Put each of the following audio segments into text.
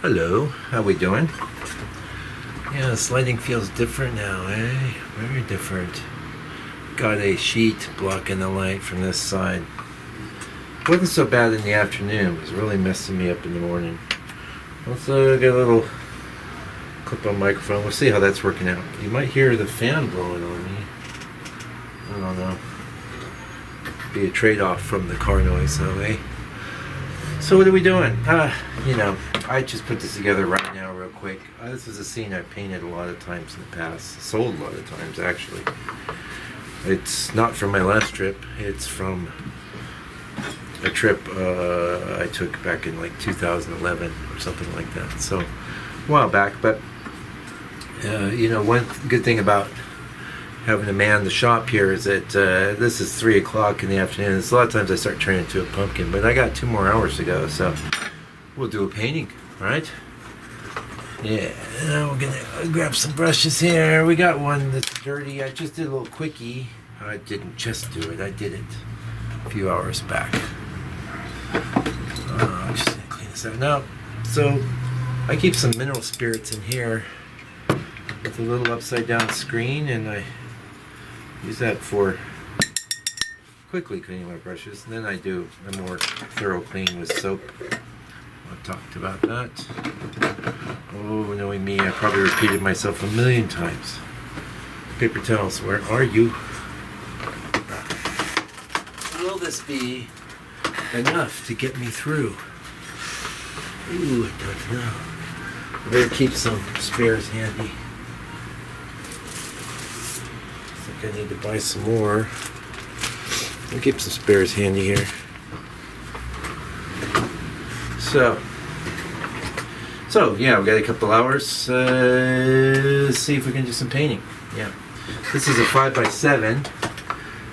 Hello, how we doing? Yeah, this lighting feels different now, eh? Very different. Got a sheet blocking the light from this side. It wasn't so bad in the afternoon. It was really messing me up in the morning. Also, get a little clip-on microphone. We'll see how that's working out. You might hear the fan blowing on me. I don't know. Be a trade-off from the car noise, though, eh? So what are we doing? I just put this together right now real quick. This is a scene I've painted a lot of times in the past. Sold a lot of times, actually. It's not from my last trip. It's from a trip I took back in like 2011 or something like that. So, a while back. But, one good thing about having to man the shop here is that this is 3 o'clock in the afternoon. A lot of times I start turning into a pumpkin, but I got 2 more hours to go, so we'll do a painting, right? Yeah, now we're gonna grab some brushes here. We got one that's dirty. I just did a little quickie. I didn't just do it, I did it a few hours back. I'm just gonna clean this out now. So I keep some mineral spirits in here with a little upside down screen, and I use that for quickly cleaning my brushes. And then I do a more thorough clean with soap. I've talked about that. Oh, knowing me, I probably repeated myself a million times. Paper towels, where are you? Will this be enough to get me through? Ooh, I don't know. I better keep some spares handy. I need to buy some more. I'll keep some spares handy here. So yeah, we got a couple hours. Let's see if we can do some painting. Yeah, this is a 5x7.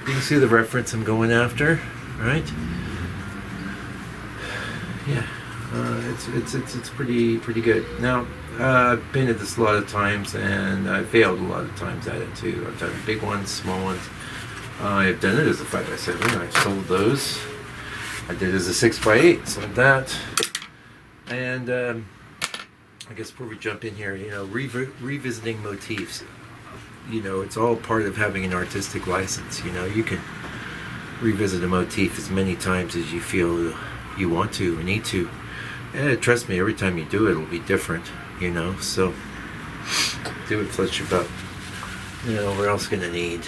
You can see the reference I'm going after, right? Yeah, it's pretty good. Now, I've painted this a lot of times, and I failed a lot of times at it too. I've done big ones, small ones. I've done it as a 5x7. I've sold those. I did it as a 6x8. Sold that. And I guess before we jump in here, revisiting motifs. It's all part of having an artistic license. You can revisit a motif as many times as you feel you want to or need to. And trust me, every time you do it, it'll be different. So do it flesh your butt. What else gonna need?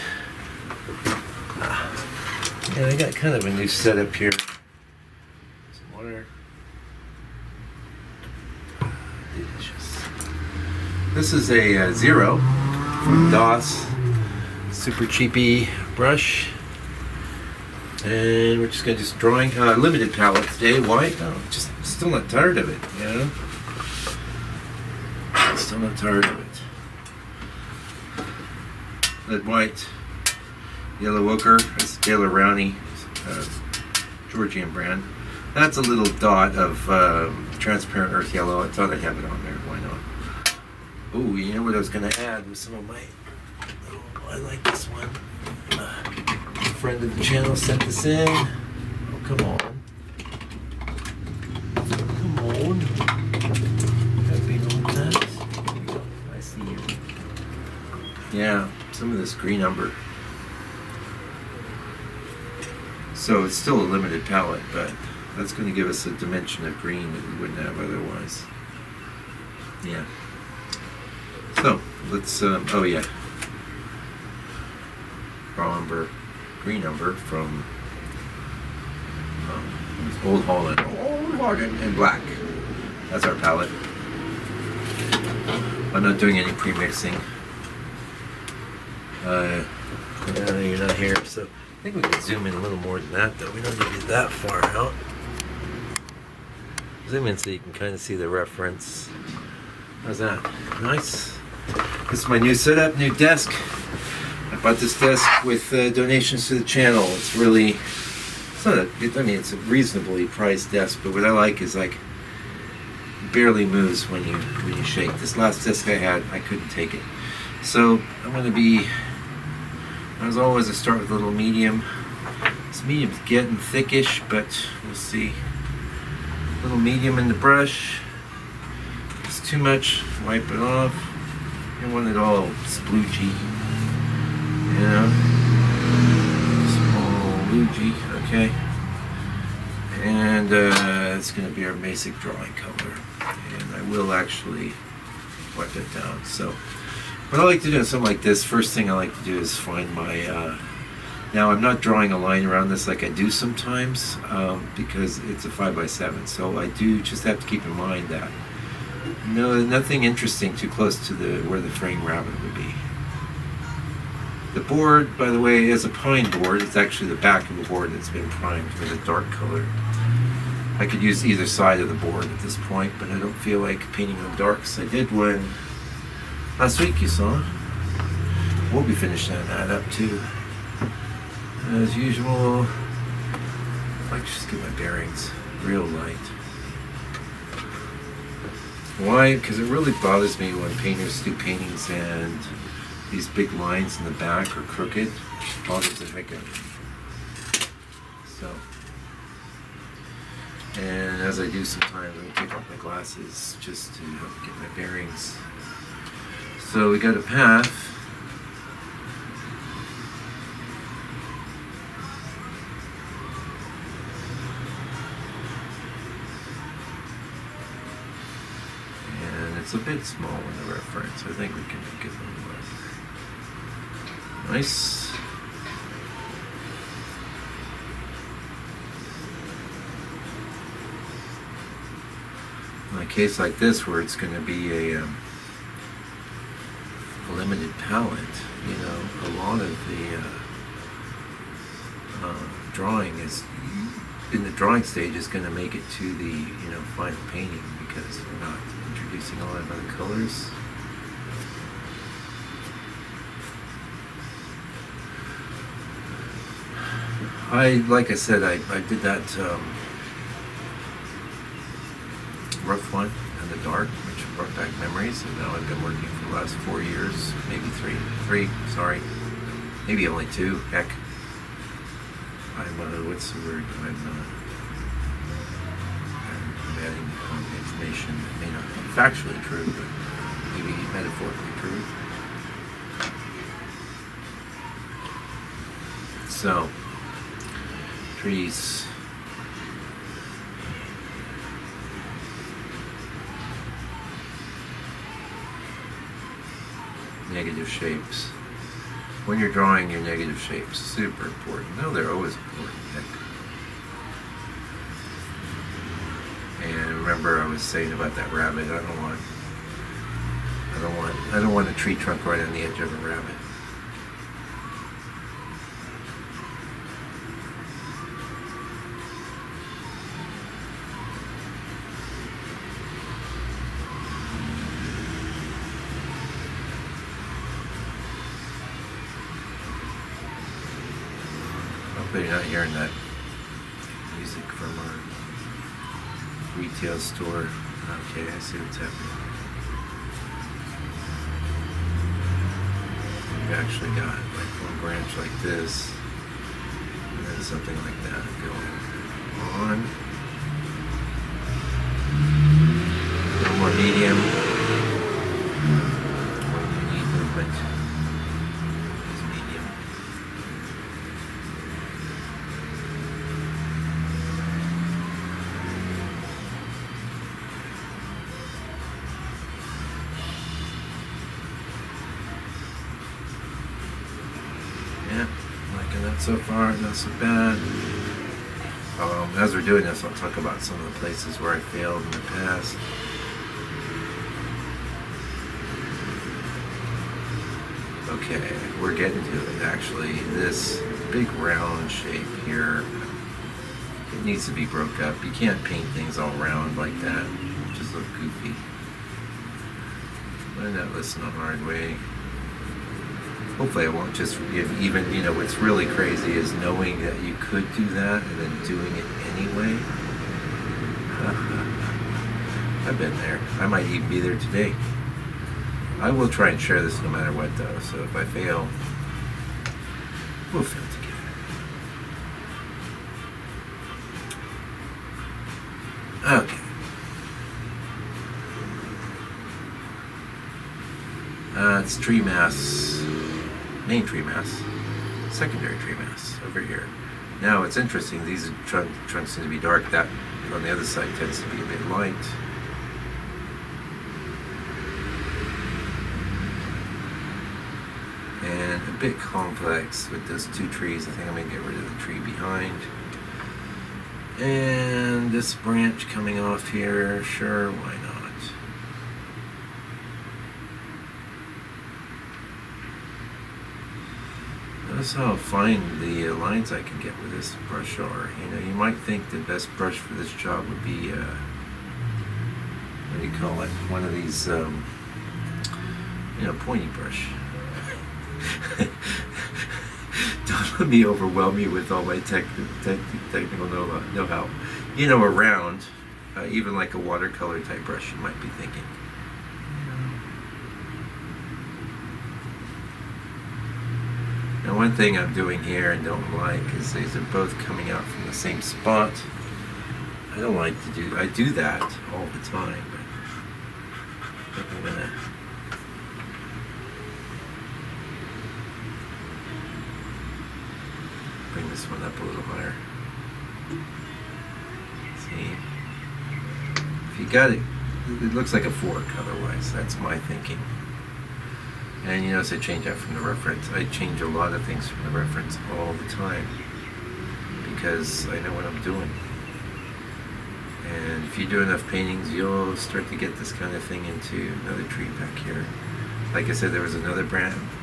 I got kind of a new setup here. Some water. Delicious. This is a Zero from DOS. Super cheapy brush. And we're just gonna do some drawing. Limited palette today. Why? Just still not tired of it. Still not tired of it. Lead white, yellow ochre. That's Taylor Rowney, Georgian brand. That's a little dot of transparent earth yellow. I thought I'd have it on there. Why not? Oh, you know what I was gonna add with some of my. Oh, I like this one. A friend of the channel sent this in. Oh, come on. Come on. I see you. Yeah, some of this green umber. So it's still a limited palette, but that's going to give us a dimension of green that we wouldn't have otherwise. Yeah. So let's. Oh yeah. Raw umber, green umber from Old Holland, and black. That's our palette. I'm not doing any pre-mixing. You're not here, so I think we can zoom in a little more than that, though. We don't need to get that far out. Zoom in so you can kind of see the reference. How's that? Nice. This is my new setup, new desk. I bought this desk with donations to the channel. It's really, it's a reasonably priced desk, but what I like is it barely moves when you shake. This last desk I had, I couldn't take it. So I'm going to be, as always, I start with a little medium. This medium's getting thickish, but we'll see. A little medium in the brush. too much, wipe it off. You want it all sploogey, you know, sploogey, okay. And it's going to be our basic drawing color, and I will actually wipe it down. So what I like to do in something like this, first thing I like to do is find my, now I'm not drawing a line around this like I do sometimes, because it's a 5x7, so I do just have to keep in mind that nothing interesting too close to where the frame rabbit would be. The board, by the way, is a pine board. It's actually the back of the board that's been primed with a dark color. I could use either side of the board at this point, but I don't feel like painting them darks. I did one last week, you saw. We'll be finishing that up too. As usual, I like to just get my bearings real light. Why? Because it really bothers me when painters do paintings and these big lines in the back are crooked. It bothers the heck out of me. So, and as I do sometimes, I take off my glasses just to help get my bearings. So we got a path. It's a bit small in the reference. I think we can make it a little nice. In a case like this, where it's going to be a limited palette, you know, a lot of the drawing is in the drawing stage is going to make it to the final painting, because we're not introducing a lot of other colors. Like I said, I did that rough one in the dark, which brought back memories, and now I've been working for the last 4 years, maybe three, sorry, maybe only 2, heck. I'm, what's the word? I'm adding information that may not be factually true, but maybe metaphorically true. So, trees. Negative shapes. When you're drawing your negative shapes, super important. No, they're always important. Heck. And remember, I was saying about that rabbit. I don't want a tree trunk right on the edge of a rabbit. Hopefully you're not hearing that music from our retail store. Okay, I see what's happening. We've actually got like one branch like this, and then something like that going on. A little more medium. When you need movement, is medium. Liking that so far, not so bad. As we're doing this, I'll talk about some of the places where I failed in the past. Okay, we're getting to it actually. This big round shape here, it needs to be broke up. You can't paint things all round like that. It just look goofy. Learn that lesson the hard way. Hopefully I won't just forgive. Even, what's really crazy is knowing that you could do that and then doing it anyway. I've been there. I might even be there today. I will try and share this no matter what, though. So if I fail, we'll fail together. Okay. It's tree mass, main tree mass, secondary tree mass over here. Now it's interesting, these trunks tend to be dark, that on the other side tends to be a bit light. And a bit complex with those two trees. I think I'm going to get rid of the tree behind. And this branch coming off here, sure, why not? Notice how fine the lines I can get with this brush are. You know, you might think the best brush for this job would be, what do you call it? One of these, pointy brush. Don't let me overwhelm you with all my technical know-how. You know, a round, even like a watercolor type brush, you might be thinking. Now, one thing I'm doing here and don't like is these are both coming out from the same spot. I don't like to do, I do that all the time, but I think I'm gonna bring this one up a little higher. See? If you got it, it looks like a fork otherwise. That's my thinking. And you notice I change that from the reference. I change a lot of things from the reference all the time because I know what I'm doing. And if you do enough paintings, you'll start to get this kind of thing into another tree back here. Like I said, there was another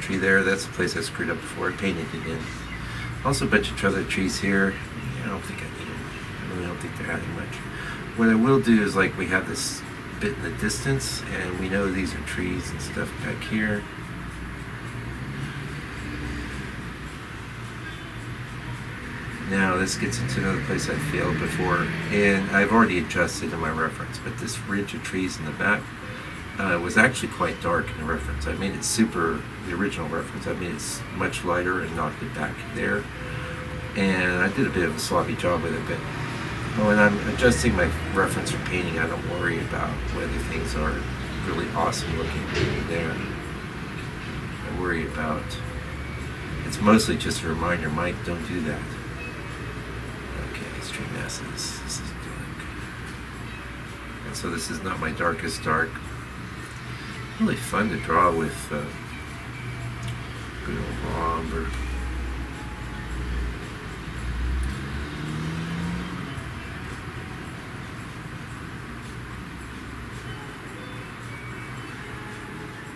tree there. That's the place I screwed up before. I painted it in. Also a bunch of other trees here. I don't think I need them. I really don't think they're adding much. What I will do is, like, we have this bit in the distance and we know these are trees and stuff back here. Now this gets into another place I failed before, and I've already adjusted in my reference, but this ridge of trees in the back was actually quite dark in the reference. I made it the original reference, I made it much lighter and knocked it back there. And I did a bit of a sloppy job with it, but when I'm adjusting my reference for painting, I don't worry about whether things are really awesome looking there. I worry about, it's mostly just a reminder, Mike, don't do that. Tree masses. This is dark. And so this is not my darkest dark. Really fun to draw with good old raw umber.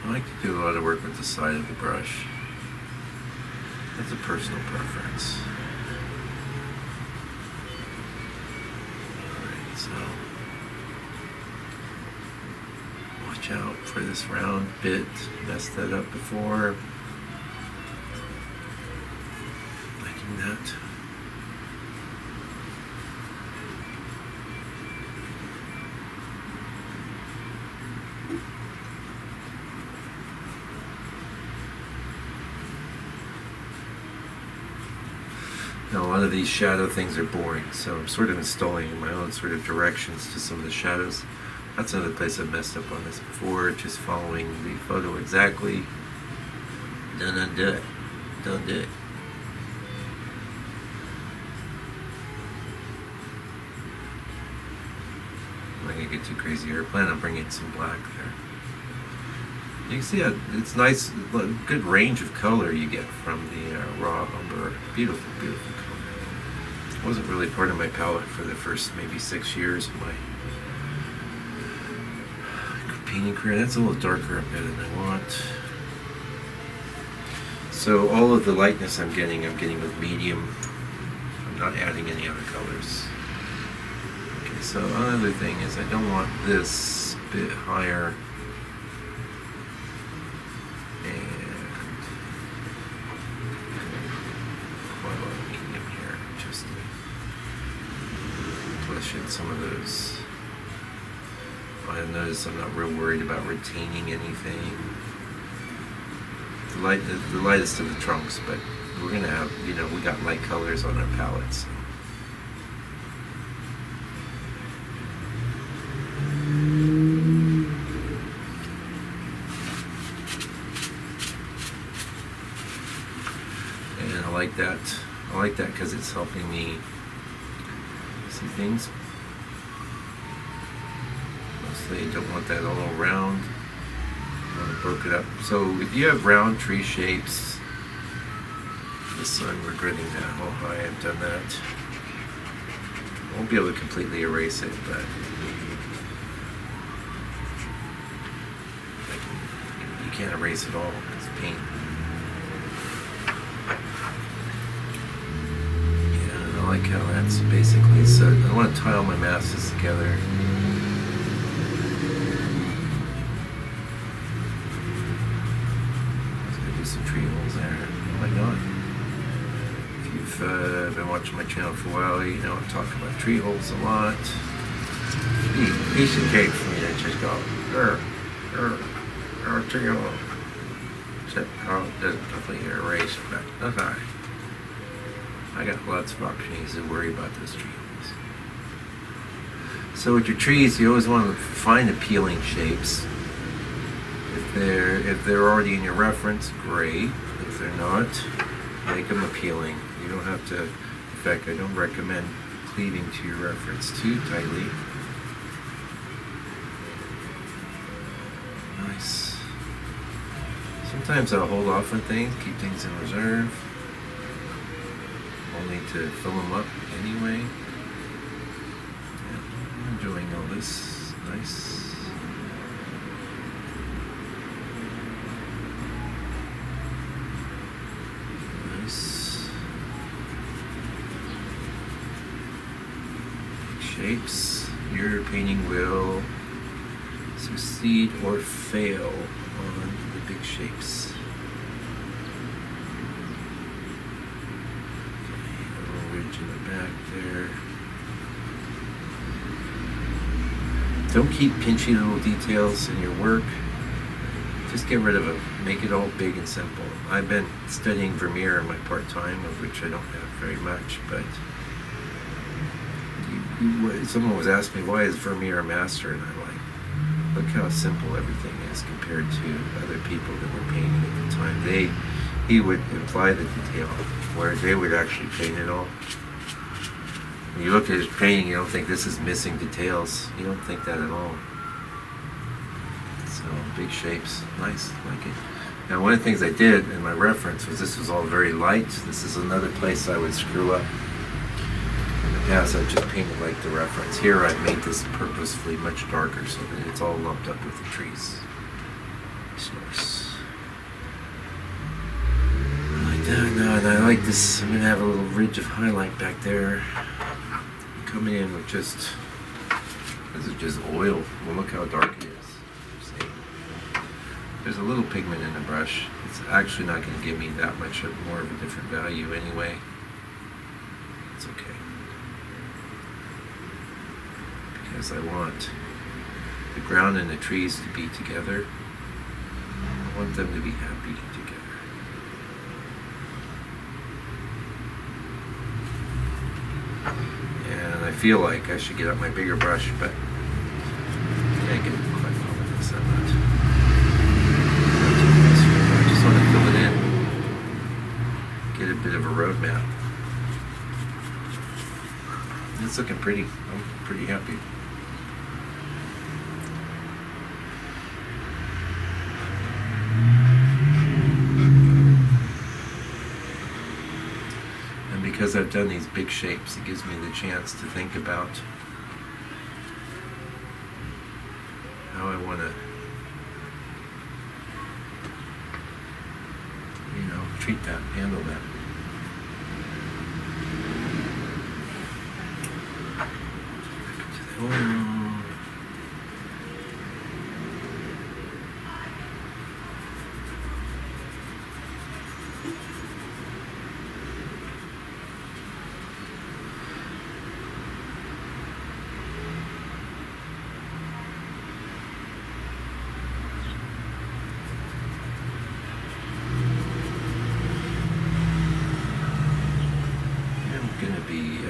I like to do a lot of work with the side of the brush. That's a personal preference. So watch out for this round bit. Messed that up before. Liking that. Now, a lot of these shadow things are boring, so I'm sort of installing my own sort of directions to some of the shadows. That's another place I've messed up on this before, just following the photo exactly. Don't undo it. Don't do it. I'm not going to get too crazy here. I plan on bringing some black there. You can see it's nice, good range of color you get from the raw umber. Beautiful, beautiful color. It wasn't really part of my palette for the first maybe 6 years of my painting career. That's a little darker up there than I want. So all of the lightness I'm getting with medium. I'm not adding any other colors. Okay, so another thing is I don't want this bit higher. Some of those. I notice I'm not real worried about retaining anything. The lightest of the trunks, but we're gonna have, we got light colors on our palettes. like that. I like that because it's helping me see things. Mostly I don't want that all round. I want to broke it up. So if you have round tree shapes, this I'm regretting that how high I've done that. I won't be able to completely erase it, but you can't erase it all. It's paint. Yeah, I like how that's basically set. I want to tie all my masses together. Some tree holes there. Oh my god. If you've been watching my channel for a while, you know I talk about tree holes a lot. Piece of cake for me that just go, tree hole. Except, it doesn't completely erase, but that's alright. I got lots of opportunities to worry about those tree holes. So with your trees, you always want to find appealing shapes. If they're already in your reference, great. If they're not, make them appealing. You don't have to, in fact, I don't recommend cleaving to your reference too tightly. Nice. Sometimes I'll hold off on things, keep things in reserve, only to fill them up anyway. Yeah, I'm enjoying all this. Nice. Shapes. Your painting will succeed or fail on the big shapes. Okay, a little ridge in the back there. Don't keep pinchy little details in your work. Just get rid of them. Make it all big and simple. I've been studying Vermeer in my part-time, of which I don't have very much, but someone was asking me, why is Vermeer a master? And I'm like, look how simple everything is compared to other people that were painting at the time. He would imply the detail, where they would actually paint it all. When you look at his painting, you don't think this is missing details. You don't think that at all. So, big shapes. Nice. Like it. Now, one of the things I did in my reference was this was all very light. This is another place I would screw up. In the past, I just painted like the reference. Here, I've made this purposefully much darker so that it's all lumped up with the trees. Source. I like that. Now, and I like this. I'm going to have a little ridge of highlight back there. Coming in with just, this is just oil. Well, look how dark it is. See? There's a little pigment in the brush. It's actually not going to give me that much more of a different value anyway. It's okay. Because I want the ground and the trees to be together. I want them to be happy together. And I feel like I should get out my bigger brush, but I can't get it quite well with this. I'm not too fast here. I just want to fill it in. Get a bit of a roadmap. It's looking pretty. I'm pretty happy. And because I've done these big shapes, it gives me the chance to think about how I want to, treat that, handle that.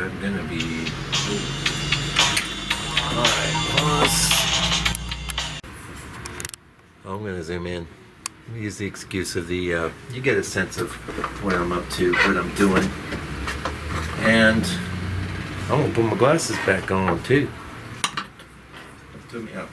I'm gonna be. Alright, pause. I'm gonna zoom in. use the excuse of the, you get a sense of what I'm up to, what I'm doing. And I'm gonna put my glasses back on too. Took me up.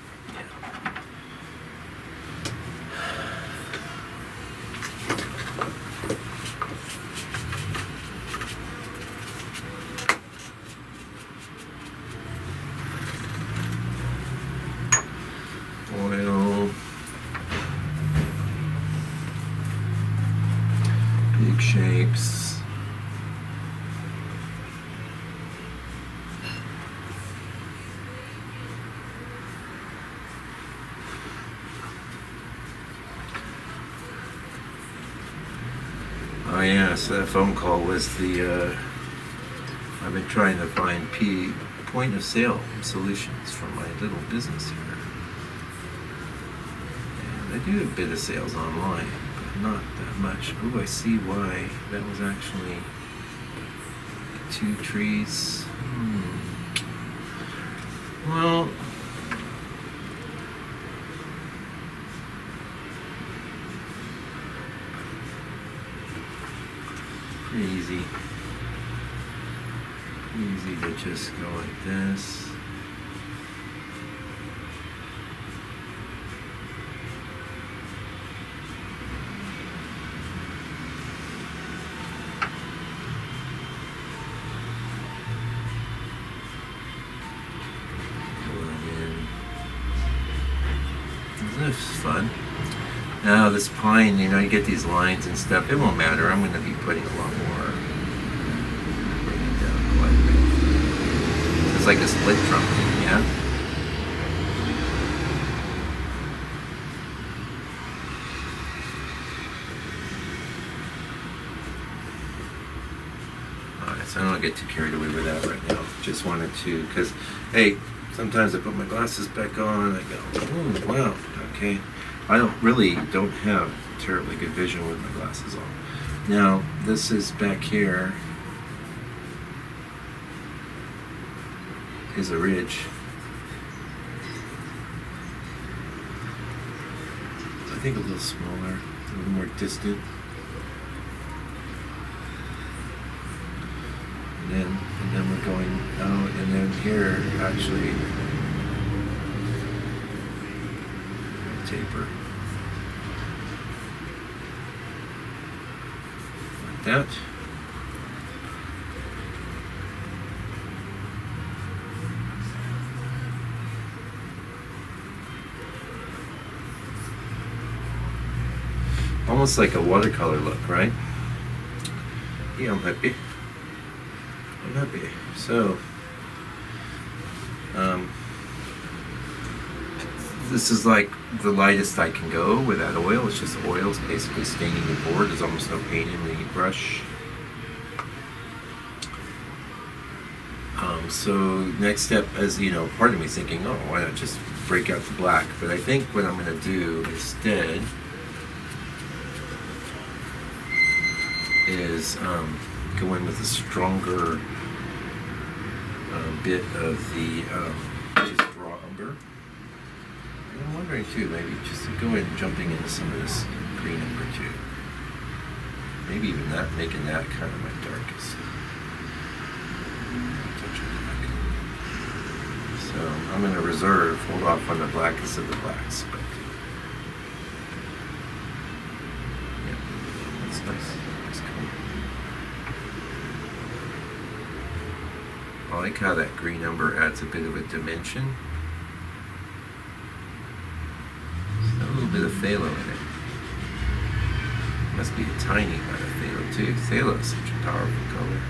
Oil. Big shapes. Oh yeah, so that phone call was the, I've been trying to find point of sale solutions for my little business here. And I do a bit of sales online, but not that much. Oh, I see why that was actually 2 trees. Well, pretty easy. Easy to just go like this. This is fun. Now this pine, you know, you get these lines and stuff. It won't matter. I'm going to be putting a lot more. Bring it down quite a bit. It's like a split trunk, yeah. All right, so I don't get too carried away with that right now. Just wanted to, because hey, sometimes I put my glasses back on and I go, oh wow, okay. I don't have terribly good vision with my glasses on. Now, this is back here is a ridge. I think a little smaller, a little more distant. And then we're going out, and then here actually taper like that. Almost like a watercolor look, right? Yeah, I'm happy. So, this is like the lightest I can go with that oil. It's just oil. It's basically staining the board. There's almost no paint in the brush. So next step, as you know, part of me thinking, oh, why not just break out the black? But I think what I'm going to do instead is go in with a stronger bit of the just raw umber. And I'm wondering too, maybe just to go ahead and jumping into some of this green umber too. Maybe even that, making that kind of my darkest. Touch of black. So I'm going to hold off on the blackest of the blacks, but yeah, that's nice. That's cool. I like how that green umber adds a bit of a dimension. A little bit of phthalo in it. Must be a tiny amount of phthalo too. Phthalo is such a powerful color.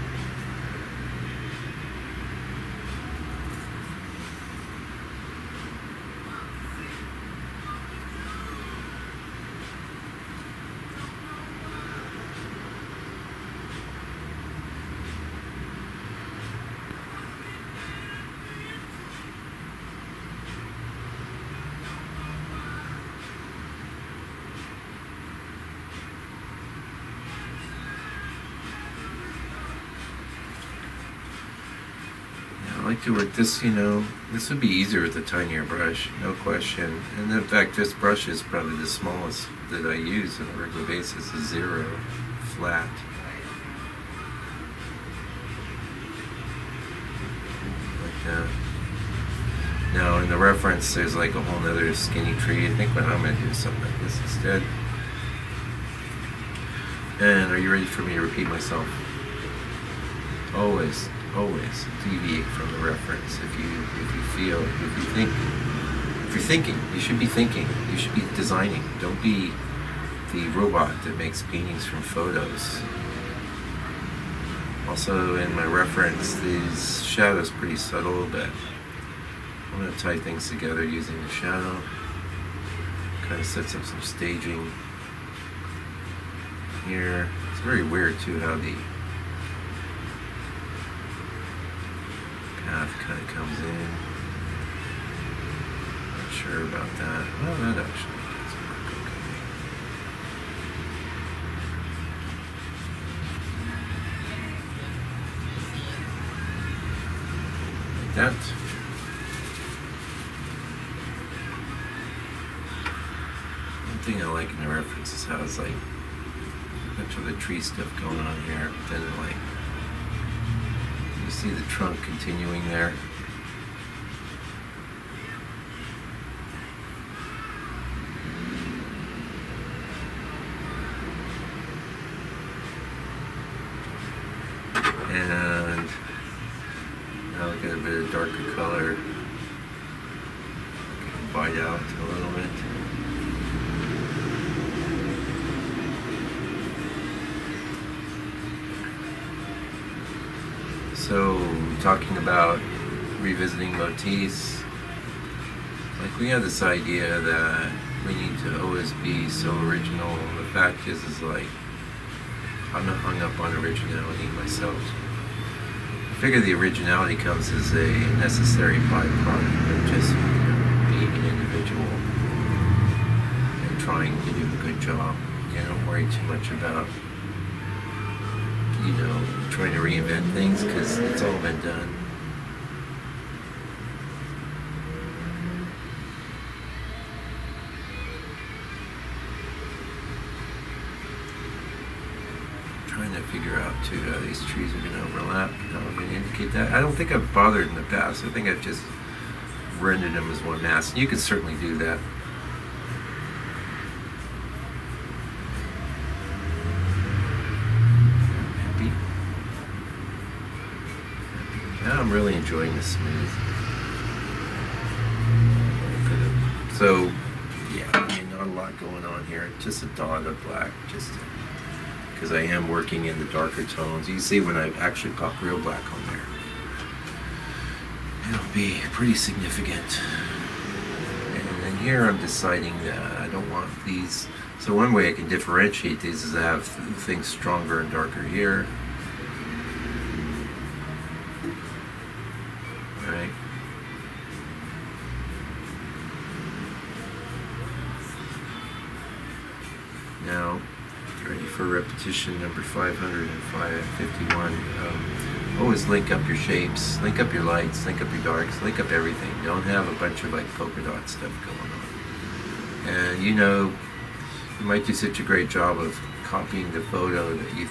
like to work this, this would be easier with a tinier brush, no question. And in fact, this brush is probably the smallest that I use on a regular basis, is 0, flat. Like that. Now in the reference, there's like a whole nother skinny tree. I think what I'm going to do is something like this instead. And are you ready for me to repeat myself? Always deviate from the reference. If you're thinking, you should be thinking. You should be designing. Don't be the robot that makes paintings from photos. Also, in my reference, these shadows pretty subtle, but I'm going to tie things together using the shadow. Kind of sets up some staging here. It's very weird too how the path kind of comes in. Not sure about that. Well, that actually does work okay. Like that. One thing I like in the reference is how it's like a bunch of the tree stuff going on here, but then like you see the trunk continuing there. And now we get a bit of darker color. Bite out a little bit. So, talking about revisiting motifs, like we have this idea that we need to always be so original. The fact is like, I'm not hung up on originality myself. I figure the originality comes as a necessary byproduct of just being an individual and trying to do a good job. Don't worry too much about trying to reinvent things, because it's all been done. Trying to figure out too how these trees are going to overlap, how I'm going to indicate that. I don't think I've bothered in the past. I think I've just rendered them as one mass. You can certainly do that. I'm really enjoying this smooth. So, yeah, not a lot going on here. Just a dot of black, just because I am working in the darker tones. You can see when I actually pop real black on there, it'll be pretty significant. And then here I'm deciding that I don't want these. So one way I can differentiate these is to have things stronger and darker here. Now, get ready for repetition number 551. Always link up your shapes, link up your lights, link up your darks, link up everything. Don't have a bunch of like polka dot stuff going on. And you might do such a great job of copying the photo that you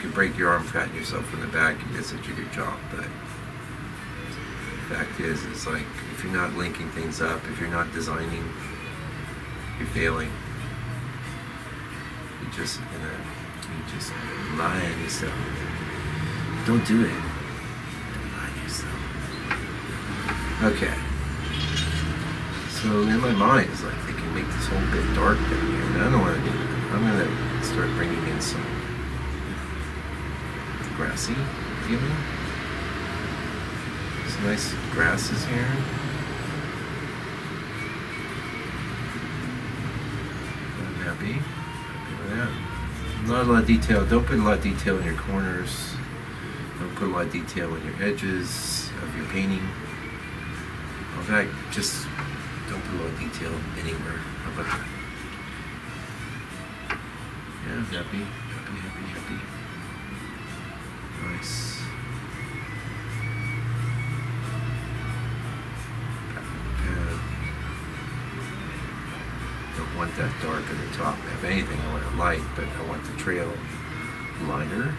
could break your arm patting yourself in the back and did such a good job. But the fact is, it's like if you're not linking things up, if you're not designing, you're failing. You just lie on yourself. Don't do it. Don't lie to yourself. Okay. So in my mind, it's like they can make this whole bit dark down here, and I don't want to do it. I'm going to start bringing in some grassy feeling. Some nice grasses here. I'm happy. Yeah. Not a lot of detail. Don't put a lot of detail in your corners. Don't put a lot of detail in your edges of your painting. In fact, just don't put a lot of detail anywhere. How about that? Yeah, I'm happy. Happy. Nice. don't want that dark at the top. If anything, I want it light, but I want the trail lighter.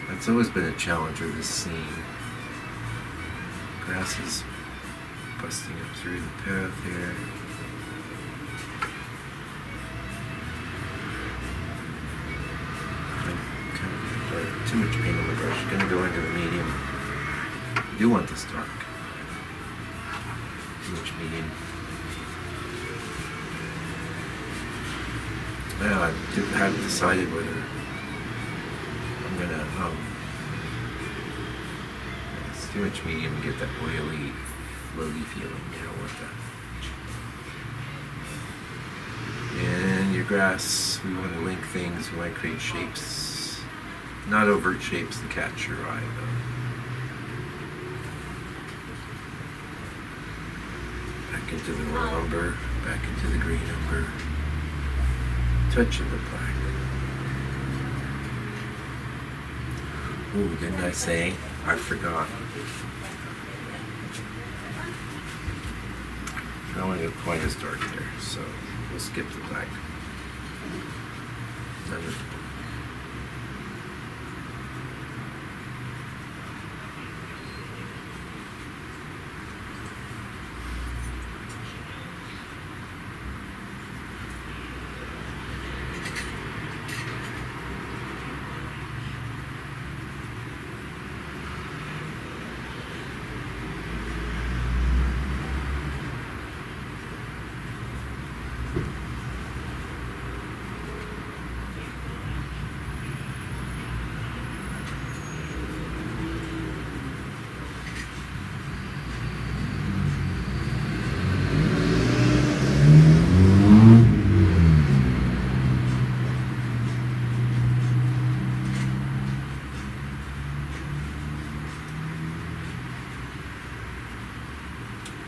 That's always been a challenge with this scene. Grass is busting up through the path here. Too much paint on the brush. Gonna go into the medium. I do want this dark. Too much medium. Now I haven't decided whether I'm gonna it's too much medium to get that oily, floaty feeling. You don't want that. And your grass, we want to link things. We want to create shapes. Not overt shapes to catch your eye, though. Back into the raw umber, back into the green umber. Touch of the black. Ooh, didn't I say? I forgot. I don't want to go quite as dark there, so we'll skip the black.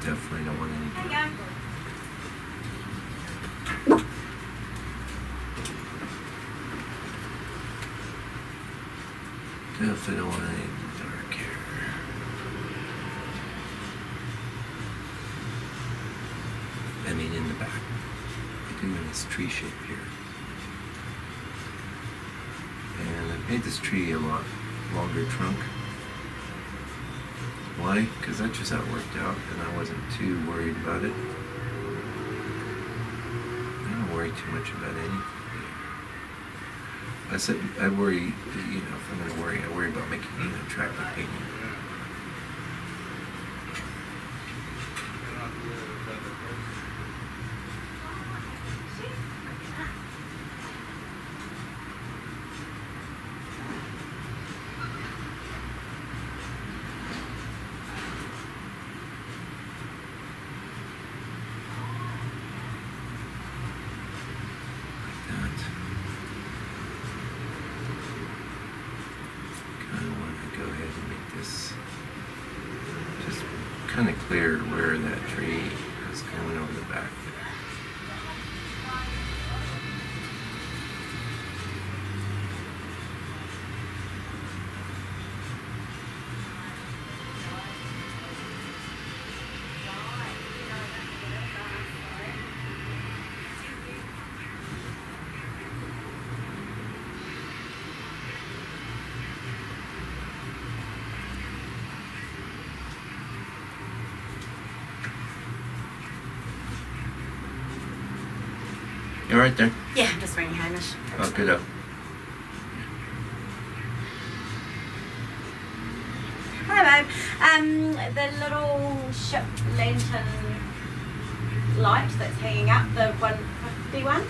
Definitely don't want any. Definitely don't want any dark here. I mean, in the back. I do in this tree shape here. And I've made this tree a lot longer trunk. Why? Because that just how it worked out, and I wasn't too worried about it. I don't worry too much about anything. I said I worry, you know, if I'm going to worry, I worry about making an attractive painting. Kind of clear where that tree is going over the back there. You all right there? Yeah, I'm just ringing Hamish. Oh, good up. Hi, babe. The little ship lantern light that's hanging up, the 151.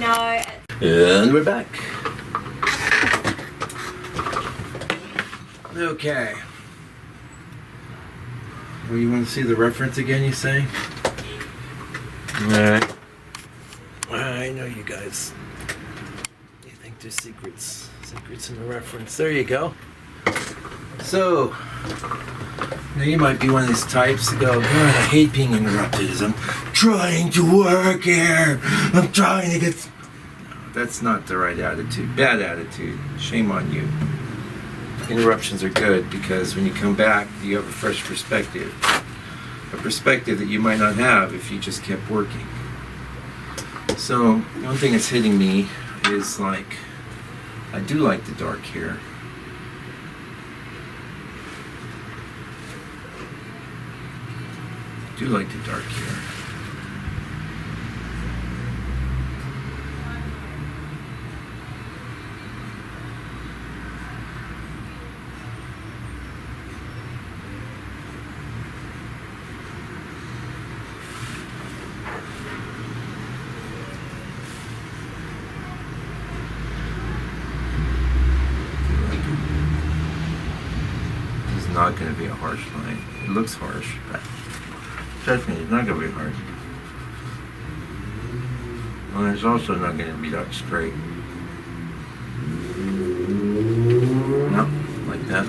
No. And we're back. Okay. Well, you want to see the reference again, you say? Alright. I know you guys. You think there's secrets. Secrets in the reference. There you go. So, now you might be one of these types that go, God, I hate being interrupted as I'm trying to work here. I'm trying to get... No, that's not the right attitude. Bad attitude. Shame on you. interruptions are good because when you come back, you have a fresh perspective. A perspective that you might not have if you just kept working. So, one thing that's hitting me is like, I do like the dark here. I do like the dark here. Not going to be a harsh line. It looks harsh, but trust me, it's not going to be harsh. And it's also not going to be that straight. No, like that.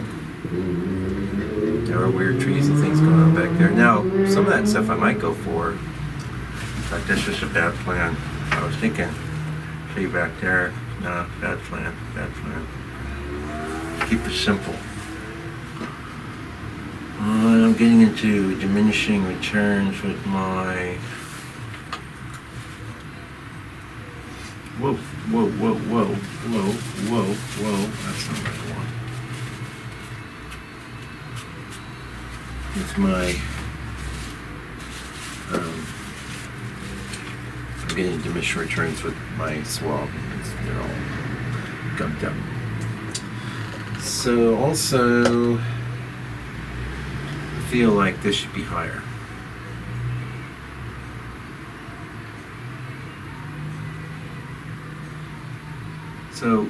There are weird trees and things going on back there. Now, some of that stuff I might go for. In fact, that's just a bad plan. I was thinking, see back there. No, bad plan, bad plan. Keep it simple. I'm getting into diminishing returns with my... Whoa, whoa, whoa, whoa, whoa, whoa, whoa. That's not what I want. With my... I'm getting diminished returns with my swab. They're all gummed up. So also... feel like this should be higher. So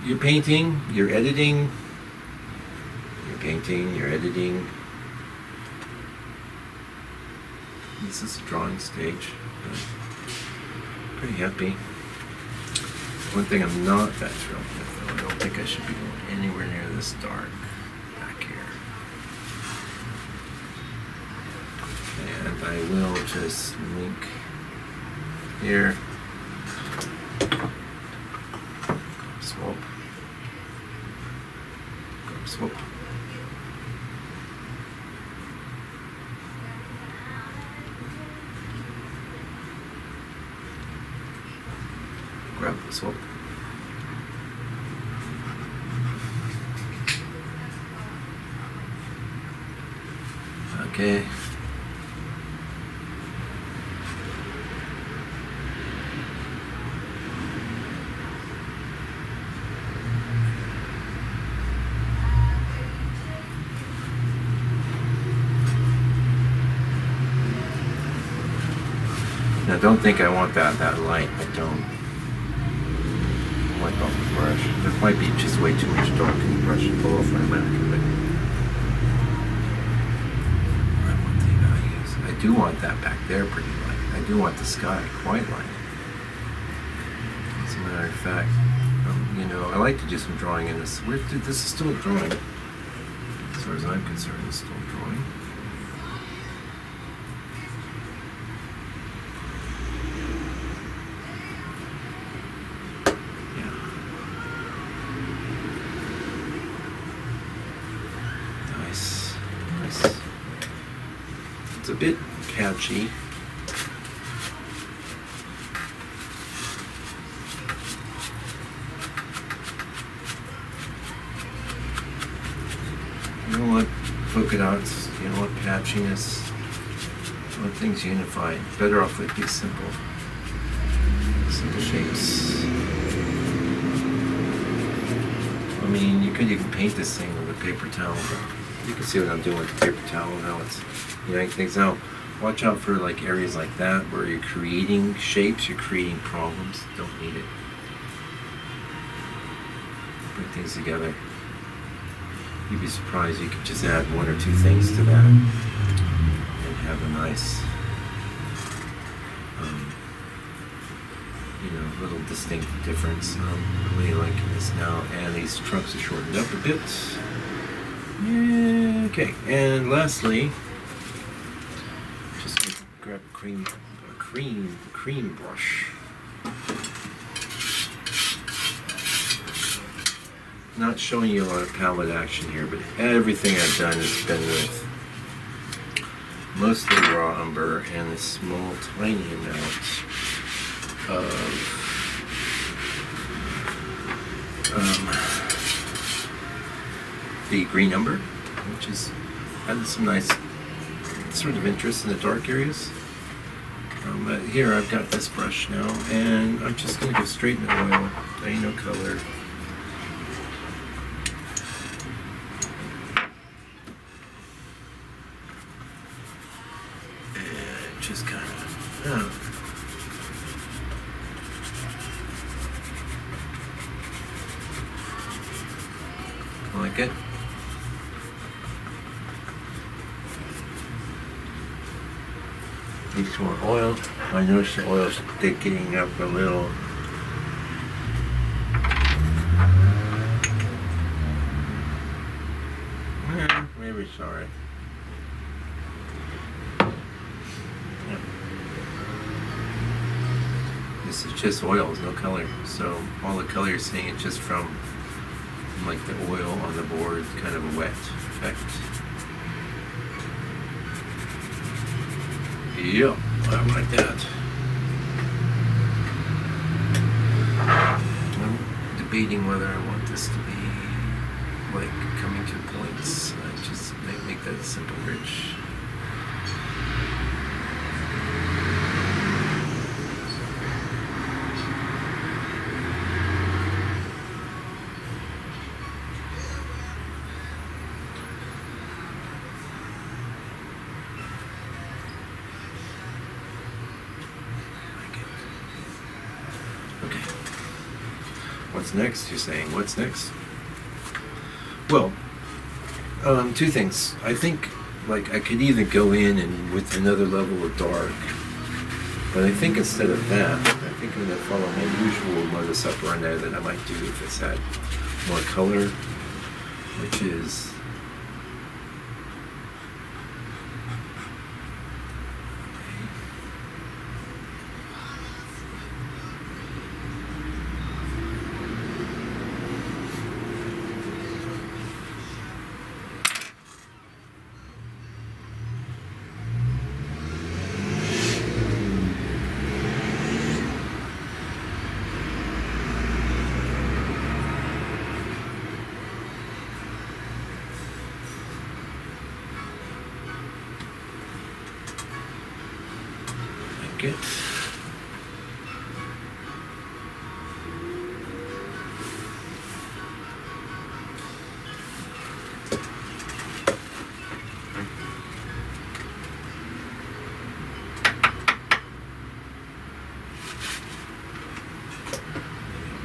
you're painting, you're editing, you're painting, you're editing. This is a drawing stage. Pretty happy. One thing I'm not that thrilled with, though, I don't think I should be going anywhere near this dark back here. And I will just link here. Swap. Swap. Grab the swap. Okay. Now don't think I want that light. I don't. Wipe off the brush. There might be just way too much dark in the brush to pull off my back. But I want the values. I do want that back there pretty light. I do want the sky quite light. As a matter of fact, you know, I like to do some drawing in this. This is still a drawing. As far as I'm concerned, it's still a drawing. It's a bit patchy. You don't want polka dots, you don't want patchiness, you want things unified. Better off with these simple shapes. I mean, you could even paint this thing with a paper towel, but you can see what I'm doing with the paper towel now. It's yank things out. Watch out for like areas like that where you're creating shapes, you're creating problems. Don't need it. Bring things together. You'd be surprised you could just add one or two things to that and have a nice, you know, little distinct difference. I'm really liking this now, and these trunks are shortened up a bit. Yeah, okay, and lastly, just grab a cream brush. not showing you a lot of palette action here, but everything I've done has been with mostly raw umber and a small, tiny amount of the green umber, which has had some nice sort of interest in the dark areas. But here I've got this brush now, and I'm just going to go straight in the oil. There ain't no color. And just kind of, like it. Need some more oil. I noticed the oil's thickening up a little. Maybe sorry. Yeah. This is just oil, there's no color. So all the color you're seeing is just from like the oil on the board, kind of a wet effect. Yep, I like that. I'm debating whether I want this to be like coming to points. I just make that a simple ridge. What's next? You're saying, what's next? Well, two things. I think, like, I could either go in and with another level of dark, but I think instead of that, I think I'm going to follow my usual modus operandi that I might do if it's had more color, which is it.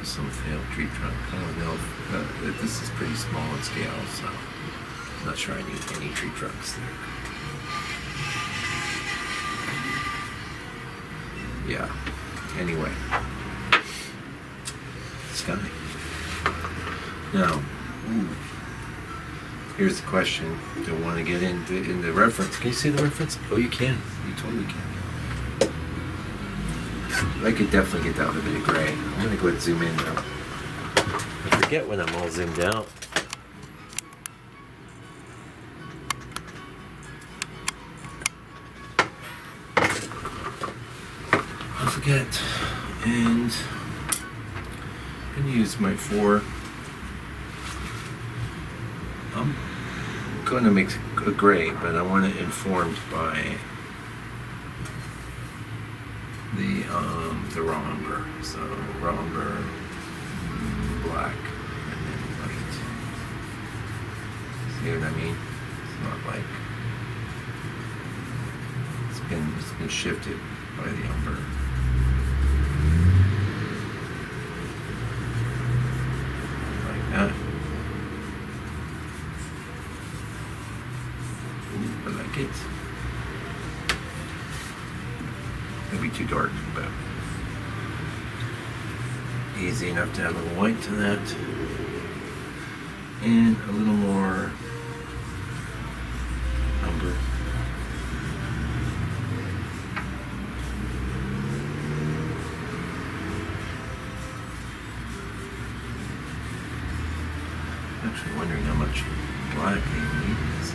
Some failed tree trunk. I don't know if this is pretty small in scale, so I'm not sure I need any tree trunks there. Yeah. Anyway. Sky. Now, here's the question. Do I want to get in the reference? Can you see the reference? Oh, you can. You totally can. I could definitely get down a bit of gray. I'm going to go ahead and zoom in now. I forget when I'm all zoomed out. Forget, and I'm going to use my 4. I'm going to make a gray, but I want it informed by the raw umber. So raw umber, black, and then white. See what I mean? It's not like it's been shifted by the umber. I like it. It'll be too dark, but easy enough to add a little white to that. And a little more umber. actually wondering how much black they need in this.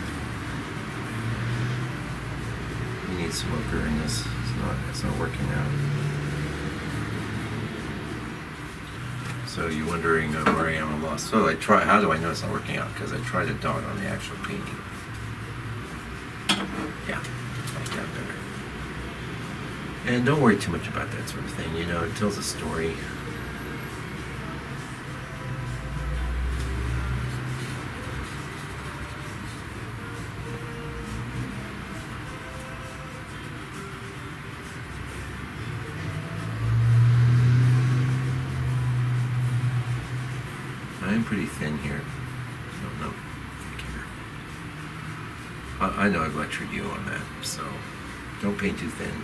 We need some ochre in this. It's not working out. So you're wondering where I am at lost. So how do I know it's not working out? Because I tried a dot on the actual painting. Yeah, like that better. And don't worry too much about that sort of thing. You know, it tells a story. I'm pretty thin here. I don't know if you care. I know I've lectured you on that, so don't paint too thin.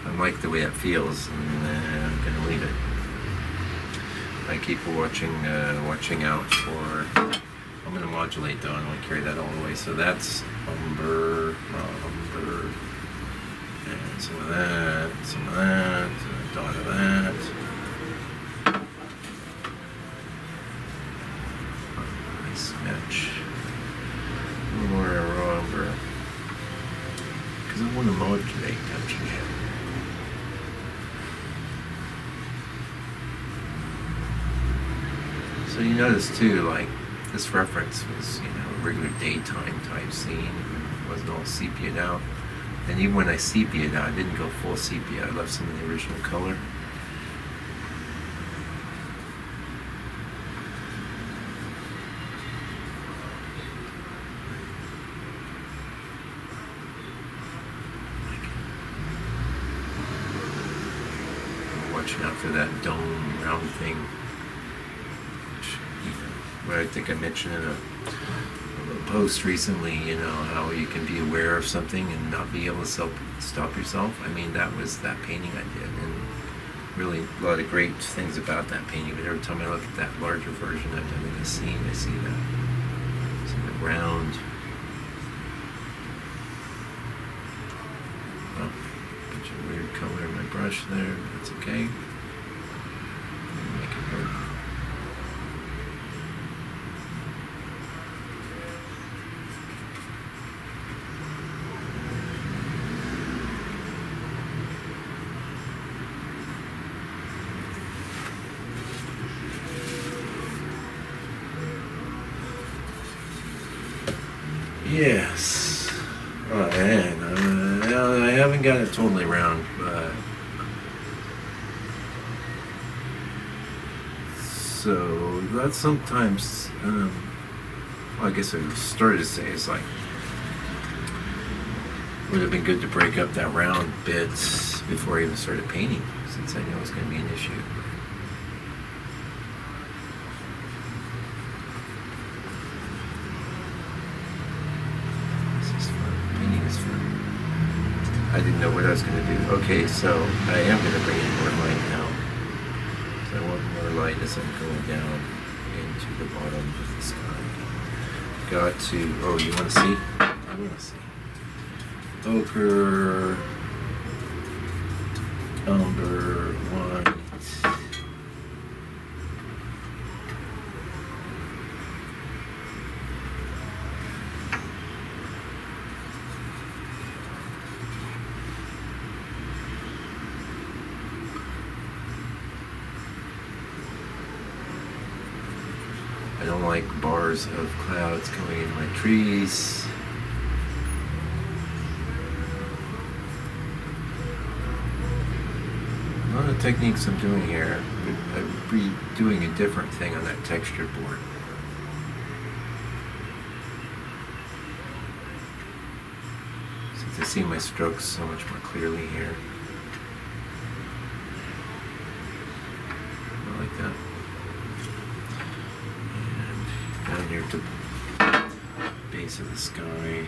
I like the way it feels, and I'm gonna leave it. I keep watching out for. I'm gonna modulate though. I don't want to carry that all the way. So that's umber, and some of that, and a dot of that. Match more umber because I want to modulate, don't you? So you notice too, like this reference was, a regular daytime type scene. It wasn't all sepia'd out, and even when I sepia'd out, I didn't go full sepia. I left some of the original color. Watching out for that dome round thing, which, I think I mentioned in a post recently, how you can be aware of something and not be able to stop yourself. I mean, that was that painting I did, and really a lot of great things about that painting, but every time I look at that larger version I've done in the scene, I see that round. Weird color in my brush there, but that's okay. Make it work. Yes. Oh man. I haven't got it totally round, but so that's sometimes. I guess I started to say it's like would have been good to break up that round bit before I even started painting, since I knew it was going to be an issue. I didn't know what I was going to do. Okay, so I am going to bring in more light now. So I want more light as I'm going down into the bottom of the sky. Got to, you want to see? I want to see. Ochre, umber, white. I don't like bars of clouds coming in my trees. A lot of techniques I'm doing here. I'd be doing a different thing on that texture board. Since I see my strokes so much more clearly here. I like that. Down here to base of the sky.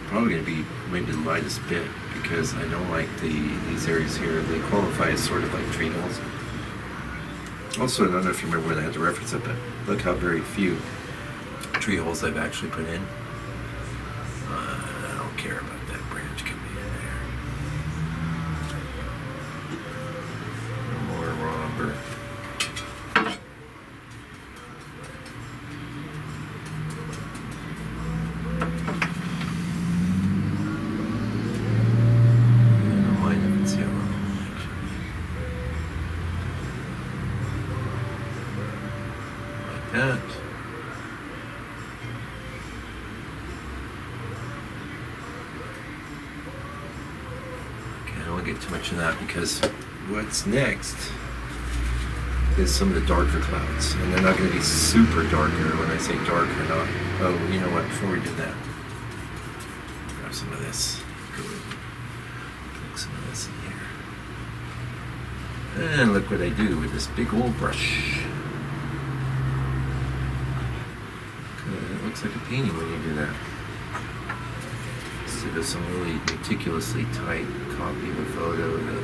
Probably going to be maybe the lightest bit because I don't like these areas here. They qualify as sort of like tree holes. Also, I don't know if you remember when I had the reference up, but look how very few tree holes I've actually put in. I don't care about that branch coming in there. No more raw umber. that. Okay, I don't want to get too much of that because what's next is some of the darker clouds. And they're not going to be super darker when I say darker, not. Oh, you know what? Before we do that, grab some of this. Go put some of this in here. And look what I do with this big old brush. It looks like a painting when you do that. Instead of some really meticulously tight copy of a photo that,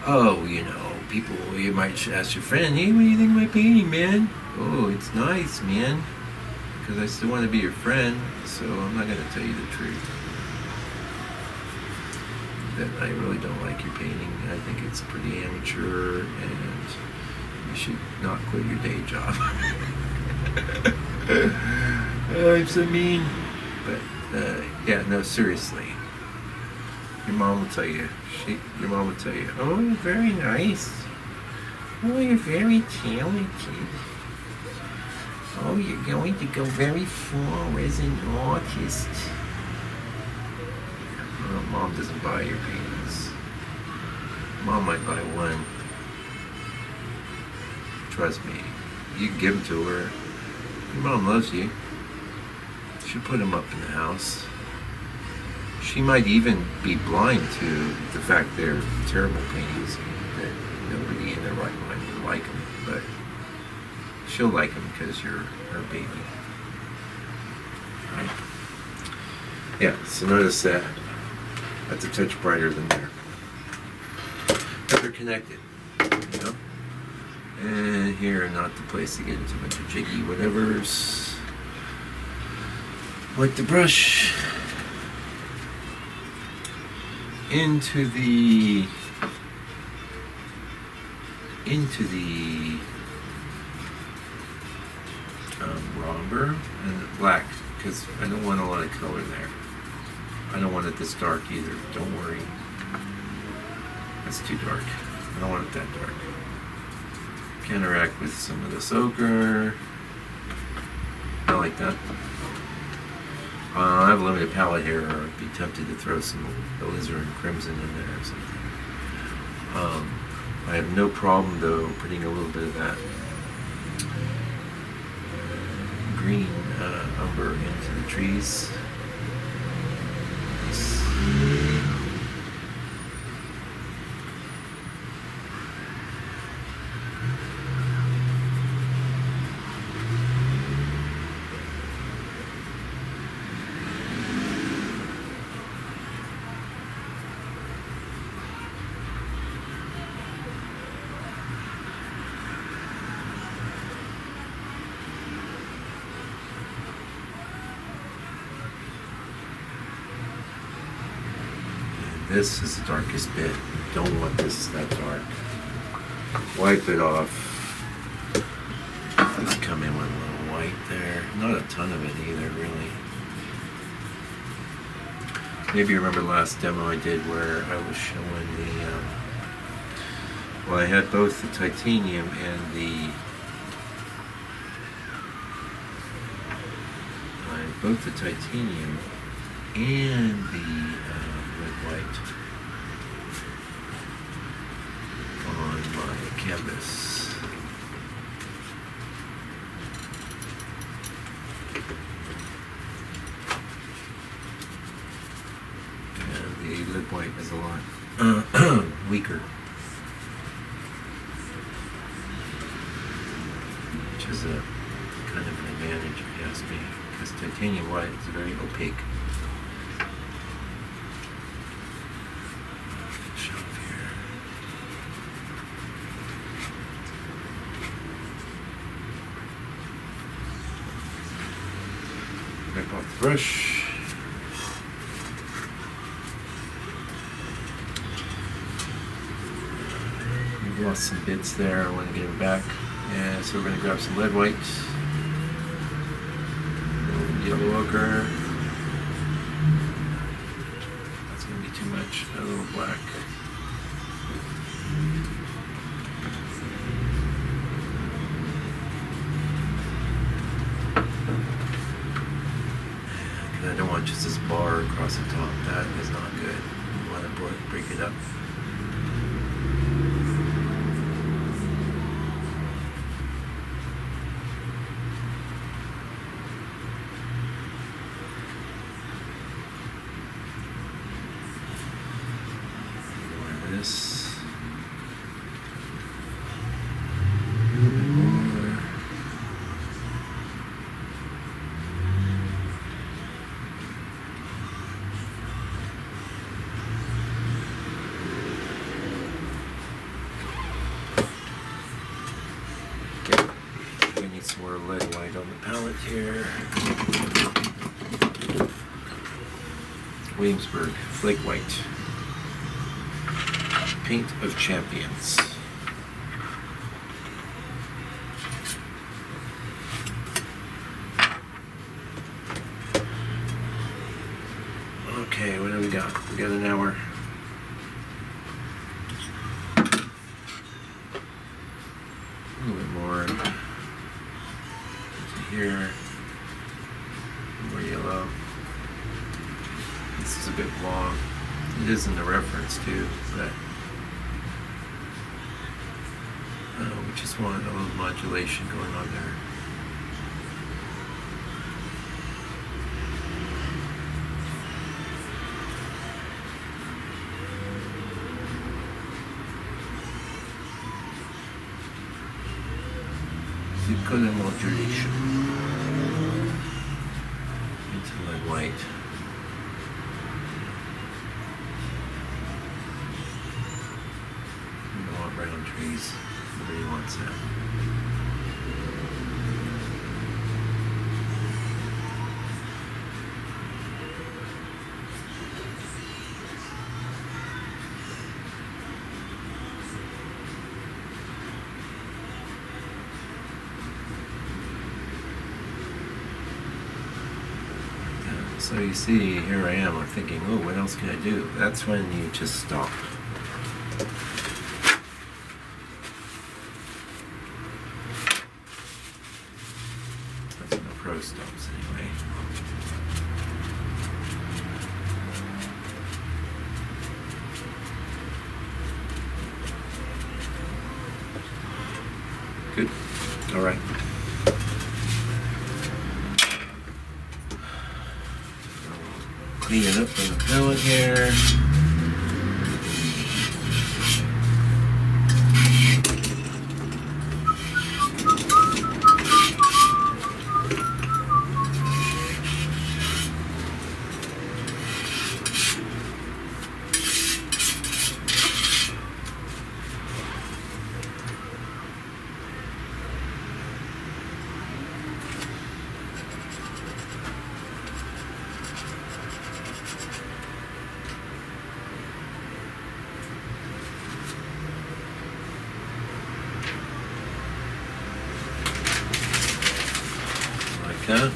oh, you know, people, you might ask your friend, hey, what do you think of my painting, man? Oh, it's nice, man. Because I still want to be your friend, so I'm not going to tell you the truth. That I really don't like your painting. I think it's pretty amateur, and you should not quit your day job. I'm so mean. But, yeah, no, seriously. Your mom will tell you. Your mom will tell you, oh, you're very nice. Oh, you're very talented. Oh, you're going to go very far as an artist. Well, Mom doesn't buy your paintings. Mom might buy one. Trust me. You can give them to her. Your mom loves you. She'll put them up in the house. She might even be blind to the fact they're terrible paintings, that nobody in their right mind would like them, but she'll like them because you're her baby. Right? Yeah, so notice that that's a touch brighter than there. But they're connected, you know? And here, not the place to get into a bunch of jiggy whatevers. Like the brush into the umber and the black, because I don't want a lot of color there. I don't want it this dark either. Don't worry. That's too dark. I don't want it that dark. Counteract with some of this ochre. I like that. I have a limited palette here, or I'd be tempted to throw some alizarin crimson in there or something. I have no problem, though, putting a little bit of that green umber into the trees. This is the darkest bit. Don't want this that dark. Wipe it off. Just come in with a little white there. Not a ton of it either, really. Maybe you remember the last demo I did where I was showing the... well, I had both the titanium and the... both the titanium and the red white on my canvas. And the lid white is a lot weaker, which is a kind of an advantage if you ask me, because titanium white is very opaque. Wipe off the brush. We've lost some bits there. I want to get them back. And so we're going to grab some lead white. Yellow ochre. That's going to be too much. A little black. launches this bar across the top. That is not good. You want to break it up. This. A little bit more. Okay, we need some more lead white on the palette here. Williamsburg Flake White. Paint of Champions. Okay, what do we got? We got an hour. A little bit more here. More yellow. This is a bit long. It is in the reference too, but we just want a little modulation going on there. Color modulation into lead white. We don't want round trees. Nobody wants that. So you see, here I am, I'm thinking, oh, what else can I do? That's when you just stop. That's when the pro stops anyway. Good. All right. Clean it up on the palette here. That.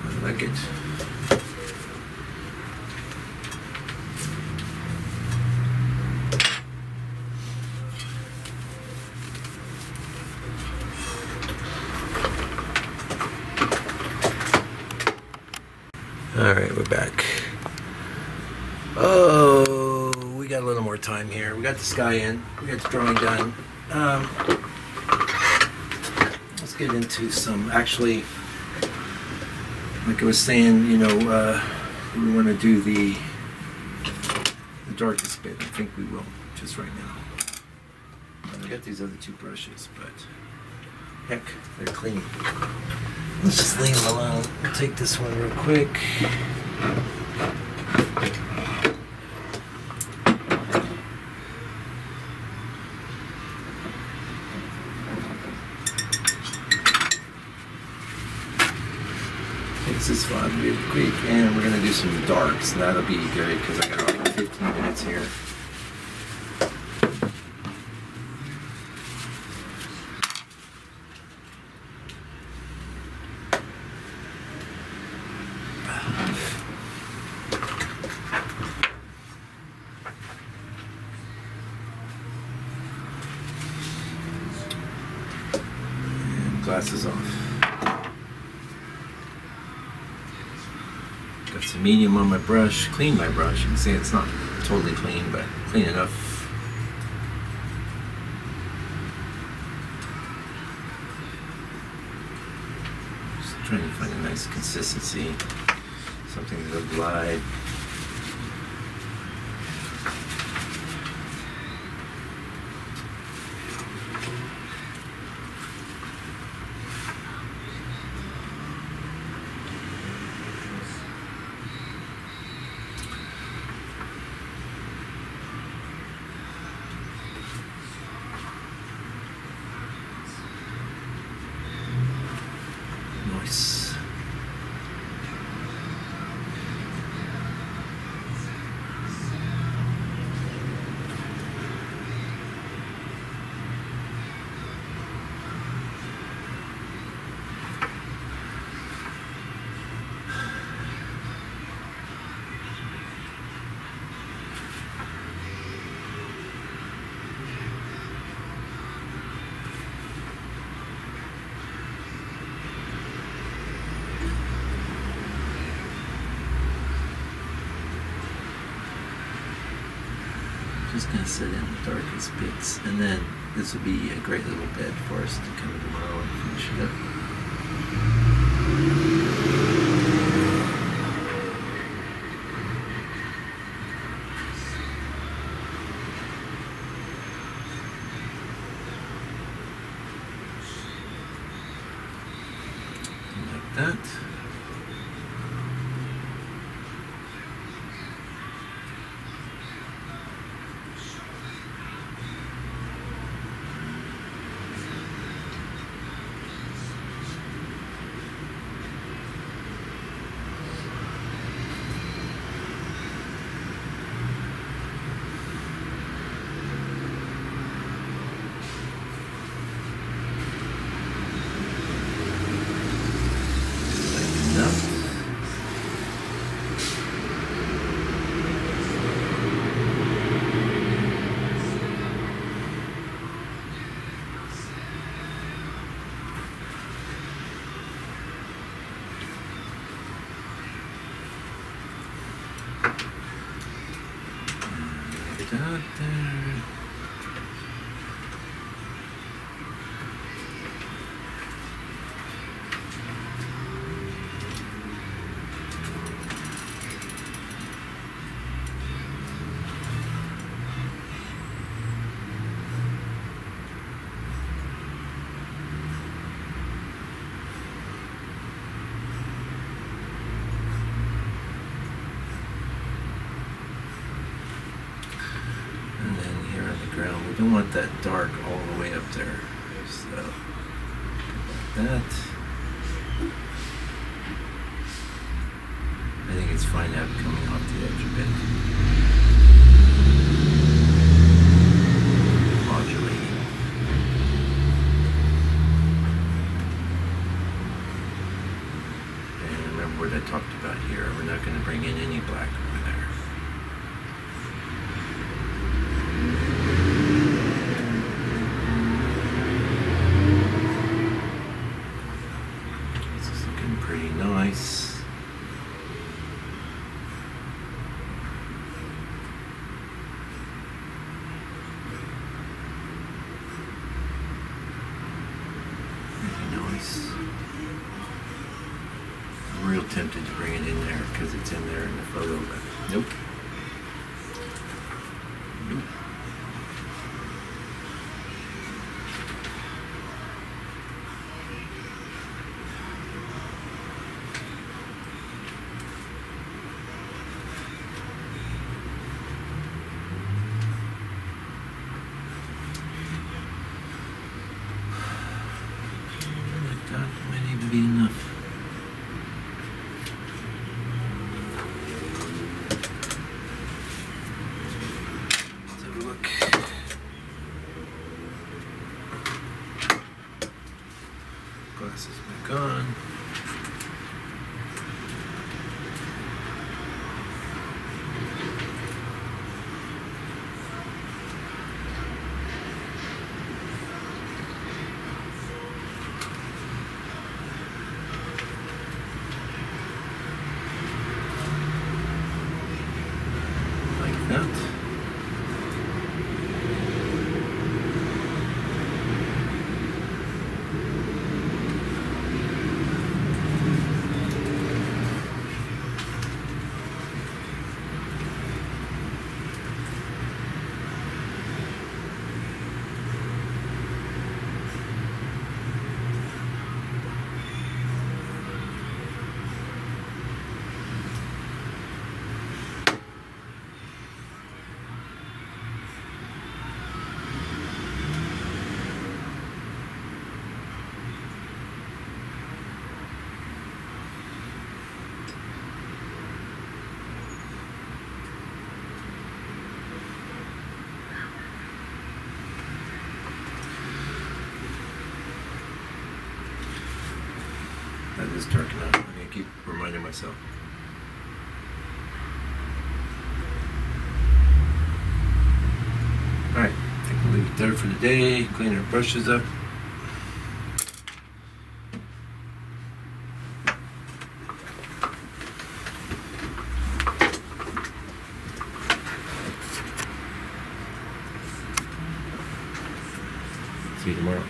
I like it. All right, we're back. Oh, we got a little more time here. We got the sky in. We got the drawing done. Let's get into some, actually, like I was saying, you know, we want to do the darkest bit. I think we will, just right now. I got these other two brushes, but heck, they're clean. Let's just leave them alone. We'll take this one real quick. This is fun, real quick, and we're gonna do some darks, and that'll be good because I got like 15 minutes here. Glasses off. Got some medium on my brush. Clean my brush. You can see it's not totally clean, but clean enough. Just trying to find a nice consistency. Something that'll glide. Nice. Just gonna sit in the darkest bits, and then this will be a great little bed for us to come tomorrow and finish it up. Like that. Out there. We don't want that dark all the way up there, so like that. I think it's fine to have it coming off the edge a bit. Modulating. And remember what I talked about here, we're not going to bring in any black over there. Pretty nice. Really nice. I'm real tempted to bring it in there because it's in there in the photo, but nope. Nope. That might even be enough. Let's have a look. Glasses back on. is dark enough. I'm going to keep reminding myself. Alright, I think we'll leave it there for the day. Clean our brushes up. See you tomorrow.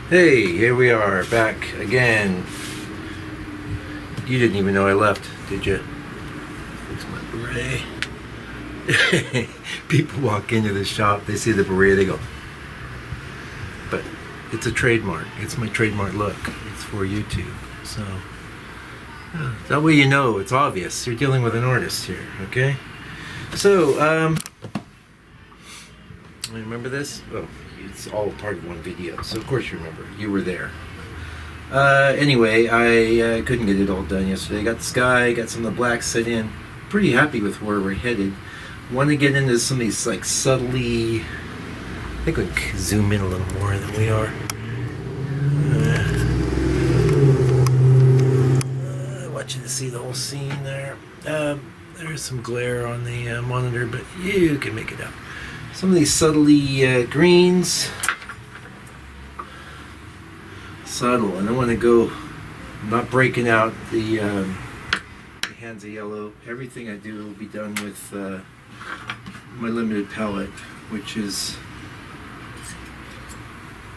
Hey, here we are, back again. You didn't even know I left, did you? Fix my beret. People walk into the shop, they see the beret, they go. But it's a trademark. It's my trademark look. It's for YouTube. So, that way you know, it's obvious. You're dealing with an artist here, okay? So, remember this? Oh, it's all part of one video, so of course you remember. You were there. Anyway, I couldn't get it all done yesterday. Got the sky, got some of the blacks set in. Pretty happy with where we're headed. Want to get into some of these like subtly. I think we can zoom in a little more than we are. I want you to see the whole scene there. There's some glare on the monitor, but you can make it out. Some of these subtly greens. Subtle, and I want to go. I'm not breaking out the hands of yellow. Everything I do will be done with my limited palette, which is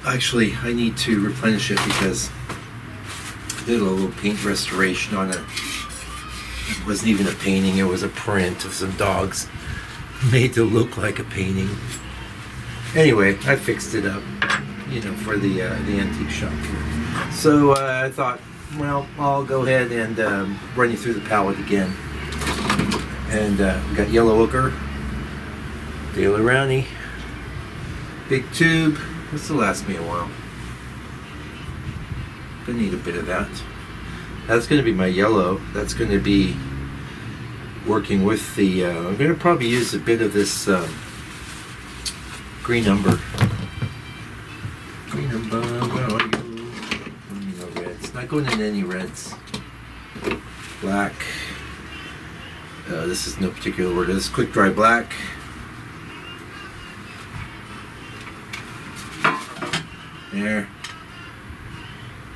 actually I need to replenish it because I did a little paint restoration on it. It wasn't even a painting; it was a print of some dogs made to look like a painting. Anyway, I fixed it up, you know, for the antique shop here. So I thought, well, I'll go ahead and run you through the palette again. And we got yellow ochre, Daily Rowney, big tube. This will last me a while. Gonna need a bit of that. That's gonna be my yellow. That's gonna be working with the. I'm gonna probably use a bit of this green umber. Green umber. Where are you? No reds. Not going in any reds. Black. This is no particular word. This is quick dry black. There.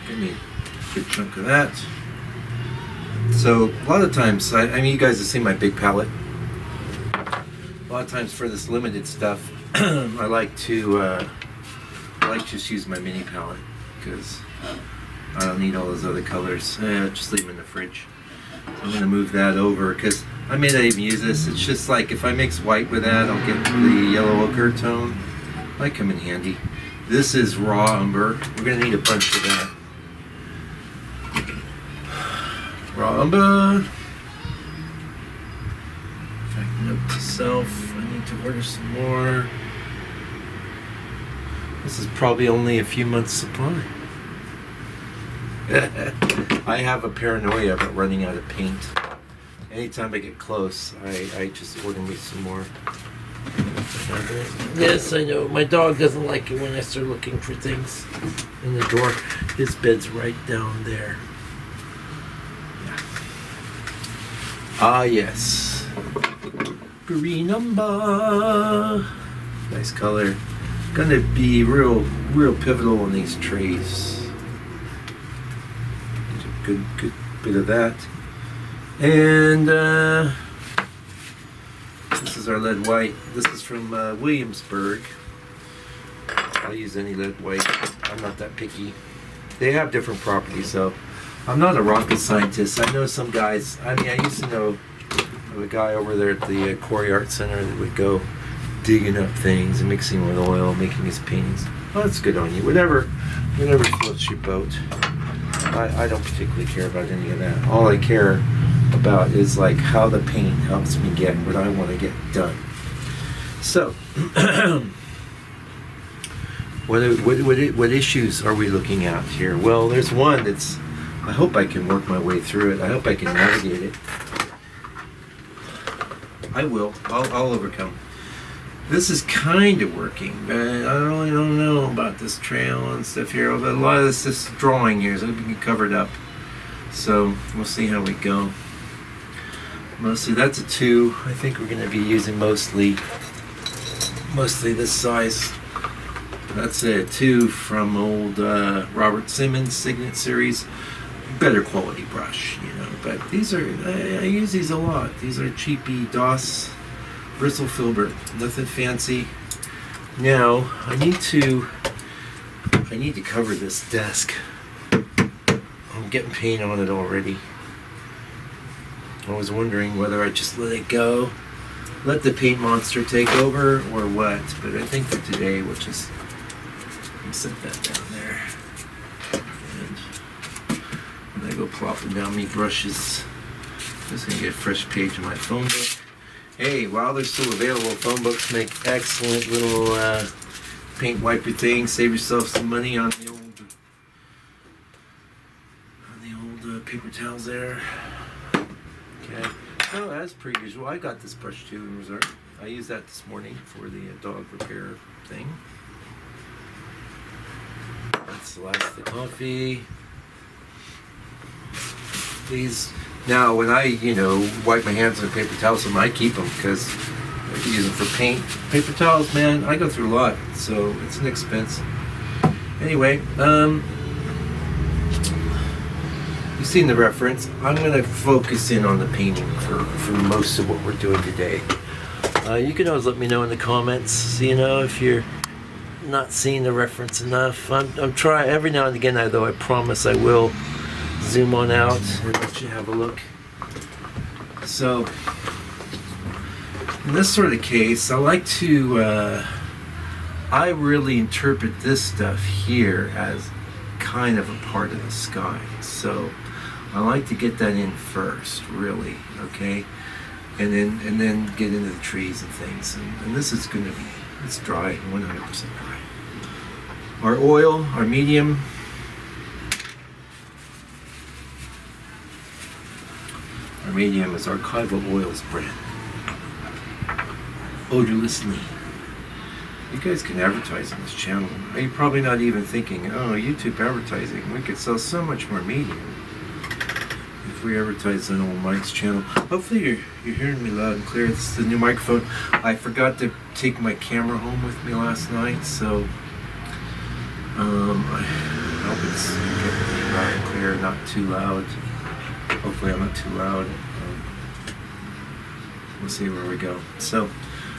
Give me a good chunk of that. So a lot of times, I mean, you guys have seen my big palette. A lot of times for this limited stuff, I like to just use my mini palette because I don't need all those other colors. Just leave them in the fridge. So I'm gonna move that over because I may not even use this. It's just like if I mix white with that, I'll get the yellow ochre tone. Might come in handy. This is raw umber. We're gonna need a bunch of that. Raw umber. In fact, note to self, I need to order some more. This is probably only a few months supply. I have a paranoia about running out of paint. Anytime I get close, I just order me some more. Yes, I know. My dog doesn't like it when I start looking for things in the drawer. His bed's right down there. Yeah. Ah, yes. Green umber. Nice color. Gonna be real pivotal in these trays. Good bit of that. And this is our lead white. This is from Williamsburg. I'll use any lead white. I'm not that picky. They have different properties, so I'm not a rocket scientist. I know some guys. I mean, I used to know of a guy over there at the Quarry Art Center that would go digging up things and mixing with oil, making his paintings. Well, that's good on you. Whatever floats your boat. I don't particularly care about any of that. All I care about is like how the paint helps me get what I want to get done. So, what issues are we looking at here? Well, there's one that's. I hope I can work my way through it. I hope I can navigate it. I will. I'll overcome. This is kind of working, but I really don't know about this trail and stuff here. But a lot of this drawing here is going to be covered up. So we'll see how we go. Mostly that's a 2. I think we're going to be using mostly this size. That's a 2 from old Robert Simmons Signet series. Better quality brush, you know. But these are, I use these a lot. These are cheapy DOS bristle filbert. Nothing fancy. Now I need to cover this desk. I'm getting paint on it already. I was wondering whether I just let it go, let the paint monster take over, or what. But I think for today we'll just set that down there. And when I go plopping down me brushes, I'm just gonna get a fresh page of my phone book. Hey, while they're still available, phone books make excellent little paint wiper things. Save yourself some money on the old paper towels there. Okay. Oh, that's pretty usual. I got this brush too in reserve. I used that this morning for the dog repair thing. That's the last of the coffee. These, now when I, wipe my hands on paper towels, I keep them because I can use them for paint. Paper towels, man, I go through a lot, so it's an expense. Anyway, you've seen the reference. I'm going to focus in on the painting for most of what we're doing today. You can always let me know in the comments, if you're not seeing the reference enough. I'm trying every now and again, though I promise I will zoom on out and let you have a look. So, in this sort of case, I like to, I really interpret this stuff here as kind of a part of the sky. So, I like to get that in first, really, okay? And then get into the trees and things. And this is going to be, it's dry, 100% dry. Our oil, our medium. Our medium is Archival Oils brand. Odorlessly. You guys can advertise on this channel. You're probably not even thinking, oh, YouTube advertising. We could sell so much more medium if we advertise on old Mike's channel. Hopefully you're hearing me loud and clear. This is the new microphone. I forgot to take my camera home with me last night, so I hope it's getting loud and clear, not too loud. Hopefully I'm not too loud. We'll see where we go. So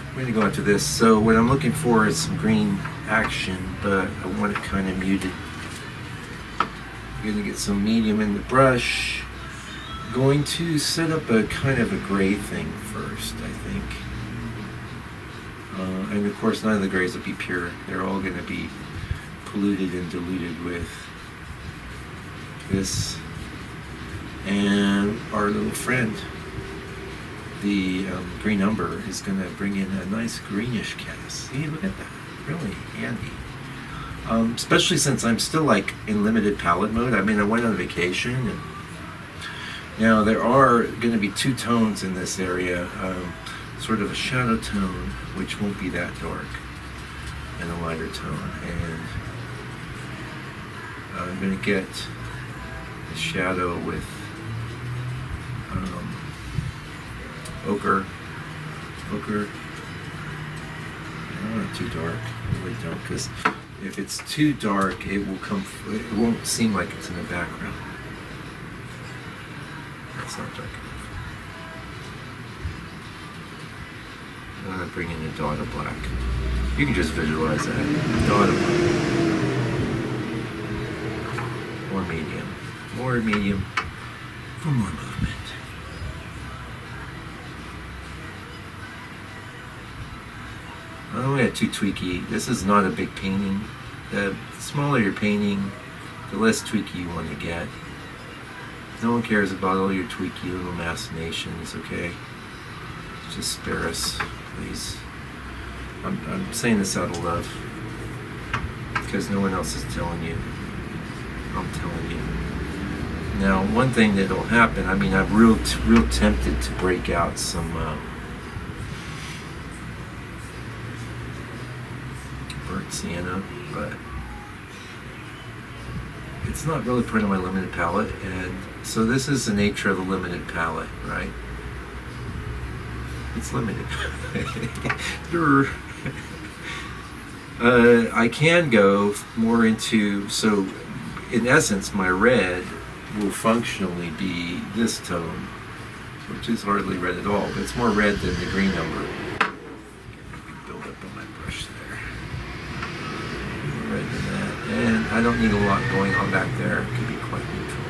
I'm going to go into this. So what I'm looking for is some green action, but I want it kind of muted. I'm going to get some medium in the brush. I'm going to set up a kind of a gray thing first, I think. And of course none of the grays will be pure. They're all going to be polluted and diluted with this. And our little friend, the green umber, is going to bring in a nice greenish cast. See, look at that. Really handy. Especially since I'm still like in limited palette mode. I mean, I went on vacation, and now there are going to be 2 tones in this area. Sort of a shadow tone, which won't be that dark, and a lighter tone. And I'm going to get the shadow with ochre. Not too dark. I really don't, because if it's too dark, it won't seem like it's in the background. That's not dark enough. I'm going to bring in a dot of black. You can just visualize that. Dot of black. More medium. More medium for more movement. I don't get too tweaky. This is not a big painting. The smaller your painting, the less tweaky you want to get. No one cares about all your tweaky little machinations, okay? Just spare us, please. I'm saying this out of love, because no one else is telling you. I'm telling you. Now, one thing that'll happen, I mean, I'm real tempted to break out some burnt sienna, but it's not really part of my limited palette. And so this is the nature of the limited palette, right? It's limited. I can go more into, so in essence my red will functionally be this tone, which is hardly red at all, but it's more red than the green number. Build up on my brush there. More red than that. And I don't need a lot going on back there. It could be quite neutral.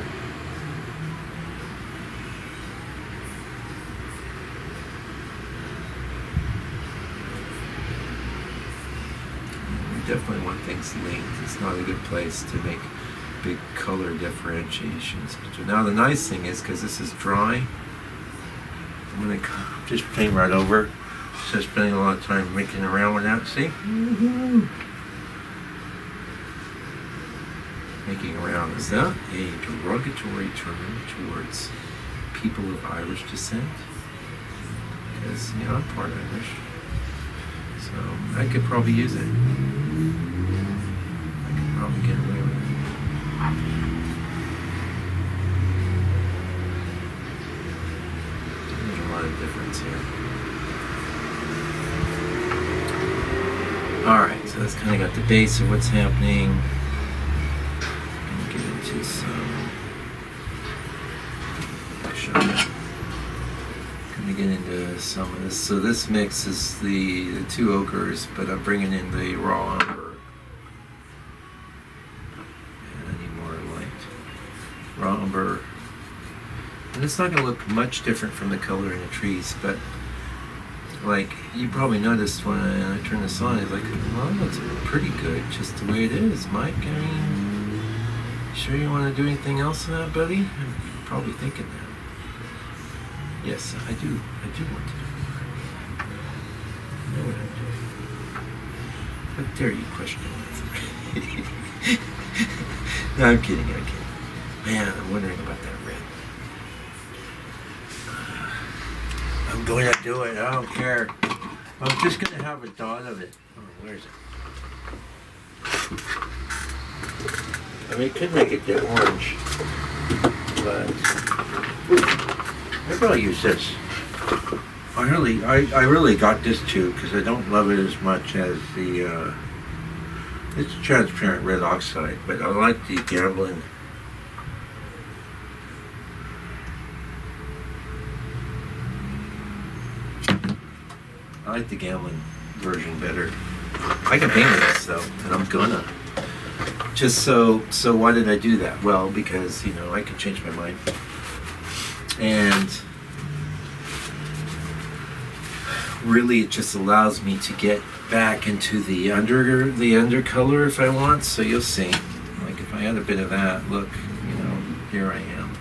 We definitely want things linked. It's not a good place to make big color differentiations. Now the nice thing is, because this is dry, I'm going to just paint right over. So spending a lot of time making around with that, see? Making around. Is that a derogatory term towards people of Irish descent? Because, you know, I'm part Irish. So I could probably use it. I could probably get away with it. There's a lot of difference here. Alright, so that's kind of got the base of what's happening. Gonna get into some. Gonna get into some of this. So this mix is the two ochres, but I'm bringing in the raw umber. And I need more light. Raw umber. And it's not going to look much different from the color in the trees, but like you probably noticed when I turn this on, it's like, well, it looks pretty good just the way it is, Mike. I mean, sure you want to do anything else in that, buddy? I'm probably thinking that. Yes, I do. I do want to do more. I know what I'm doing. How dare you question that? No, I'm kidding. I'm kidding. Man, I'm wondering about that red. I'm going to do it. I don't care. I'm just going to have a dot of it. Oh, where is it? I mean, it could make it get orange, but I'd probably use this. I really got this too because I don't love it as much as the. It's transparent red oxide, but I like the gambling. I like the gambling version better. I can paint with this though, and I'm gonna. Just so why did I do that? Well, because, you know, I can change my mind. And really it just allows me to get back into the undercolor if I want. So you'll see. Like if I add a bit of that, look, you know, here I am.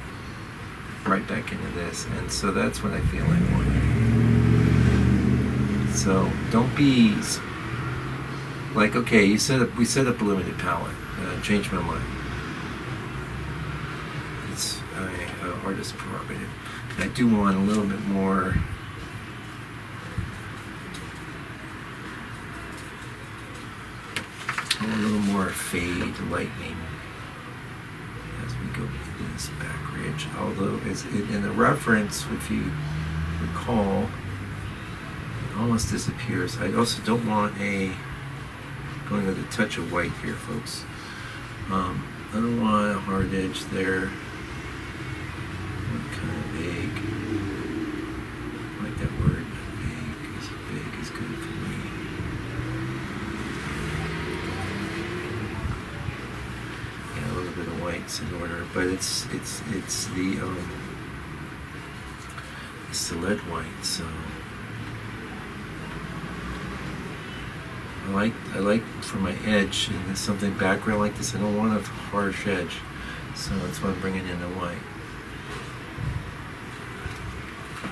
Right back into this. And so that's what I feel I want. So don't be like, okay, we set up a limited palette. Change my mind. It's an artist's prerogative. I do want a little bit more. A little more fade lightning as we go into this back ridge. Although, in the reference, if you recall, it almost disappears. I also don't want going with a touch of white here, folks. I don't want a hard edge there. Kind of vague. I like that word, vague. Vague is good for me. Yeah, a little bit of white's in order, but it's the lead white, so. I like for my edge and something background like this. I don't want a harsh edge, so that's why I'm bringing in the white. I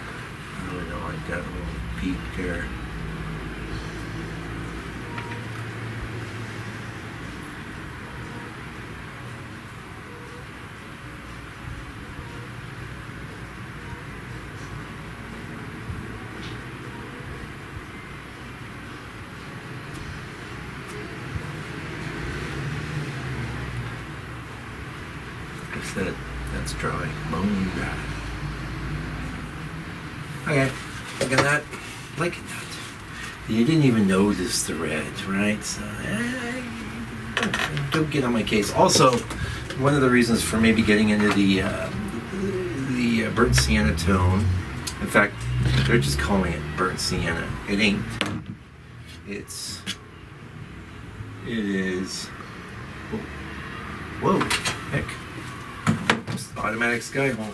really don't like that little peak there. said, that's dry. Bone dry. Okay, look at that. Look at that. You didn't even notice the red, right? So, don't get on my case. Also, one of the reasons for maybe getting into the burnt sienna tone, in fact, they're just calling it burnt sienna. It ain't. It is. Whoa, heck. Just automatic skyhole.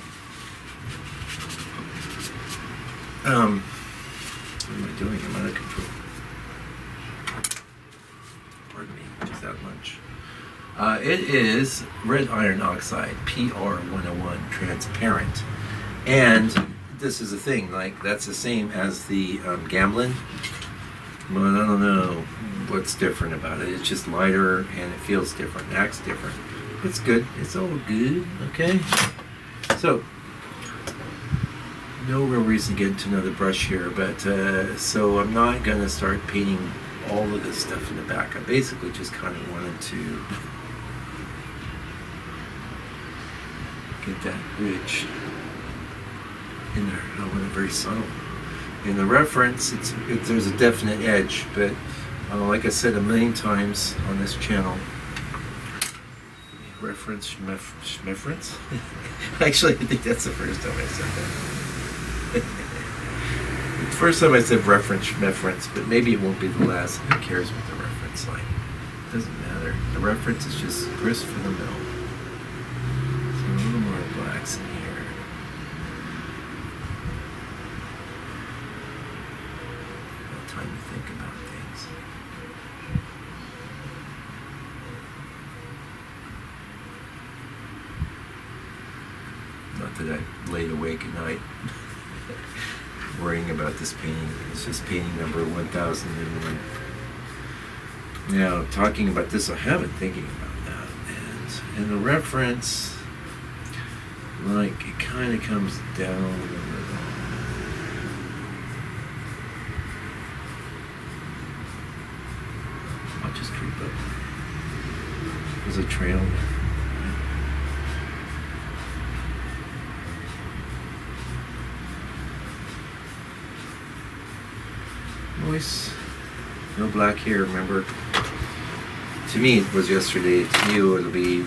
What am I doing? I'm out of control. Pardon me, just out lunch. It is red iron oxide, PR101, transparent. And this is the thing, like, that's the same as the Gamblin. But I don't know what's different about it. It's just lighter and it feels different, acts different. It's good. It's all good, okay? So, no real reason to get into another brush here, but so I'm not going to start painting all of this stuff in the back. I basically just kind of wanted to get that ridge in there. I want it very subtle. In the reference, there's a definite edge, but like I said a million times on this channel, reference, schmeference? Actually, I think that's the first time I said that. The first time I said reference, but maybe it won't be the last. Who cares what the reference like? It doesn't matter. The reference is just grist for the mill. So a little more blacks in here. Time to think about things. Not that I laid awake at night worrying about this painting. It's just painting number 1001. Now, talking about this, I have been thinking about that. And in the reference, like, it kind of comes down a little. I'll just creep up. There's a trail there. Noise. No black here, remember? To me, it was yesterday. To you, it'll be,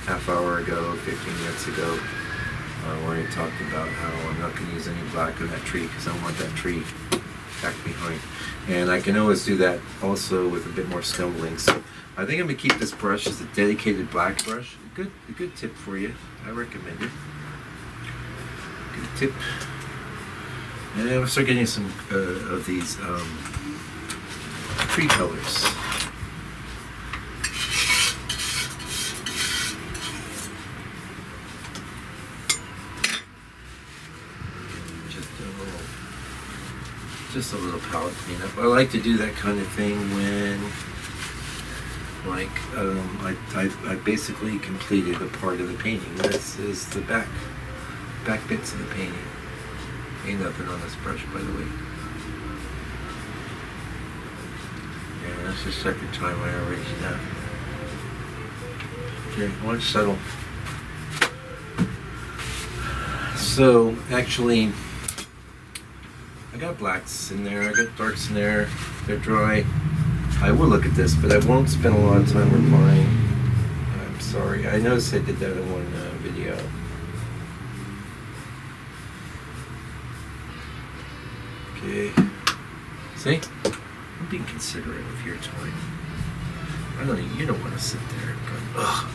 half hour ago, 15 minutes ago, where I talked about how I'm not going to use any black on that tree because I want that tree back behind. And I can always do that also with a bit more stumbling. So I think I'm going to keep this brush as a dedicated black brush. A good tip for you. I recommend it. Good tip. And I'm start getting some of these tree colors. Just a little palette cleanup. I like to do that kind of thing when, like, I basically completed a part of the painting. This is the back bits of the painting. Ain't nothing on this brush, by the way. Yeah, that's the second time I erased that. Okay, one settle. So, actually, I got blacks in there, I got darks in there, they're dry. I will look at this, but I won't spend a lot of time replying. I'm sorry, I noticed I did that in one video. Okay, see? I'm being considerate of your time. You don't want to sit there and go, ugh,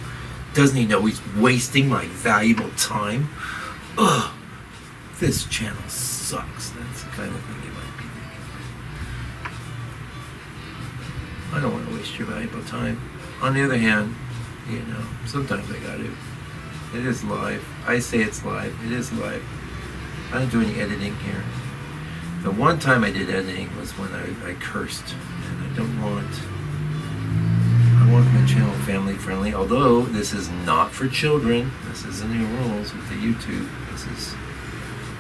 doesn't he know he's wasting my valuable time? Ugh, this channel sucks. That's the kind of thing you might be thinking. I don't want to waste your valuable time. On the other hand, sometimes I got to. It is live. I say it's live. It is live. I don't do any editing here. The one time I did editing was when I cursed, and I want my channel family friendly, although this is not for children. This is the new rules with the YouTube. This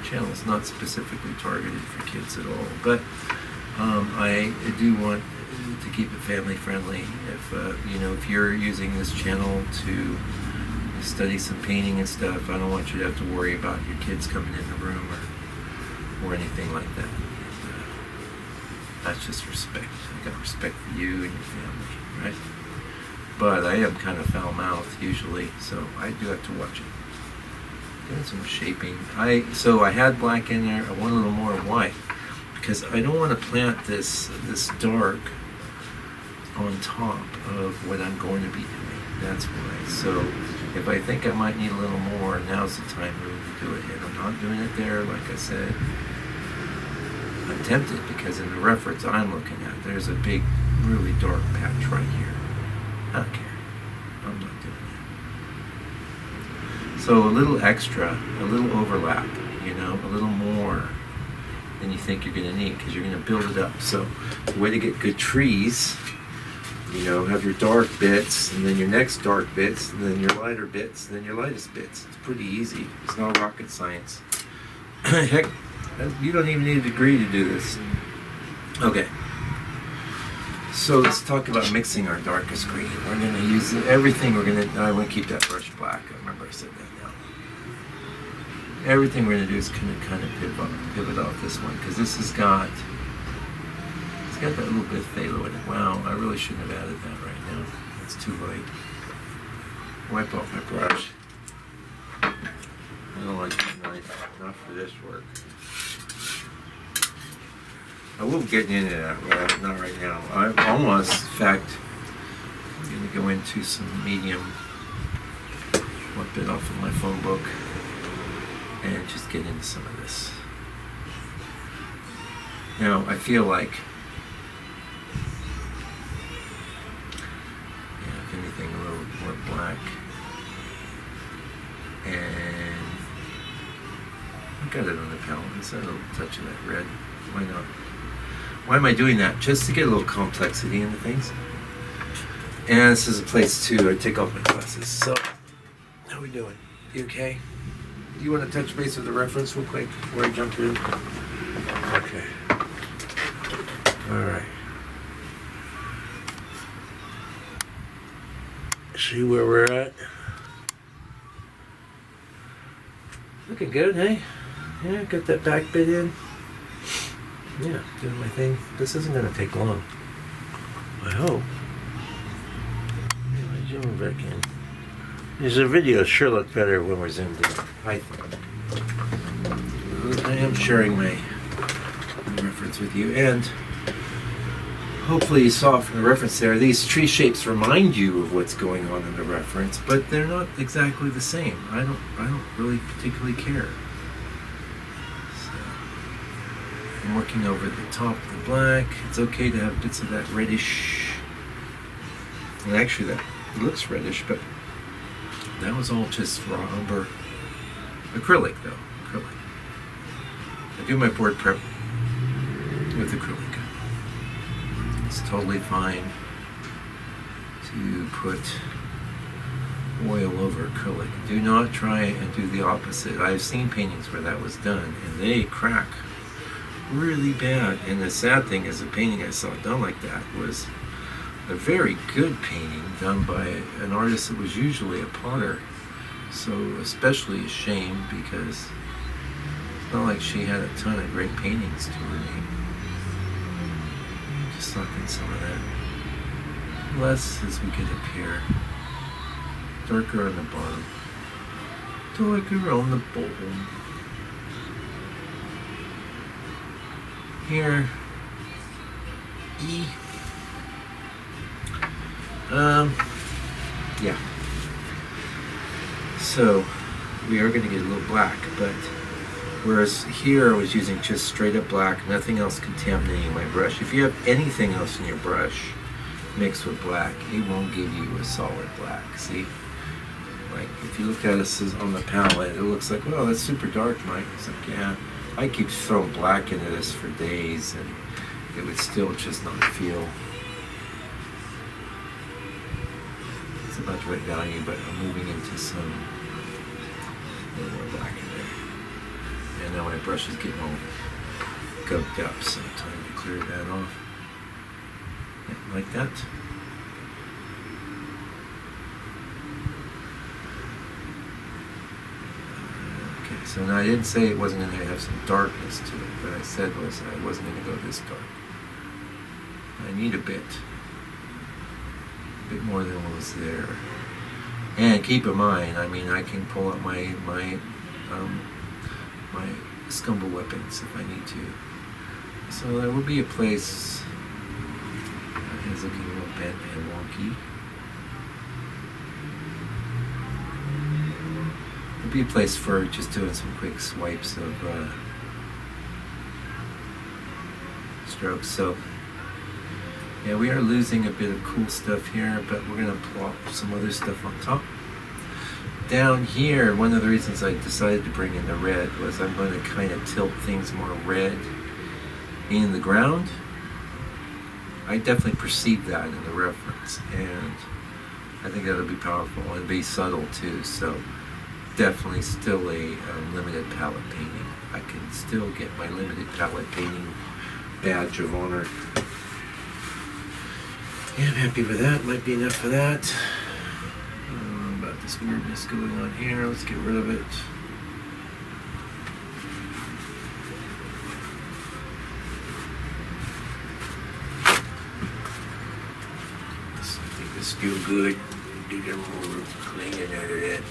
channel is not specifically targeted for kids at all, but I do want to keep it family friendly. If you're using this channel to study some painting and stuff. I don't want you to have to worry about your kids coming in the room or anything like that. That's just respect. I got respect for you and your family, right? But I am kind of foul-mouthed usually, so I do have to watch it. Doing some shaping. So I had black in there. I want a little more white because I don't want to plant this dark on top of what I'm going to be doing. That's why. So if I think I might need a little more, now's the time really to do it. And I'm not doing it there, like I said. I'm tempted because in the reference I'm looking at, there's a big, really dark patch right here. I don't care. I'm not doing it. So a little extra, a little overlap, you know, a little more than you think you're going to need because you're going to build it up. So the way to get good trees, you know, have your dark bits and then your next dark bits and then your lighter bits and then your lightest bits. It's pretty easy. It's not rocket science. Heck, you don't even need a degree to do this. Okay. So let's talk about mixing our darkest green. We're going to use everything. I want to keep that brush black. I remember I said that now. Everything we're going to do is kind of pivot off this one because this has got that little bit of phthalo in it. Wow, I really shouldn't have added that right now. It's too late. Wipe off my brush. I don't like that knife. Not for this work. I will get into that, but not right now. I'm almost, in fact, I'm going to go into some medium, one bit off of my phone book, and just get into some of this. Now, I feel like, if anything, a little more black. And I got it on the palette. It's a little touch of that red. Why not? Why am I doing that? Just to get a little complexity into things. And this is a place to take off my glasses. So, how are we doing? You okay? Do you want to touch base with the reference real quick before I jump in? Okay. Alright. See where we're at? Looking good, hey? Yeah, got that back bit in. Yeah, doing my thing. This isn't going to take long. I hope. Anyway, zoom back in. These videos sure look better when we're zoomed in, I think. I am sharing my reference with you, and hopefully you saw from the reference there, these tree shapes remind you of what's going on in the reference, but they're not exactly the same. I don't really particularly care. I'm working over the top of the black. It's okay to have bits of that reddish. And actually that looks reddish, but that was all just raw umber. Acrylic though, acrylic. I do my board prep with acrylic. It's totally fine to put oil over acrylic. Do not try and do the opposite. I've seen paintings where that was done and they crack really bad. And the sad thing is the painting I saw done like that was a very good painting done by an artist that was usually a potter. So especially a shame because it's not like she had a ton of great paintings to her name. Just suck in some of that. Less as we get up here. Darker on the bottom. Darker on the bottom. Here, E. Yeah. So we are going to get a little black, but whereas here I was using just straight up black, nothing else contaminating my brush. If you have anything else in your brush mixed with black, it won't give you a solid black. See? Like if you look at this on the palette, it looks like, well, that's super dark, Mike. It's like, yeah. I keep throwing black into this for days and it would still just not feel. It's about the right value, but I'm moving into some little more black in there. And now my brush is getting all gunked up, so time to clear that off. Yeah, like that. So now I didn't say it wasn't going to have some darkness to it. What I said was I wasn't going to go this dark. I need a bit more than what was there. And keep in mind, I mean, I can pull up my scumble weapons if I need to. So there will be a place that is looking a little bent and wonky. There'll be a place for just doing some quick swipes of strokes. So yeah, we are losing a bit of cool stuff here, but we're going to plop some other stuff on top. Down here, one of the reasons I decided to bring in the red was I'm going to kind of tilt things more red in the ground. I definitely perceive that in the reference, and I think that'll be powerful and be subtle too. So definitely still a limited palette painting. I can still get my limited palette painting badge of honor. Yeah, I'm happy with that. Might be enough of that. About this weirdness going on here. Let's get rid of it. I think this feels good. Do the more cleaning out of that.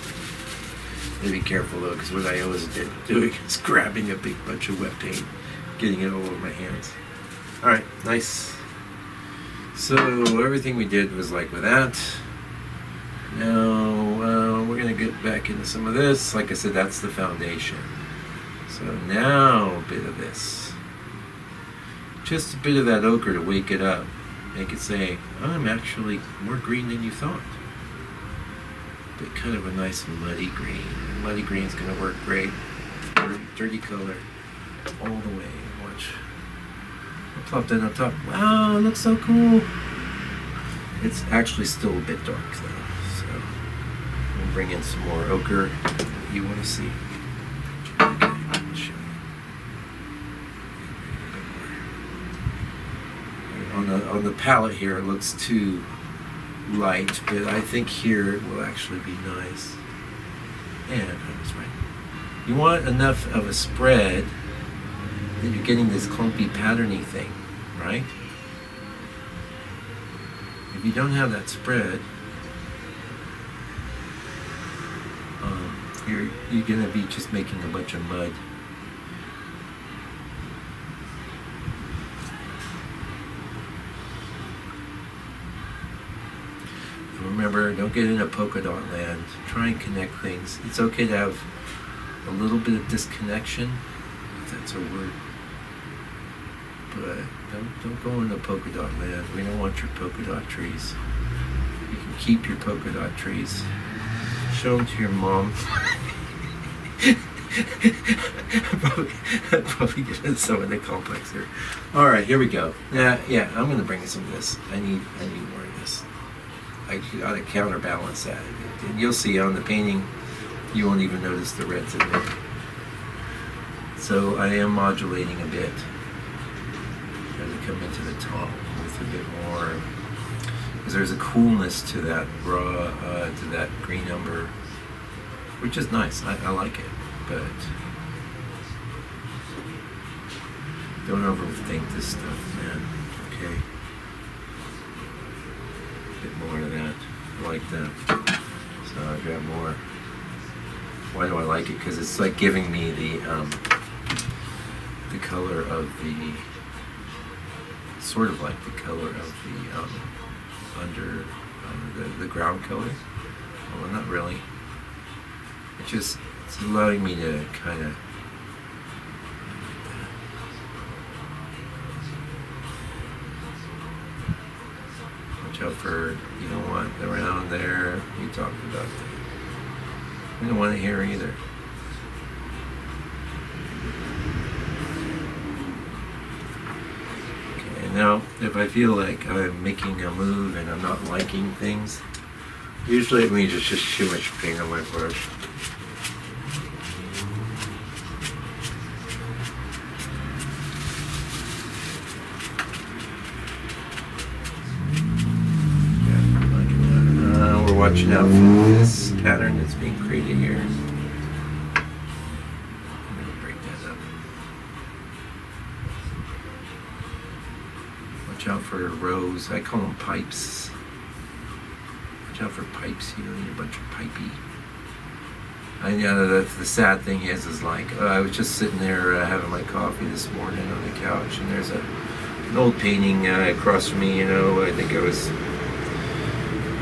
Be careful though, because what I always doing is grabbing a big bunch of wet paint, getting it all over my hands. All right, nice. So everything we did was like with that. Now we're gonna get back into some of this. Like I said, that's the foundation. So now a bit of this. Just a bit of that ochre to wake it up. Make it say, I'm actually more green than you thought. But kind of a nice muddy green. And muddy green is gonna work great. Dirty color all the way. Watch. I'll plop that on top. Wow, it looks so cool. It's actually still a bit dark though, so we'll bring in some more ochre that you want to see. Okay, I'll show you. On the palette here, it looks too light, but I think here it will actually be nice. And I was right. You want enough of a spread that you're getting this clumpy patterny thing, right? If you don't have that spread, you're gonna be just making a bunch of mud. And remember, don't get into polka dot land. Try and connect things. It's okay to have a little bit of disconnection, if that's a word. But don't go into polka dot land. We don't want your polka dot trees. You can keep your polka dot trees. Show them to your mom. probably getting some of the complex here. All right, here we go. Yeah, I'm going to bring some of this. I need more of this. I got to counterbalance that. And you'll see on the painting, you won't even notice the reds in there. So I am modulating a bit. Come into the top with a bit more, because there's a coolness to that raw, to that green umber, which is nice. I like it, but don't overthink this stuff, man. Okay, a bit more of that. I like that. So I got more. Why do I like it? Because it's like giving me the color of the. Sort of like the color of the under the ground color. Well, not really. It's allowing me to kind of watch out for, you don't want around there. We talked about that. We don't want it here either. Now, if I feel like I'm making a move and I'm not liking things, usually it means it's just too much paint on my brush. Yeah, I'm liking that. We're watching out for this pattern that's being created here. Watch out for rows. I call them pipes. Watch out for pipes. You don't need a bunch of pipey. I know that the sad thing is like I was just sitting there having my coffee this morning on the couch, and there's an old painting across from me. You know, I think I was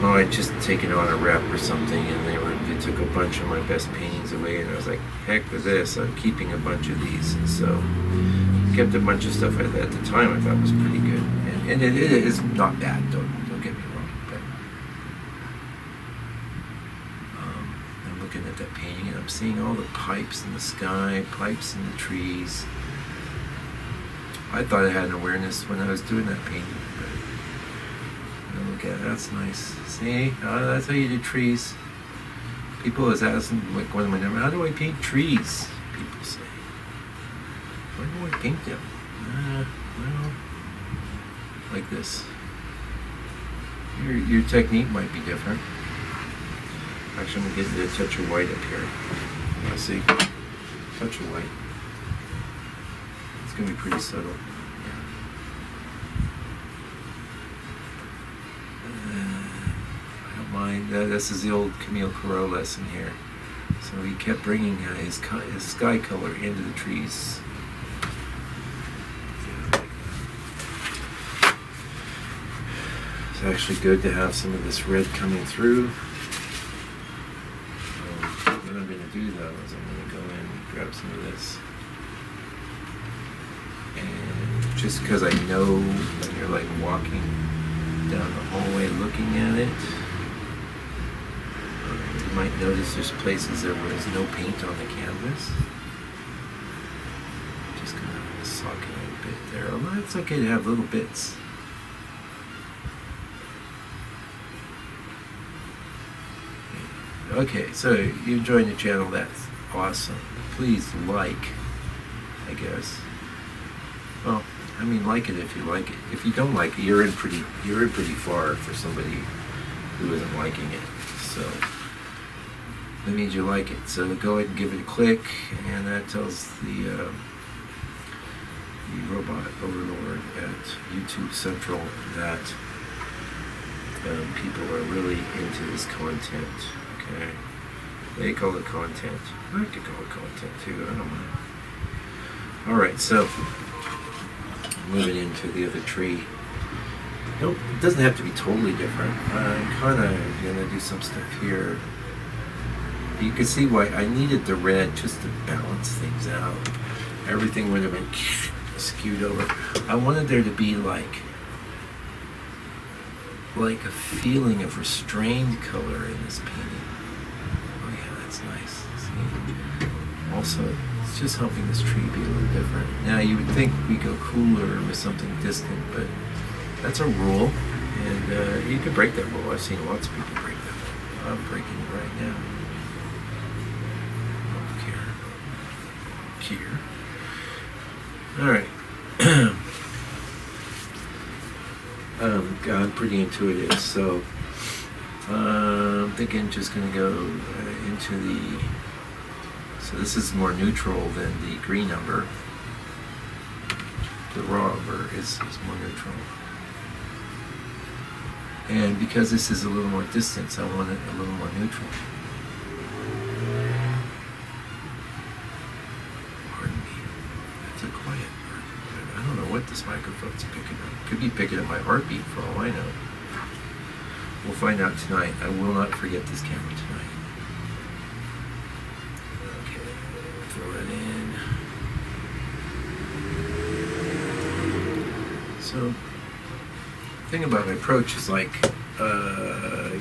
I'd just taken on a rep or something, and they took a bunch of my best paintings away, and I was like, heck with this, I'm keeping a bunch of these. And so kept a bunch of stuff at the time I thought was pretty good, and it is not bad. Don't get me wrong, but I'm looking at that painting and I'm seeing all the pipes in the sky, pipes in the trees. I thought I had an awareness when I was doing that painting. But look at it, that's nice. See, that's how you do trees. People always ask, like one of my numbers, how do I paint trees? People say. Why do I paint them? Well, like this. Your technique might be different. Actually, I'm going to get a touch of white up here. Let's see. Touch of white. It's going to be pretty subtle. I don't mind. This is the old Camille Corot lesson here. So he kept bringing his sky color into the trees. It's actually good to have some of this red coming through. What I'm going to do though is I'm going to go in and grab some of this. And just because I know when you're like walking down the hallway looking at it, you might notice there's places there where there's no paint on the canvas. Just going to sock it a bit there. Although it's okay to have little bits. Okay, so you joined the channel, that's awesome. Please like, I guess. Well, I mean, like it if you like it. If you don't like it, you're in pretty far for somebody who isn't liking it. So that means you like it. So go ahead and give it a click, and that tells the robot overlord at YouTube Central that people are really into this content. Okay, they call it content. I could call it content too. I don't mind. All right, so moving into the other tree. Nope, it doesn't have to be totally different. I'm kind of gonna do some stuff here. You can see why I needed the red just to balance things out. Everything would have been skewed over. I wanted there to be like a feeling of restrained color in this painting. Oh yeah, that's nice. See? Also, it's just helping this tree be a little different. Now you would think we go cooler with something distant, but that's a rule, and you can break that rule. I've seen lots of people break that rule. I'm breaking it right now. Here. All right. I'm pretty intuitive, so I'm thinking just going to go into the. So this is more neutral than the green umber. The raw umber is more neutral. And because this is a little more distance, I want it a little more neutral. Pardon me. That's a quiet part. I don't know what this microphone's picking up. Could be picking up my heartbeat for all I know. We'll find out tonight. I will not forget this camera tonight. Okay, throw it in. So, the thing about my approach is like,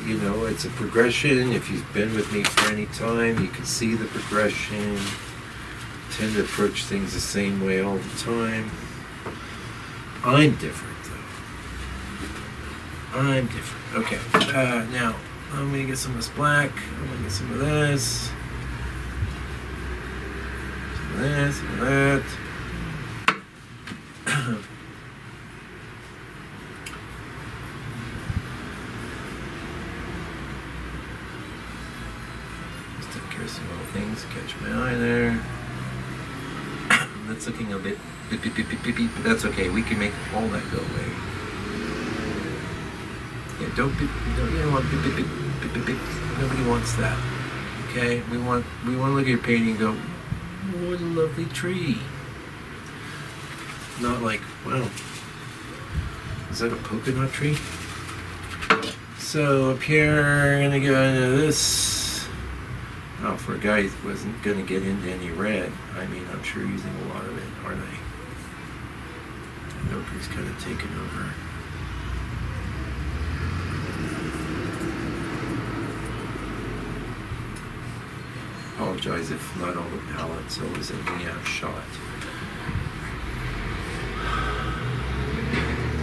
you know, it's a progression. If you've been with me for any time, you can see the progression. I tend to approach things the same way all the time. I'm different, though. I'm different. Okay, now, I'm going to get some of this black. I'm going to get some of this. Some of this, some of that. Some little things catch my eye there. That's looking a bit beep, but that's okay. We can make all that go away. Don't you don't want beep, beep, beep, beep, beep, beep. Nobody wants that. Okay, we want to look at your painting and go, what a lovely tree. Not like, wow, is that a polka dot tree? So up here, I'm gonna go into this. Oh, for a guy who wasn't gonna get into any red, I mean, I'm sure using a lot of it, aren't I? Nobody's kind of taken over. Apologize if not all the palettes always in the shot.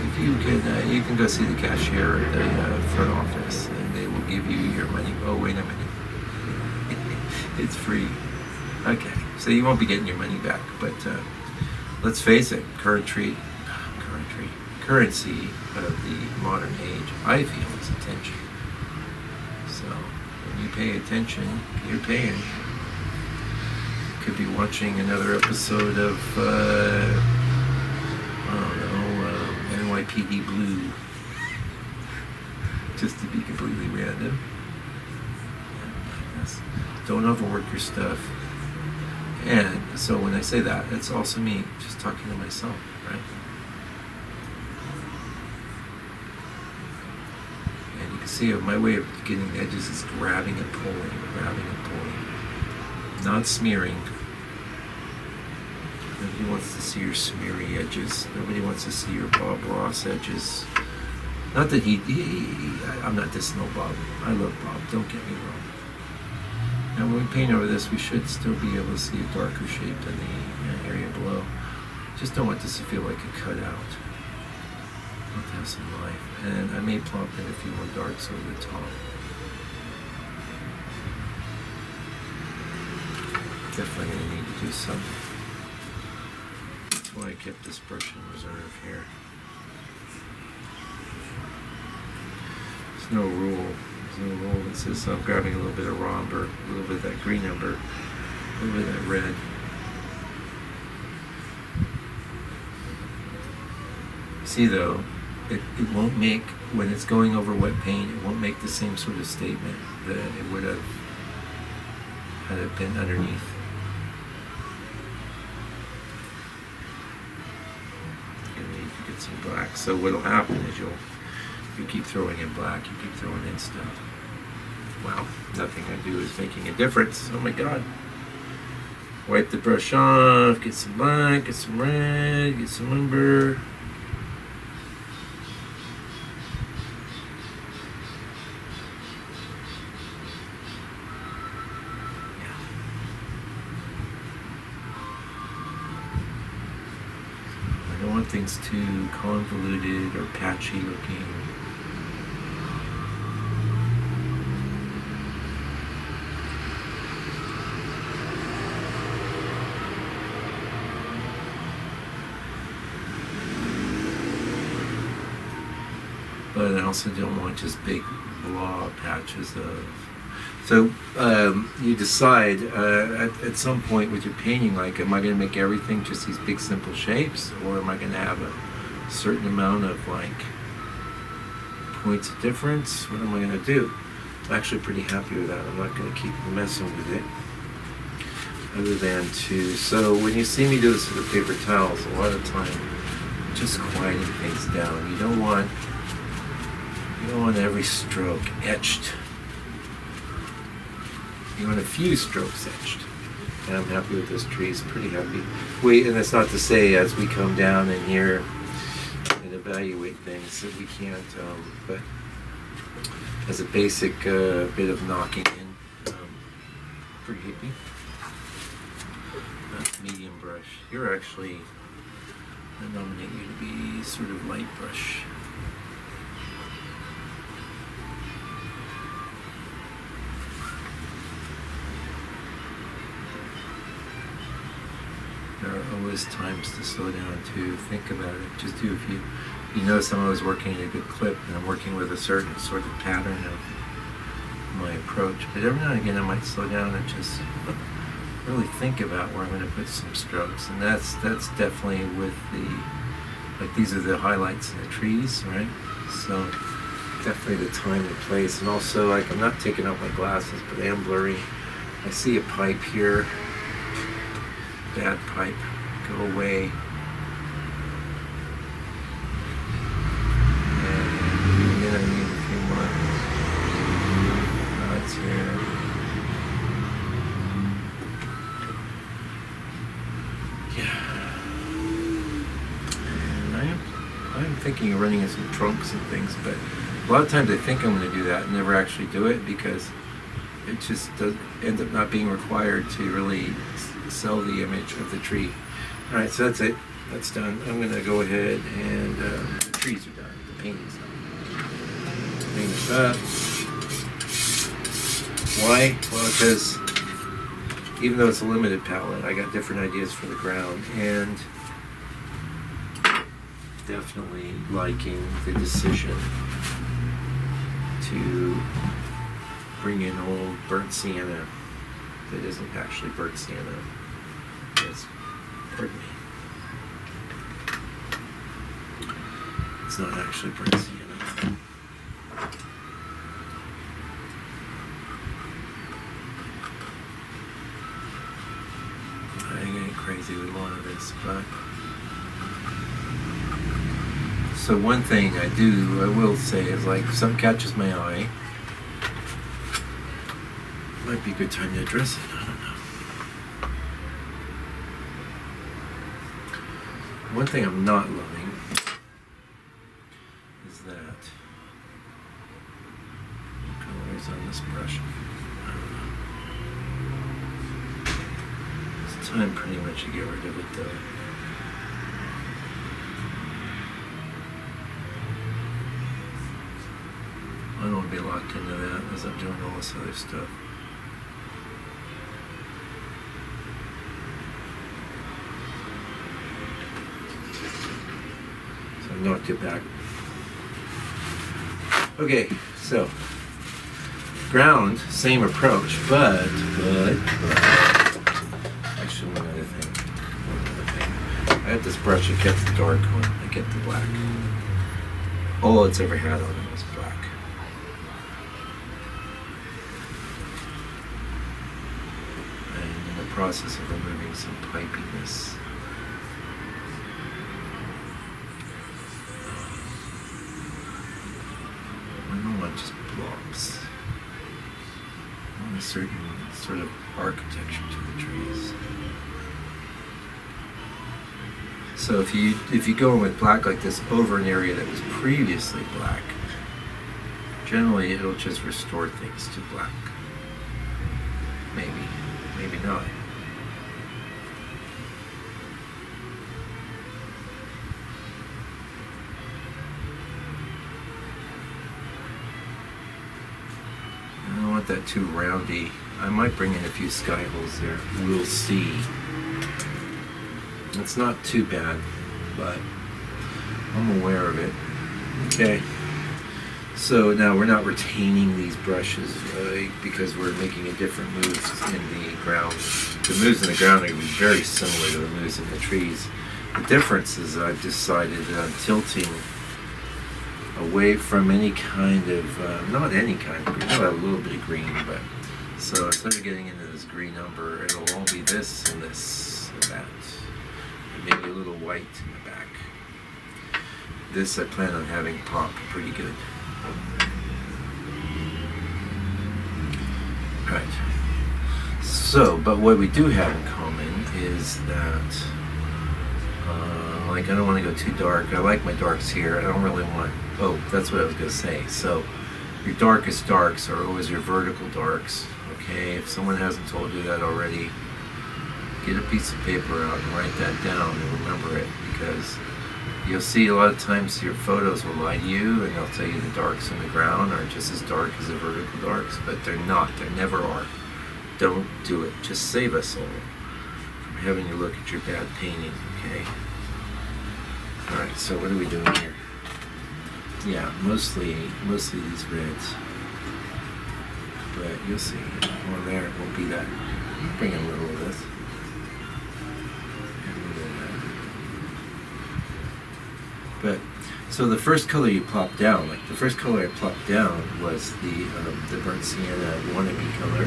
If you can go see the cashier at the front office, and they will give you your money. Oh, wait a minute, it's free. Okay, so you won't be getting your money back, but let's face it, currency of the modern age, I feel, is attention. So when you pay attention, you're paying. Could be watching another episode of I don't know, NYPD Blue, just to be completely random. Yes. Don't overwork your stuff. And so when I say that, it's also me just talking to myself, right? And you can see my way of getting the edges is grabbing and pulling, not smearing. Nobody wants to see your smeary edges. Nobody wants to see your Bob Ross edges. Not that I'm not dissing no Bob. I love Bob, don't get me wrong. Now when we paint over this, we should still be able to see a darker shape in the area below. Just don't want this to feel like a cutout. Let's have some life. And I may plop in a few more darks over the top. Definitely going to need to do some. That's why I kept this brush in reserve here. There's no rule. There's no rule that says I'm grabbing a little bit of raw umber, a little bit of that green umber, a little bit of that red. See though, it won't make, when it's going over wet paint, it won't make the same sort of statement that it would have had it been underneath. Get some black. So what'll happen is you keep throwing in black, you keep throwing in stuff. Wow, nothing I do is making a difference. Oh my God. Wipe the brush off, get some black, get some red, get some umber. Things too convoluted or patchy looking. But I also don't want just big blob patches of. So you decide at some point with your painting, like, am I going to make everything just these big simple shapes, or am I going to have a certain amount of like points of difference? What am I going to do? I'm actually pretty happy with that. I'm not going to keep messing with it. Other than to, so when you see me do this with the paper towels, a lot of time, just quieting things down. You don't want every stroke etched. You want a few strokes etched. And I'm happy with this tree. It's pretty happy. Wait, and that's not to say as we come down in here and evaluate things that we can't, but as a basic bit of knocking in, pretty hippie. Medium brush. You're actually, I nominate you to be sort of light brush. There are always times to slow down, to think about it. Just do, if you notice I'm always working at a good clip and I'm working with a certain sort of pattern of my approach. But every now and again I might slow down and just really think about where I'm going to put some strokes. And that's definitely with the, like, these are the highlights in the trees, right? So definitely the time and place, and also like I'm not taking off my glasses, but I am blurry. I see a pipe here. Bad pipe. Go away. And then I need a few more rods here. Yeah. And I'm thinking of running in some trunks and things, but a lot of times I think I'm going to do that and never actually do it because it just does end up not being required to really sell the image of the tree. All right, so that's it. That's done. I'm going to go ahead and the trees are done. The painting's done. Paint is up. Why? Well, because even though it's a limited palette, I got different ideas for the ground, and definitely liking the decision to bring in old burnt sienna that isn't actually burnt sienna. Yes, pardon me. It's not actually burnt sienna. I'm getting crazy with a lot of this, but so one thing I will say is like if something catches my eye, might be a good time to address it. I don't know. One thing I'm not loving is that what color is on this brush? I don't know. It's time pretty much to get rid of it though. I don't want to be locked into that as I'm doing all this other stuff. Knocked it back. Okay, so ground, same approach, but actually one other thing. I had this brush that kept the dark one. I get the black. All it's ever had on it was black. And in the process of removing some pipiness. Just blobs. I want a certain sort of architecture to the trees. So if you go in with black like this over an area that was previously black, generally it'll just restore things to black. Maybe not. That too roundy. I might bring in a few sky holes there. We'll see. It's not too bad, but I'm aware of it. Okay. So now we're not retaining these brushes because we're making a different moves in the ground. The moves in the ground are going to be very similar to the moves in the trees. The difference is I've decided that I'm tilting away from any kind of, not any kind of green, I'll have a little bit of green, but, so instead of getting into this green umber, it'll all be this and this and that, and maybe a little white in the back. This I plan on having pop pretty good. Right. So, but what we do have in common is that, like I don't want to go too dark. I like my darks here. I don't really want, oh, that's what I was going to say. So your darkest darks are always your vertical darks. Okay, if someone hasn't told you that already, get a piece of paper out and write that down and remember it, because you'll see a lot of times your photos will lie to you and they'll tell you the darks in the ground are just as dark as the vertical darks, but they're not. They never are. Don't do it. Just save us all from having to look at your bad painting, okay? Alright, so what are we doing here? Yeah, mostly these reds. But you'll see, more there, it won't be that. Bring in a little of this. And a little of that. But so the first color you plopped down, like the first color I plopped down was the burnt sienna wannabe color,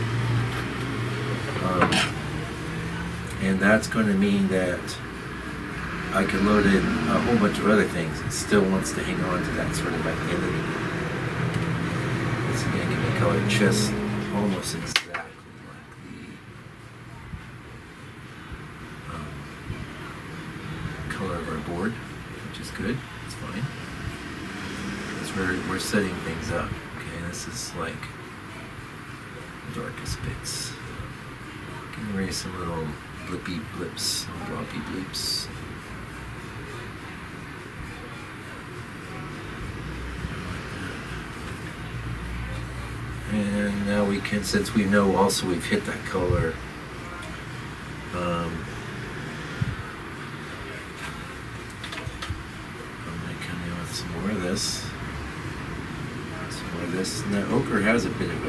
and that's going to mean that I can load in a whole bunch of other things. It still wants to hang on to that sort of identity. It's going to give me color just almost exactly like the color of our board, which is good. It's fine. Because we're setting things up. Okay, this is like the darkest bits. Can erase some little blippy blips, some bloppy bleeps. And now we can, since we know also we've hit that color, I'm going to come in with some more of this. Some more of this. Now ochre has a bit of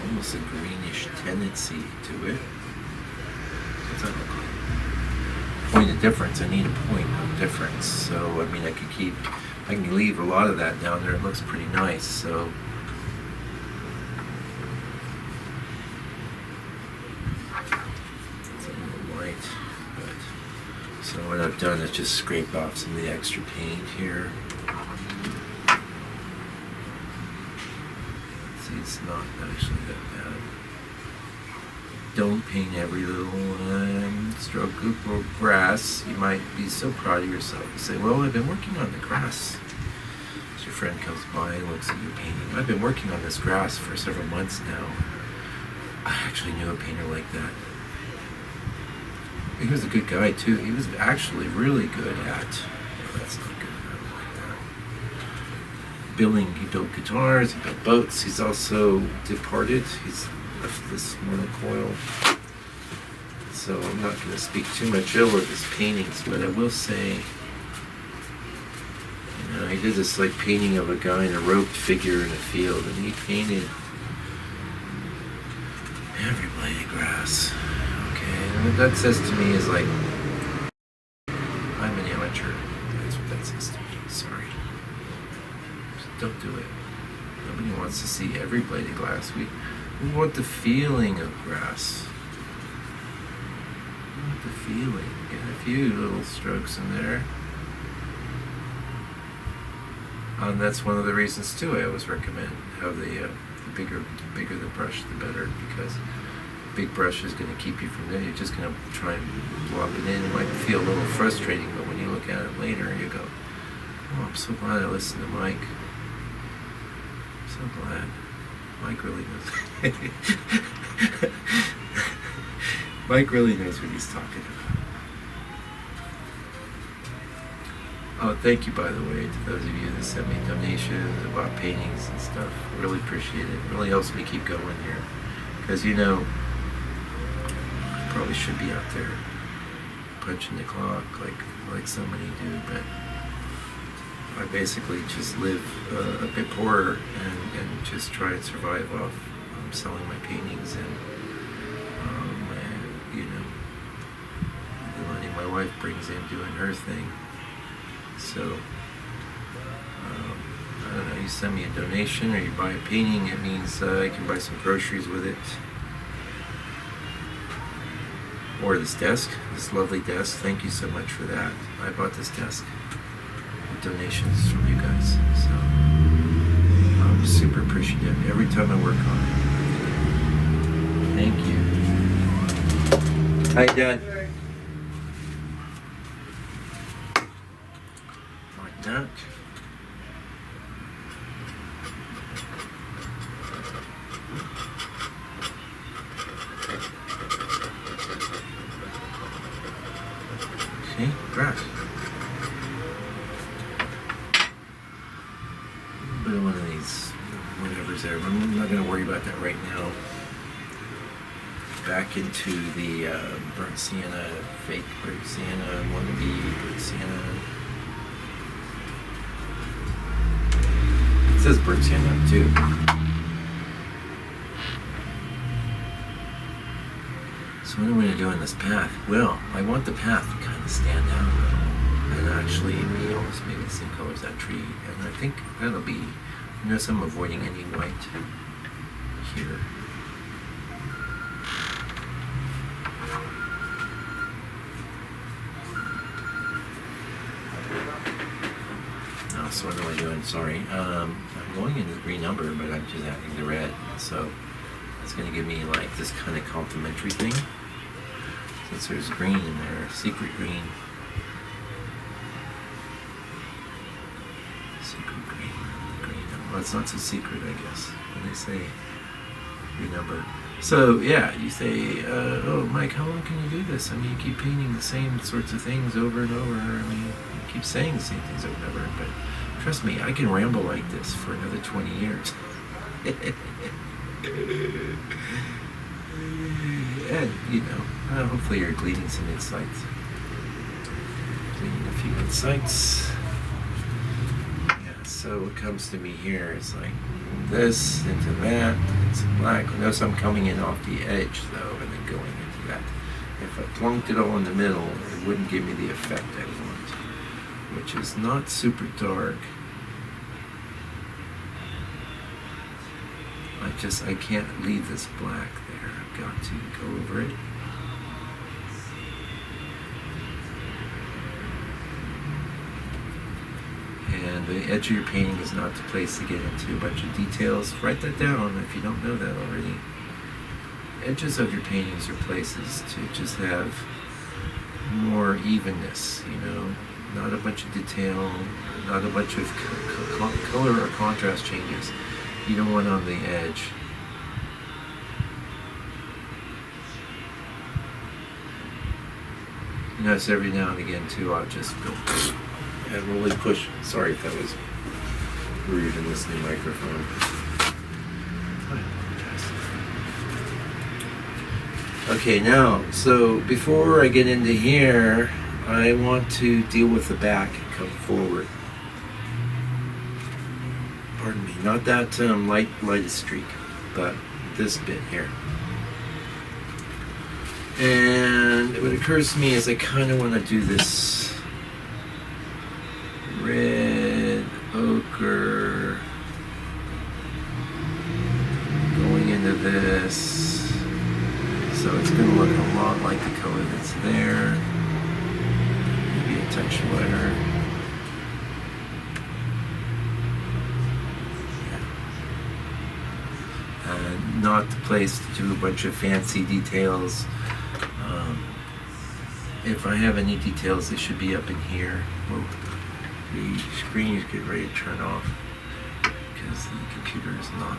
almost a greenish tendency to it. What's that look like? Point of difference. I need a point of difference. So, I mean, I can leave a lot of that down there. It looks pretty nice. So, it's a little light. But, so what I've done is just scrape off some of the extra paint here. See, it's not actually that bad. Don't paint every little stroke or grass. You might be so proud of yourself and say, well, I've been working on the grass. As your friend comes by and looks at your painting. I've been working on this grass for several months now. I actually knew a painter like that. He was a good guy too. He was actually really good at, oh, that's not good, I don't like that. He built guitars, he built boats. He's also departed. He's left this monocoil. So I'm not going to speak too much ill of his paintings, but I will say, I did this like painting of a guy in a roped figure in a field, and he painted every blade of grass. Okay, and what that says to me is like, I'm an amateur. That's what that says to me. Sorry. Just don't do it. Nobody wants to see every blade of grass. We want the feeling of grass. We want the feeling. Get a few little strokes in there. And that's one of the reasons too. I always recommend have the bigger the brush, the better, because big brush is going to keep you from there. You're just going to try and plop it in. It might feel a little frustrating, but when you look at it later, you go, "Oh, I'm so glad I listened to Mike. I'm so glad. Mike really knows." Mike really knows what he's talking about. Oh, thank you, by the way, to those of you that sent me donations about paintings and stuff. I really appreciate it. It really helps me keep going here. Because, I probably should be out there punching the clock like so many do, but I basically just live a bit poorer and just try and survive off selling my paintings and the money my wife brings in doing her thing. So, I don't know, you send me a donation or you buy a painting, it means I can buy some groceries with it. Or this desk, this lovely desk. Thank you so much for that. I bought this desk with donations from you guys. So, I'm super appreciative every time I work on it. Thank you. How you doing? That. See? Grass. A bit of one of these, whatever's there, but I'm not going to worry about that right now. Back into the burnt sienna, fake burnt sienna, wannabe burnt sienna. It says burnt sienna too. So what am I going to do on this path? Well, I want the path to kind of stand out a little. I And actually, we almost made the same color as that tree. And I think that'll be, notice I'm avoiding any white here. Oh, so what am I doing? Sorry. I'm going into the green number, but I'm just adding the red. So it's going to give me like this kind of complementary thing. Since there's green in there, secret green. Secret green. Well, it's not so secret, I guess, when they say green number. So yeah, you say, oh Mike, how long can you do this? I mean, you keep painting the same sorts of things over and over. I mean, you keep saying the same things over and over, but trust me, I can ramble like this for another 20 years. And, you know, hopefully you're gleaning some insights. Gleaning a few insights. Yeah, so what comes to me here is like this into that, and some black. Notice I'm coming in off the edge though, and then going into that. If I plunked it all in the middle, it wouldn't give me the effect I want, which is not super dark. I can't leave this black there. I've got to go over it. And the edge of your painting is not the place to get into a bunch of details. Write that down if you don't know that already. Edges of your paintings are places to just have more evenness, you know, not a bunch of detail, not a bunch of color or contrast changes. You don't want on the edge. Notice every now and again too, I'll just go and really push. Sorry if that was rude in this new microphone. Okay, now, so before I get into here, I want to deal with the back and come forward. Pardon me, not that lightest streak, but this bit here. And what occurs to me is I kind of want to do this red ochre going into this, so it's going to look a lot like the color that's there, maybe a touch lighter. Not the place to do a bunch of fancy details. If I have any details, they should be up in here. Well, the screen is getting ready to turn off because the computer is not.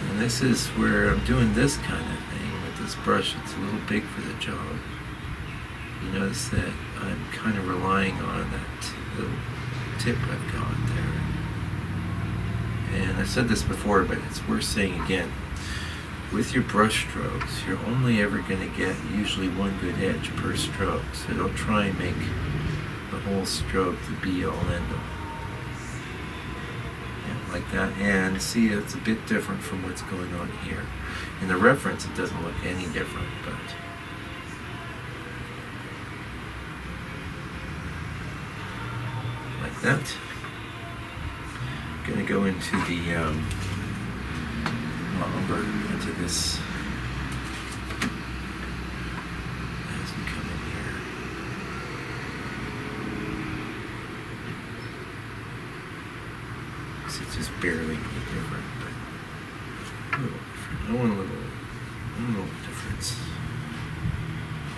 And this is where I'm doing this kind of thing with this brush. It's a little big for the job. You notice that I'm kind of relying on that little tip I've got there. And I've said this before, but it's worth saying again. With your brush strokes, you're only ever going to get usually one good edge per stroke. So don't try and make the whole stroke the be-all, end-all. Yeah, like that. And see, it's a bit different from what's going on here. In the reference, it doesn't look any different, but like that. Going to go into the umber, into this as we come in here. So it's just barely different, but a little different. I want a little difference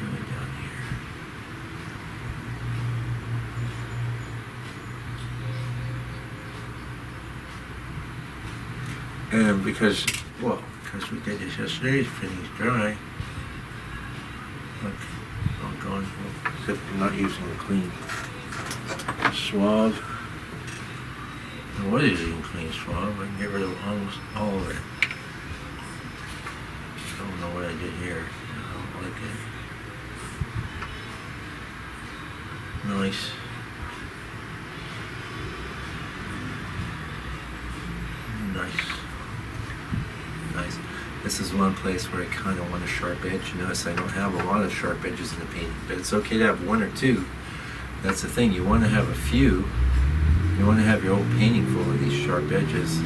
really down here. And because we did this yesterday, it's pretty dry. Look, all gone. Except I'm not using a clean swab. I was using clean swab. I can get rid of almost all of it. I don't know what I did here. I don't like it. Nice. Nice. This is one place where I kind of want a sharp edge. You notice I don't have a lot of sharp edges in the painting, but it's okay to have one or two. That's the thing. You want to have a few. You want to have your whole painting full of these sharp edges.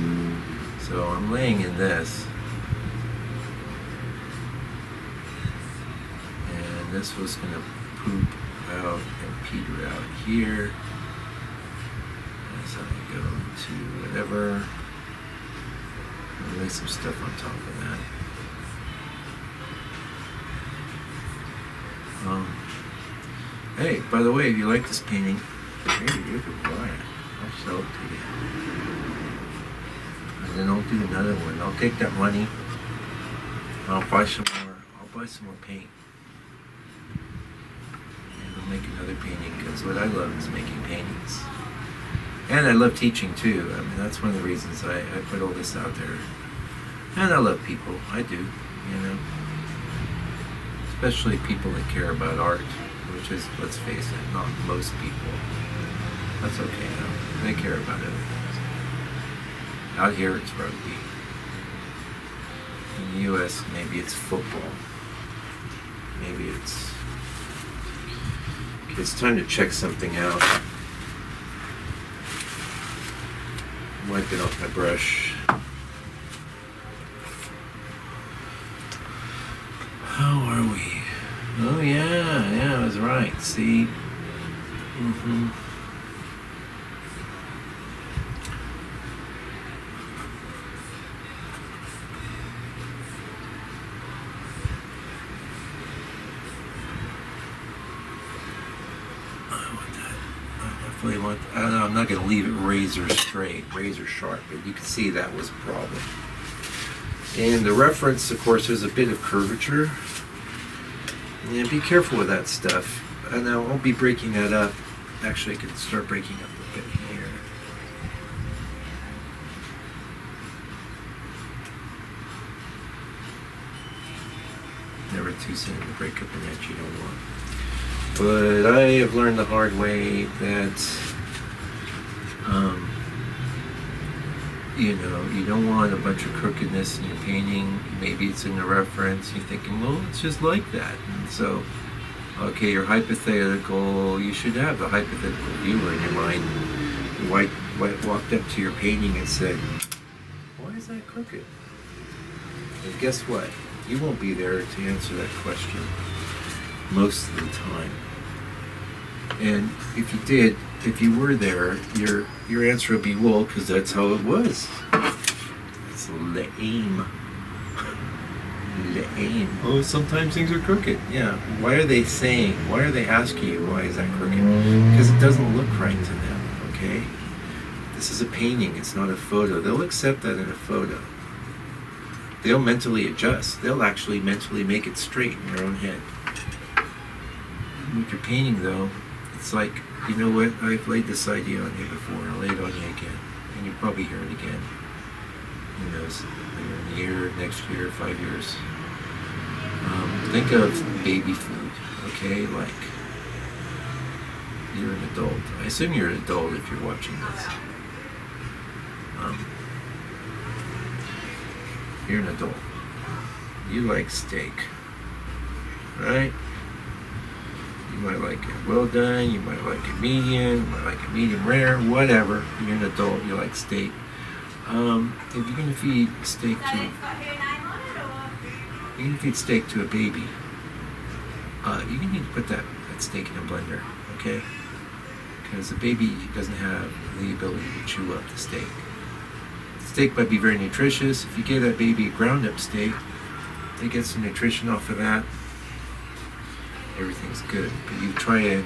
So I'm laying in this. And this was going to poop out and peter out here. As I go to whatever. I'll lay some stuff on top of that. Hey, by the way, if you like this painting, hey, you can buy it. I'll sell it to you. And then I'll do another one. I'll take that money. I'll buy some more. I'll buy some more paint. And I'll make another painting because what I love is making paintings. And I love teaching too. I mean, that's one of the reasons I put all this out there. And I love people. I do, you know. Especially people that care about art, which is, let's face it, not most people. That's okay though. They care about it. Out here it's rugby. In the U.S. maybe it's football. Maybe it's... Okay, it's time to check something out. Wipe it off my brush. How are we? Oh yeah, I was right. See? I'm not going to leave it razor straight, razor sharp, but you can see that was a problem. And the reference, of course, there's a bit of curvature. Yeah, be careful with that stuff. And I won't be breaking that up. Actually, I can start breaking up a bit here. Never too soon to break up an edge you don't want. But I have learned the hard way that you know, you don't want a bunch of crookedness in your painting. Maybe it's in the reference. You're thinking, well, it's just like that. And so, okay, your hypothetical, you should have the hypothetical viewer in your mind. You walked up to your painting and said, why is that crooked? And guess what? You won't be there to answer that question most of the time. And if you did, if you were there, your answer would be, well, because that's how it was. It's lame. Lame. Oh, sometimes things are crooked. Yeah. Why are they asking you, why is that crooked? Because it doesn't look right to them, okay? This is a painting, it's not a photo. They'll accept that in a photo. They'll mentally adjust. They'll actually mentally make it straight in their own head. With your painting, though, it's like, you know what, I've laid this idea on you before, I'll lay it on you again, and you'll probably hear it again. Who knows, later in the year, next year, 5 years. Think of baby food, okay, like, you're an adult. I assume you're an adult if you're watching this. You're an adult. You like steak, right? You might like it well done, you might like it medium, you might like it medium rare, whatever. You're an adult, you like steak. If you're going to feed steak to a baby, you need to put that steak in a blender, okay? Because the baby doesn't have the ability to chew up the steak. The steak might be very nutritious. If you give that baby a ground up steak, they get some nutrition off of that. Everything's good. But you try and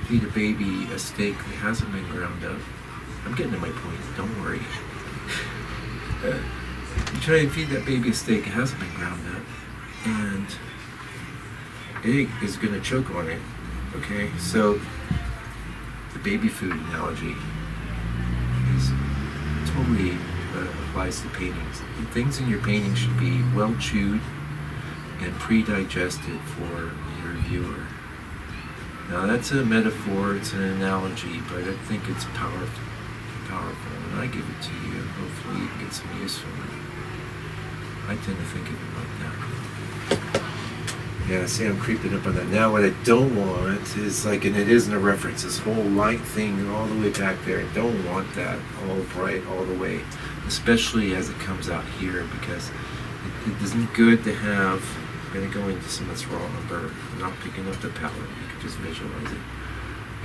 feed a baby a steak that hasn't been ground up. I'm getting to my point, don't worry. You try and feed that baby a steak that hasn't been ground up, and egg is going to choke on it, okay? So the baby food analogy is totally applies to paintings. The things in your painting should be well chewed and pre-digested for your viewer. Now that's a metaphor, it's an analogy, but I think it's powerful, and I give it to you. Hopefully you can get some use from it. I tend to think of it like that. Yeah, see, I'm creeping up on that. Now what I don't want is like, and it isn't a reference, this whole light thing all the way back there. I don't want that all bright all the way, especially as it comes out here, because it isn't good to have, I'm going to go into some of this raw umber. I'm not picking up the palette, you can just visualize it.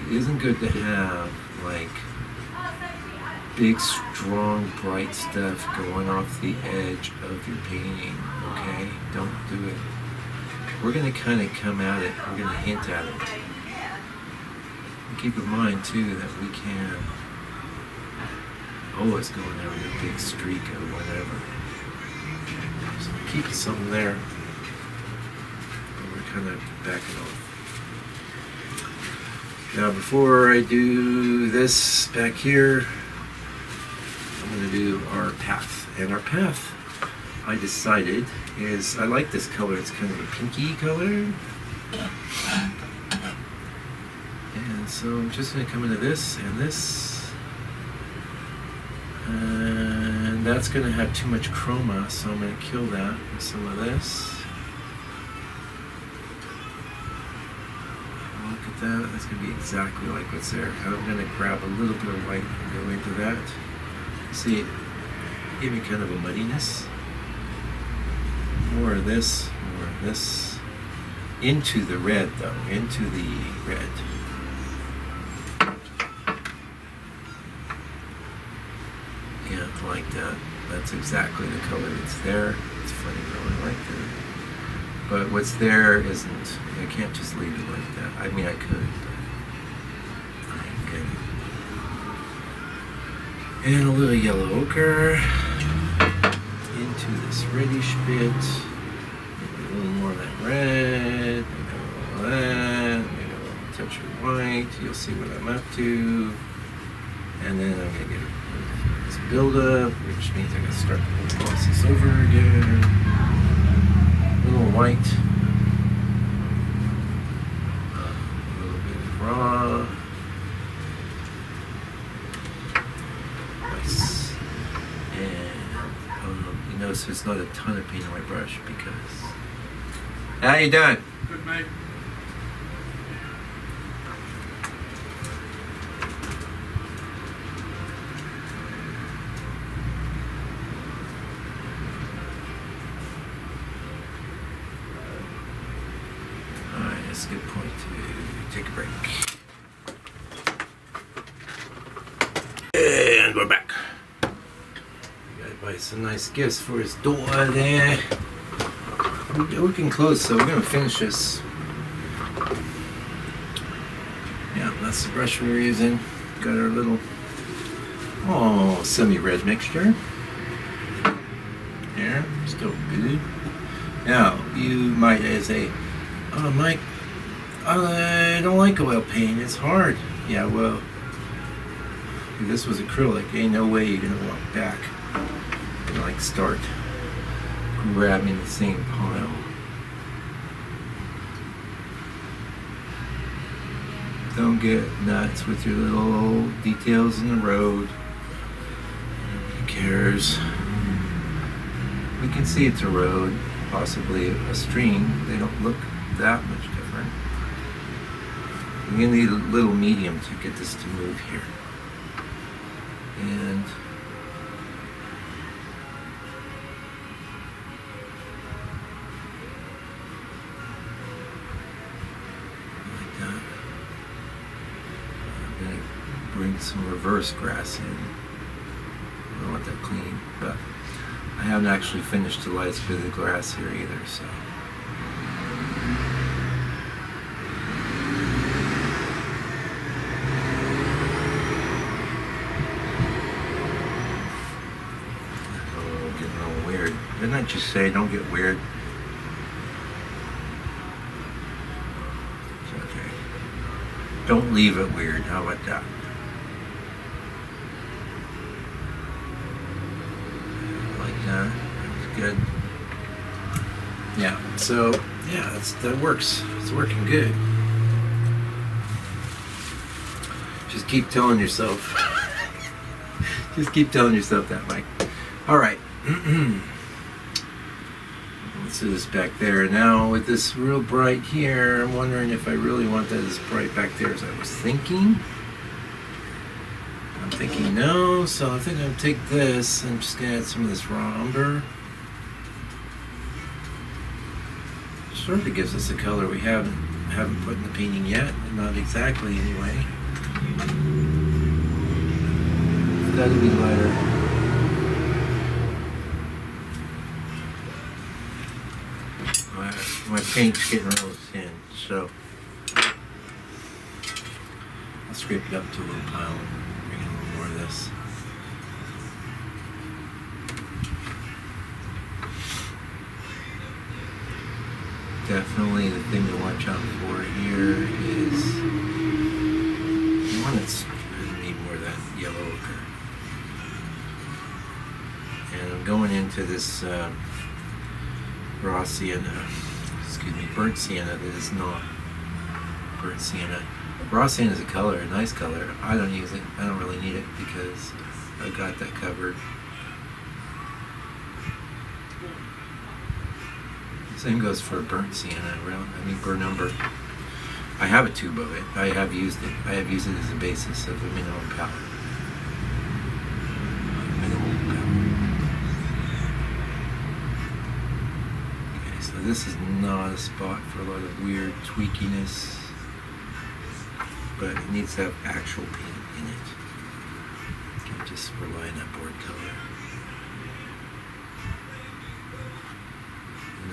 It isn't good to have like big, strong, bright stuff going off the edge of your painting, okay? Don't do it. We're going to kind of come at it, we're going to hint at it. And keep in mind too that we can always go in there with a big streak or whatever. So keep something there. And we're kind of backing off. Now before I do this back here, I'm going to do our path. And our path, I decided, is I like this color. It's kind of a pinky color. And so I'm just going to come into this and this. And that's going to have too much chroma, so I'm going to kill that with some of this. Look at that. That's going to be exactly like what's there. I'm going to grab a little bit of white and go into that. See, give me kind of a muddiness. More of this, more of this. Into the red though, into the red. Yeah, like that. That's exactly the color that's there. It's funny growing right there. But what's there isn't, I can't just leave it like that. I mean I could, but I ain't gonna. And a little yellow ochre. Into this reddish bit, maybe a little more of that red, maybe a little of that, maybe a little touch of white. You'll see what I'm up to. And then I'm going to get this buildup, which means I'm going to start to gloss this over again. A little white, a little bit of raw. Nice. So it's not a ton of paint on my brush because... How you doing? Good, mate. Alright, that's a good point to take a break. And we're back. Buy some nice gifts for his daughter there. We're getting close, so we're gonna finish this. Yeah, that's the brush we're using. Got our little semi-red mixture. There, still good. Now you might say, "Oh, Mike, I don't like oil paint. It's hard." Yeah, well, if this was acrylic, ain't no way you're gonna walk back. Like start grabbing the same pile. Don't get nuts with your little details in the road. Who cares? We can see it's a road, possibly a stream. They don't look that much different. We're gonna need a little medium to get this to move here. And bring some reverse grass in. I don't want that clean, but I haven't actually finished the last bit of the grass here either, so. Oh, getting all weird. Didn't I just say don't get weird? It's okay. Don't leave it weird. How about that? That's good. Yeah, so yeah, that works. It's working good. Just keep telling yourself. Just keep telling yourself that, Mike. All right. most of this back there. Now with this real bright here, I'm wondering if I really want that as bright back there as I was thinking. I'm thinking no, so I think I'm gonna take this. I'm just gonna add some of this raw umber. Sort of gives us a color we haven't put in the painting yet, not exactly anyway. It's got to be lighter. My paint's getting real thin, so I'll scrape it up to a little pile and bring in a little more of this. Definitely the thing to watch out for here is one that's going to need more of that yellow ochre. And I'm going into this raw sienna, burnt sienna that is not burnt sienna. Raw sienna is a color, a nice color. I don't use it. I don't really need it because I've got that covered. Same goes for burnt sienna, burnt umber. I have a tube of it. I have used it. I have used it as a basis of a mineral palette. Okay, so this is not a spot for a lot of weird tweakiness, but it needs to have actual paint in it. You can't just rely on that board color.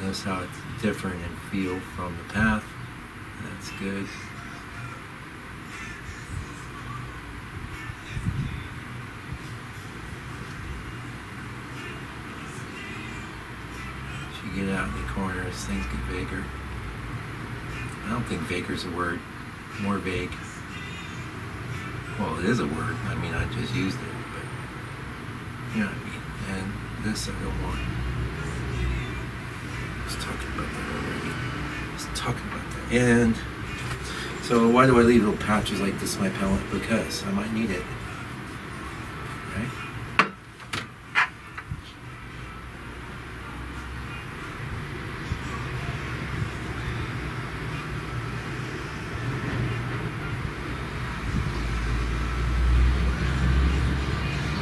Notice how it's different in feel from the path. That's good. As you get out in the corners, things get vaguer. I don't think vaguer is a word. More vague. Well, it is a word. I mean, I just used it, but you know what I mean. And this I don't want. Talking about that already. Just talking about that. And so why do I leave little patches like this in my palette? Because I might need it. Right?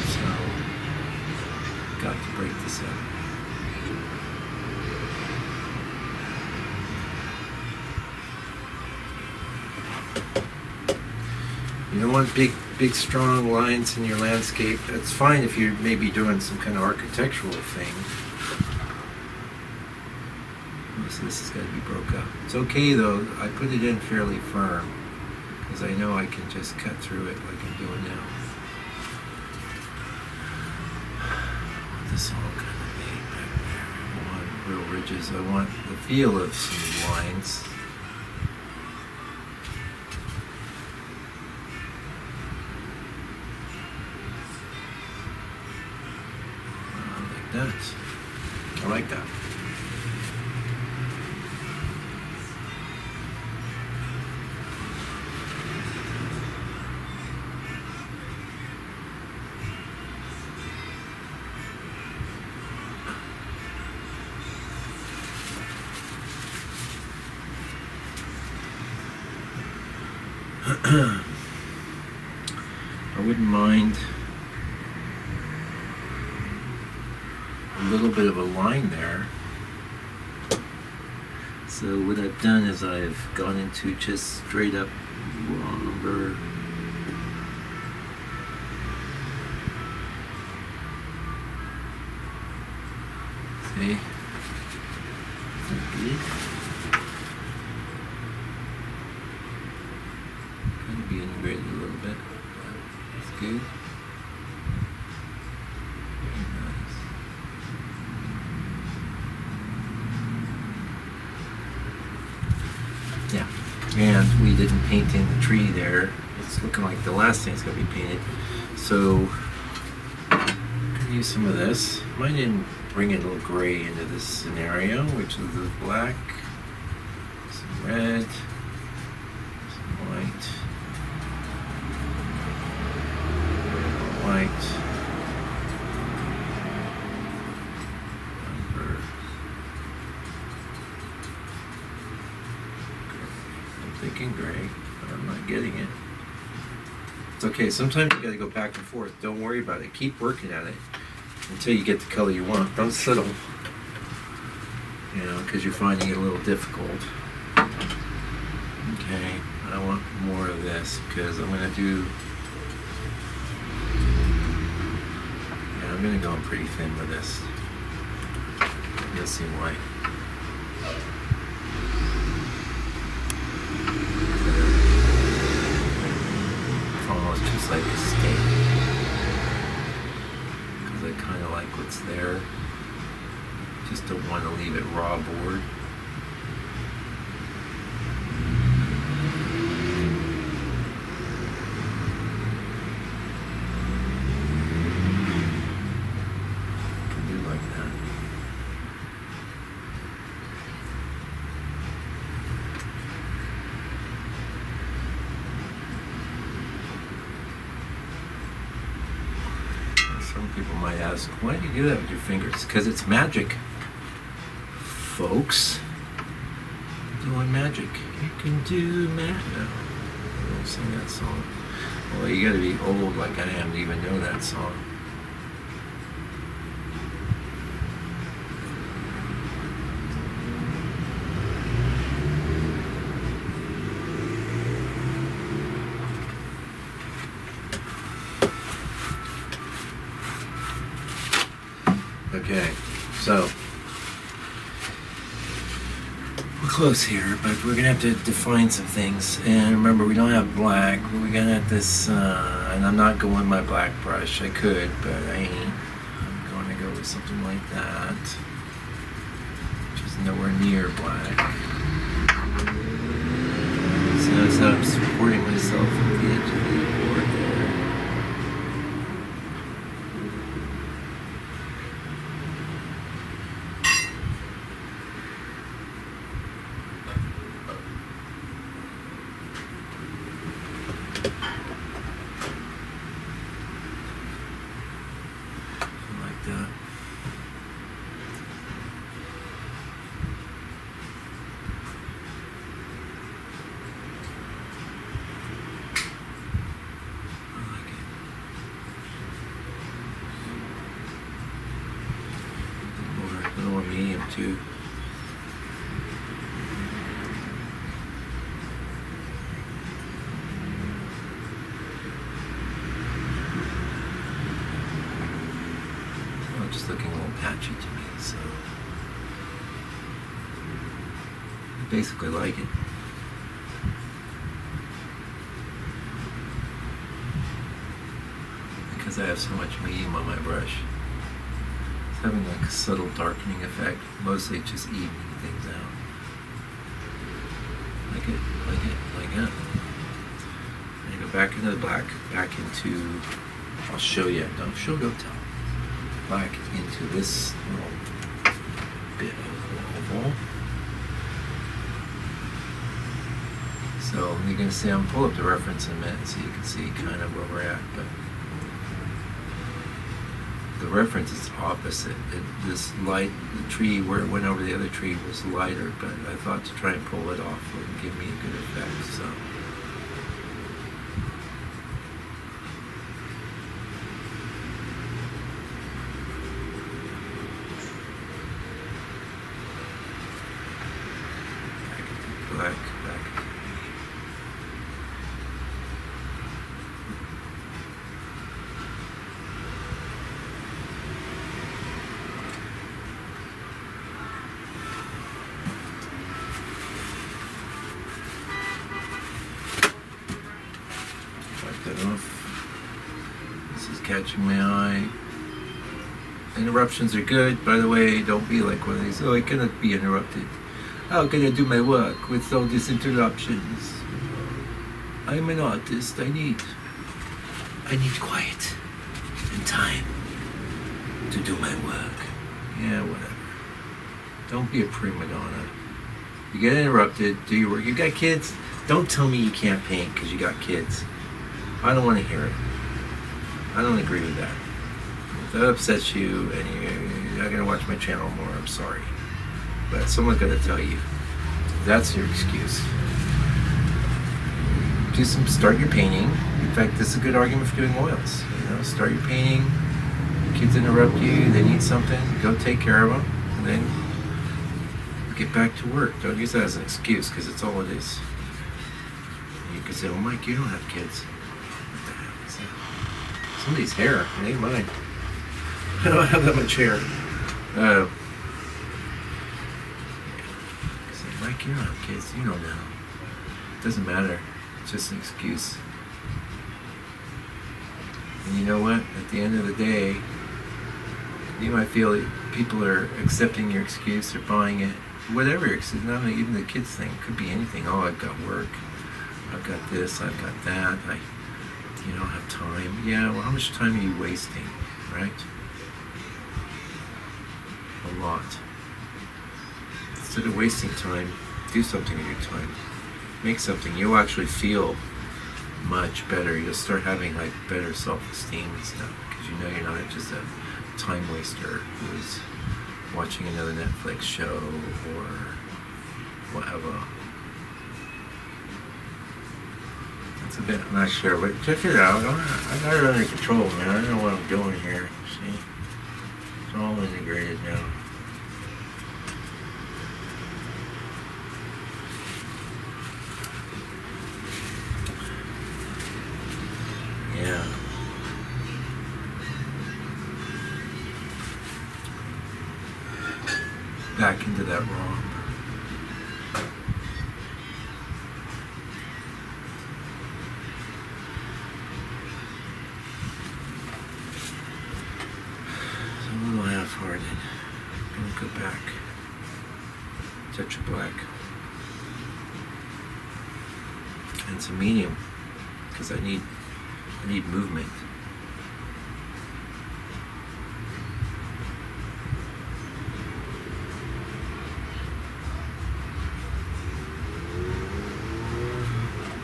So got to break this up. You don't want big, strong lines in your landscape. That's fine if you're maybe doing some kind of architectural thing. Most of this has got to be broke up. It's okay though. I put it in fairly firm because I know I can just cut through it like I'm doing now. I want this all kind of made back there. I want real ridges. I want the feel of some lines. I like that. I wouldn't mind a little bit of a line there. So what I've done is I've gone into just straight up raw umber. See? Kind of be integrated a little bit. That's good. Very nice. Yeah, and we didn't paint in the tree there. It's looking like the last thing's going to be painted. So, I'm going to use some of this. Might even bring a little gray into this scenario, which is the black, some red, some white, white, umber, thinking gray, but I'm not getting it. It's okay. Sometimes you gotta go back and forth. Don't worry about it. Keep working at it until you get the color you want. Don't settle. You know, because you're finding it a little difficult. Okay, I want more of this because I'm gonna do. Yeah, I'm gonna go pretty thin with this. You'll see why. It's almost just like a steak. Because I kind of like what's there. Just don't want to leave it raw board. Can do like that. Some people might ask, why do you do that with your fingers? Because it's magic, folks. Doing magic. You can do magic. No, I don't sing that song. Well, you gotta be old like I am to even know that song. Okay, so we're close here, but we're gonna have to define some things. And remember, we don't have black. We're gonna have this, and I'm not going my black brush. I could, but I ain't. I'm going to go with something like that, which is nowhere near black. So notice how I'm supporting myself at the edge of the board there. More medium too. Well, just looking a little patchy to me, so I basically like it. Because I have so much medium on my brush. Having like a subtle darkening effect, mostly just evening things out. Like it, like it, like it. And go back into the black, back into, I'll show you, don't show, don't tell. Back into this little bit of oval. So you're going to see, I'm going to pull up the reference in a minute so you can see kind of where we're at, but the reference is opposite. This light, the tree where it went over the other tree was lighter, but I thought to try and pull it off would give me a good effect, so. Back into black, back. This is catching my eye. Interruptions are good, by the way. Don't be like one of these. Oh, I cannot be interrupted. How can I do my work with all these interruptions? I'm an artist. I need quiet and time to do my work. Yeah, whatever. Don't be a prima donna. You get interrupted, do your work. You got kids? Don't tell me you can't paint because you got kids. I don't want to hear it. I don't agree with that. If that upsets you and you're not going to watch my channel more, I'm sorry. But someone's going to tell you. That's your excuse. start your painting. In fact, this is a good argument for doing oils. Start your painting. Kids interrupt you. They need something. Go take care of them, and then get back to work. Don't use that as an excuse, because it's all it is. And you could say, "Well, Mike, you don't have kids." What the heck is that? Somebody's hair. It ain't mine. I don't have that much hair. Say, Mike, you don't have kids. You know now. It doesn't matter. It's just an excuse. And you know what? At the end of the day, you might feel people are accepting your excuse or buying it. Whatever excuse, not even the kids thing. It could be anything. Oh, I've got work. I've got this. I've got that. I don't have time. Yeah, well, how much time are you wasting, right? A lot. Instead of wasting time, do something with your time. Make something. You'll actually feel much better. You'll start having like better self-esteem and stuff, because you know you're not just a time waster who's watching another Netflix show or whatever. That's a bit, I'm not sure, but check it out. I got it under control, man. I know what I'm doing here. See? It's all integrated now. Yeah. Back into that ROM. It's a little half-hearted. I'm gonna go back. Touch of black. And some medium, because I need movement.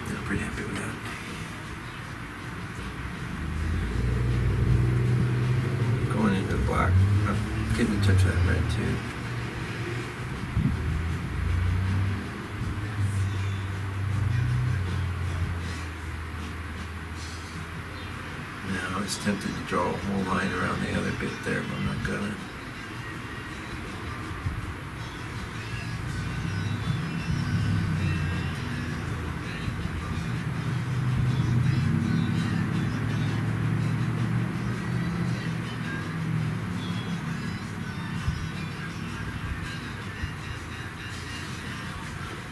I'm pretty happy with that. Going into the black. I'm getting a touch of that red too. I was tempted to draw a whole line around the other bit there, but I'm not gonna.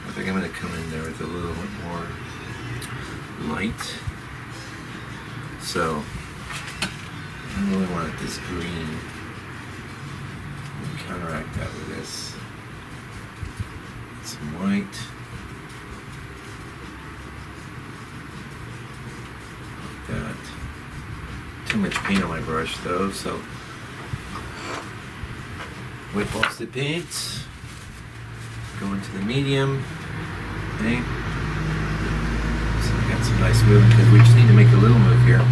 I think I'm gonna come in there with a little bit more light. So I really wanted this green. We'll counteract that with this. Some white. Like that. Too much paint on my brush though, so whip off the paint. Go into the medium. Okay. So I got some nice movement because we just need to make a little move here.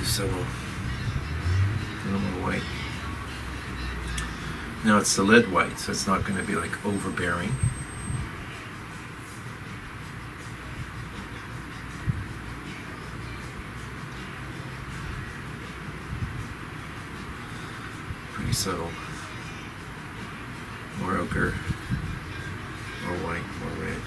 Subtle. A little more white. Now it's the lead white, so it's not going to be like overbearing. Pretty subtle. More ochre, more white, more red.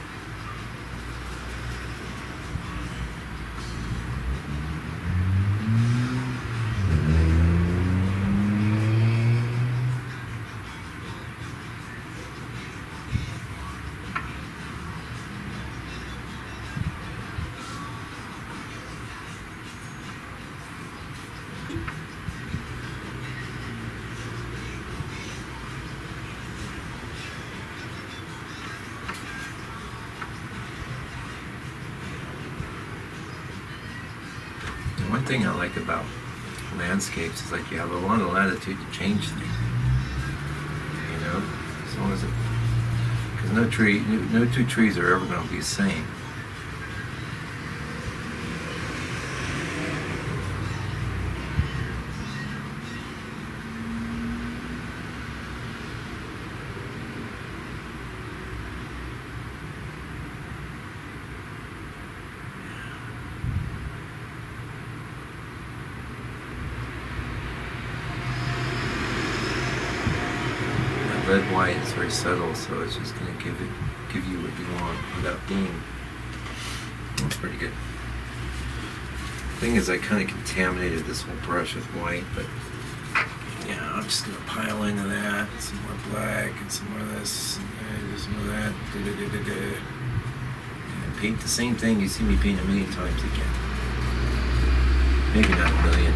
One thing I like about landscapes is like you have a lot of latitude to change things. You know, as long as because no two trees are ever going to be the same. red white is very subtle, so it's just going to give you what you want without being. That's pretty good. Thing is, I kind of contaminated this whole brush with white, but yeah, I'm just going to pile into that. Some more black and some more of this, and some of that. And paint the same thing you see me paint a million times again. Maybe not a million.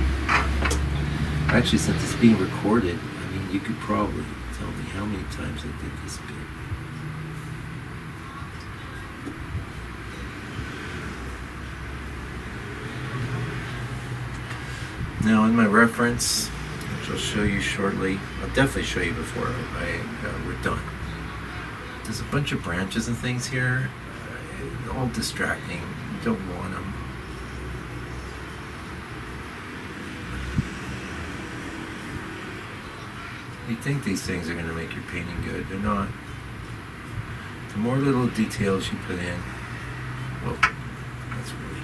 Actually, since it's being recorded, I mean, you could probably tell me how many times I did this bit. Now, in my reference, which I'll show you shortly, I'll definitely show you before we're done. There's a bunch of branches and things here, all distracting. You don't want them. You think these things are going to make your painting good. They're not. The more little details you put in, well, that's really...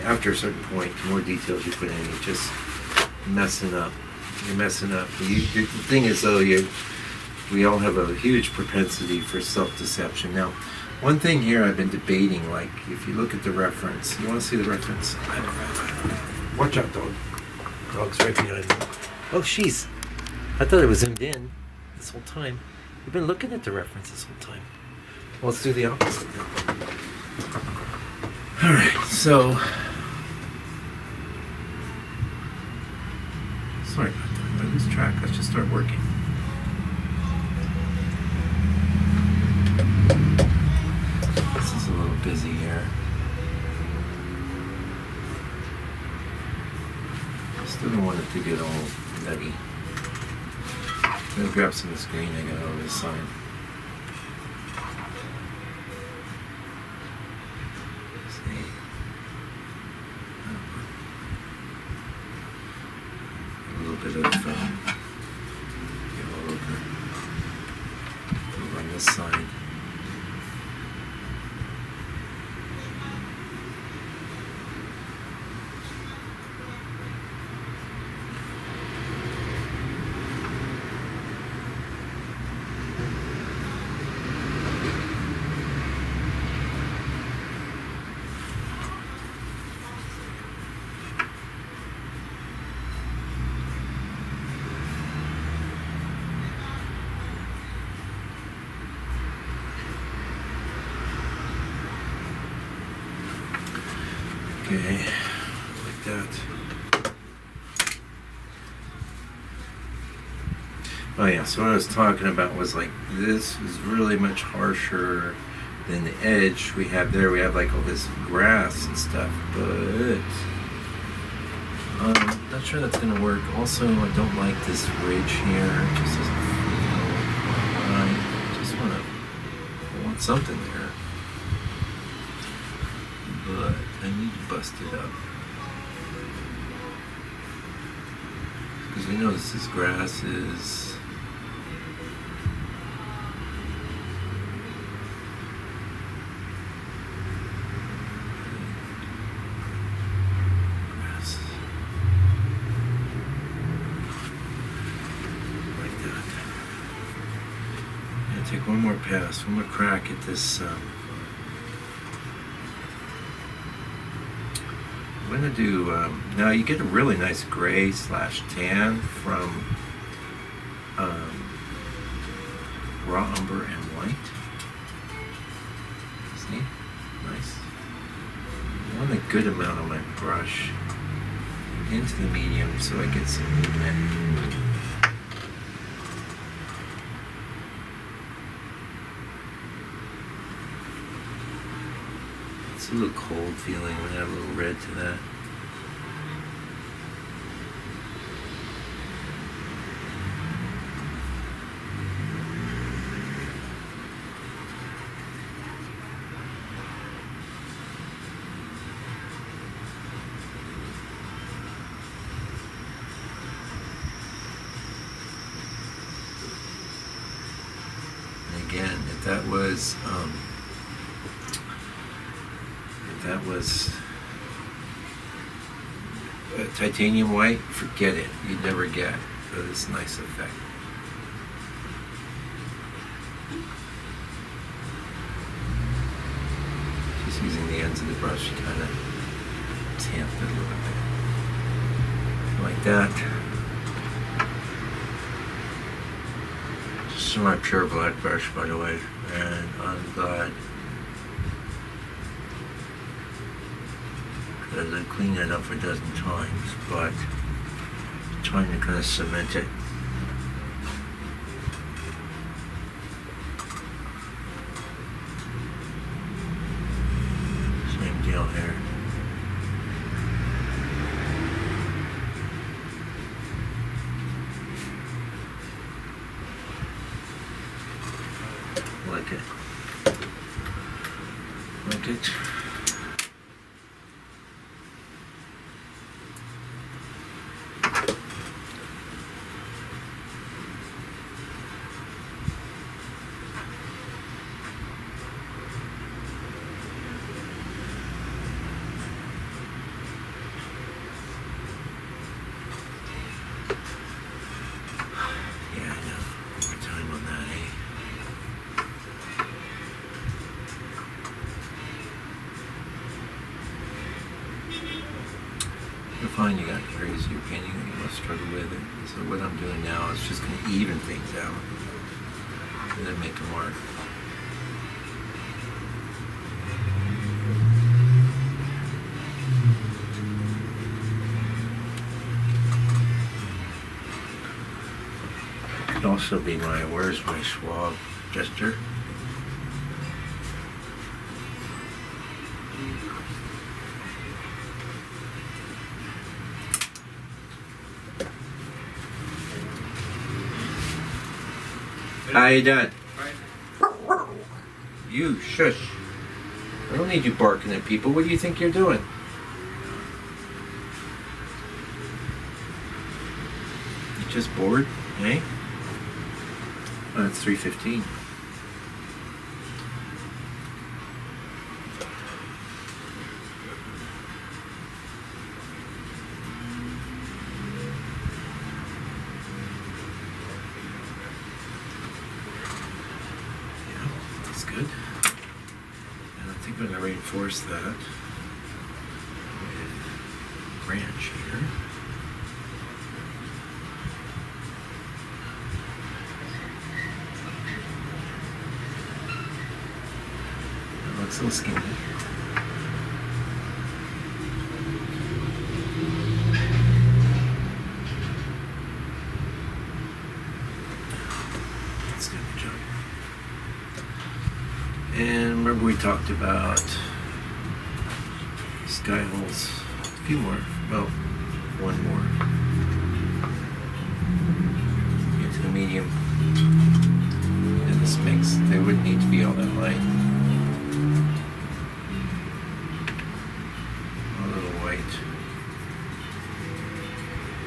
After a certain point, the more details you put in, you're just messing up. You're messing up. The thing is, though, we all have a huge propensity for self-deception. Now, one thing here I've been debating, like, if you look at the reference, you want to see the reference? I don't know. Watch out, dog. Dog's right behind me. Oh, jeez. I thought it was zoomed in this whole time. You've been looking at the reference this whole time. Well, let's do the opposite now. All right, so... Sorry about that. I lose track. Let's just start working. This is a little busy here. Still don't want it to get all nutty. I'm gonna grab some of this green I got over this side. See? A little bit of get all over on this side. Okay, like that. Oh yeah, so what I was talking about was like, this is really much harsher than the edge we have there. We have like all this grass and stuff, but I'm not sure that's gonna work. Also, I don't like this ridge here. It just doesn't feel right. I want something there. But I need to bust it up. Because we know this is grasses. Grass. Like that. I'm gonna take one more pass, one more crack at this. I'm going to do, now you get a really nice gray / tan from raw umber and white. See? Nice. I want a good amount of my brush into the medium so I get some movement. It's a little cold feeling. I'm going to add a little red to that. And again, if that was titanium white, forget it. You'd never get this nice effect. Just using the ends of the brush to kind of tamp it a little bit. Like that. This is my pure black brush, by the way, and I'm glad because I cleaned it up a dozen times, but I'm trying to kind of cement it. Same deal here. Like it. Like it. Yeah, I know. More time on that, eh? You'll find you got areas of your painting that you must struggle with it. So what I'm doing now is just going to even things out and then make them work. Could also be my where's my Schwab gesture. How you doing? You shush. I don't need you barking at people. What do you think you're doing? You just bored, eh? Oh, it's 3:15. That's good. And I think I'm going to reinforce that with branch here. That looks a little skinny. Let's do the job. And remember we talked about sky holes, a few more, well, one more. Into the medium. In this mix, they wouldn't need to be all that light. A little white.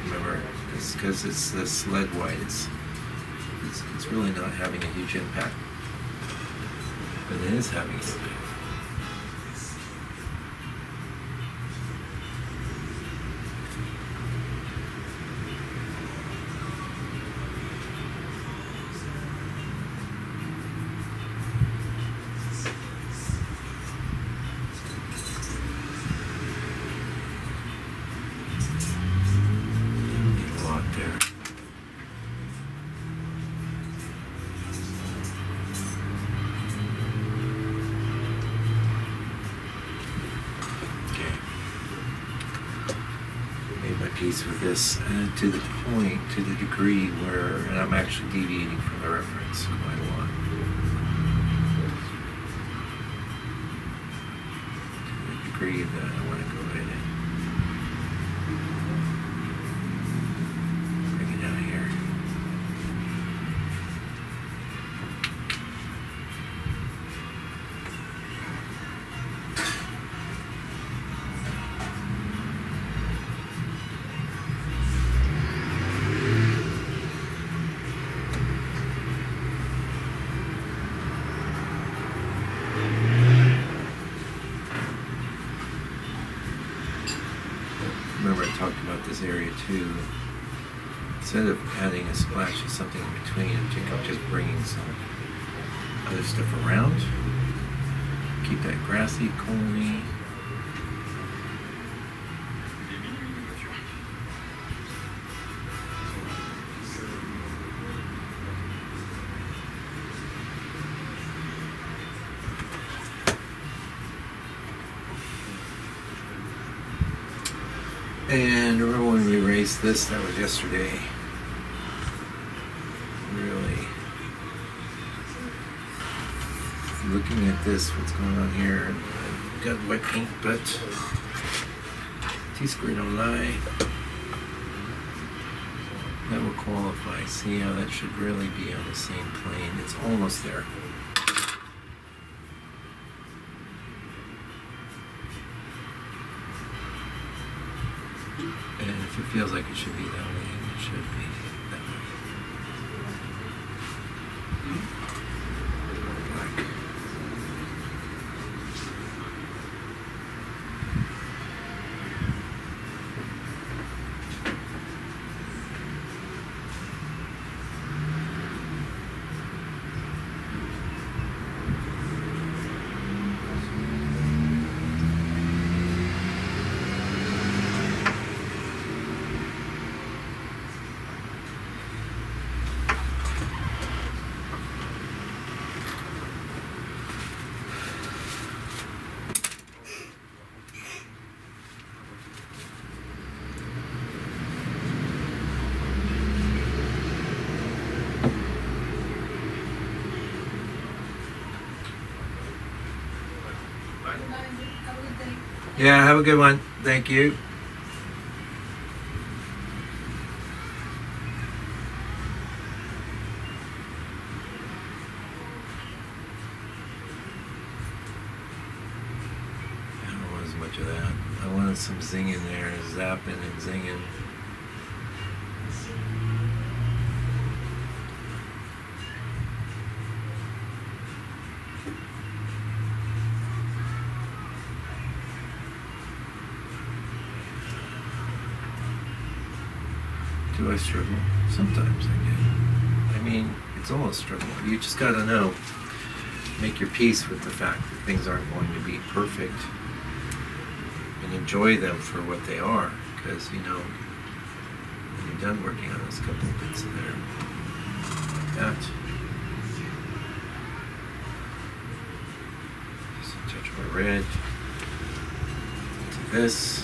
Remember, it's because it's this lead white, it's really not having a huge impact. But it is having it. Need a lot there. Piece with this to the point, to the degree where, and I'm actually deviating from the reference quite a lot. To the degree that I want to go ahead and bring it out here. remember I talked about this area too. Instead of adding a splash of something in between, I think I'm just bringing some other stuff around. Keep that grassy, corny. And remember when we erased this? That was yesterday. Really looking at this, what's going on here? I've got wet ink, but T-squared don't lie. That will qualify. See how that should really be on the same plane. It's almost there. And if it feels like it should be that way, it should be that way. Black. Yeah, have a good one. Thank you. I don't want as much of that. I wanted some zinging there, zapping and zinging. Do I struggle? Sometimes I do. I mean, it's almost struggle. You just gotta know. Make your peace with the fact that things aren't going to be perfect. And enjoy them for what they are. Because, you know, when you're done working on this couple of bits in there, like that. Just a touch more red. To this.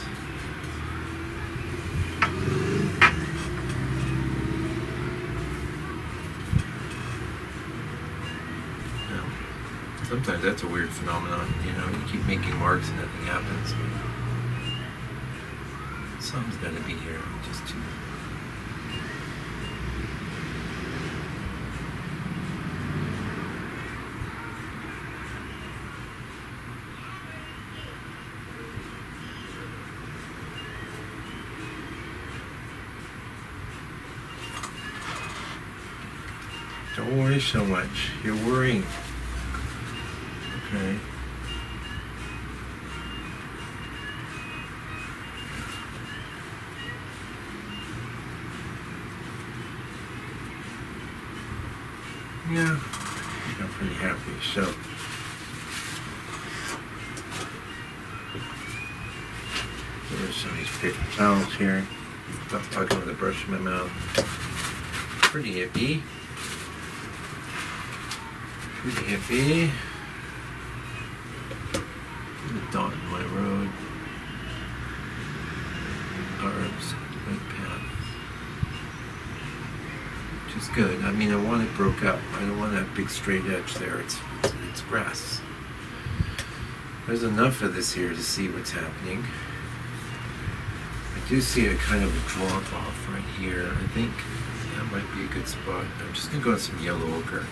Sometimes that's a weird phenomenon, you know, you keep making marks and nothing happens. Something's got to be here, just too. Don't worry so much. You're worrying. Okay. Yeah, I think I'm pretty happy. So, there's some of these paper towels here. Stop talking with a brush in my mouth. Pretty hippie. Pretty hippie. The dot in my road. Arms, right path. Which is good. I mean, I want it broke up. I don't want that big straight edge there. It's grass. There's enough of this here to see what's happening. I do see a kind of a drop off right here. I think that might be a good spot. I'm just gonna go with some yellow ochre.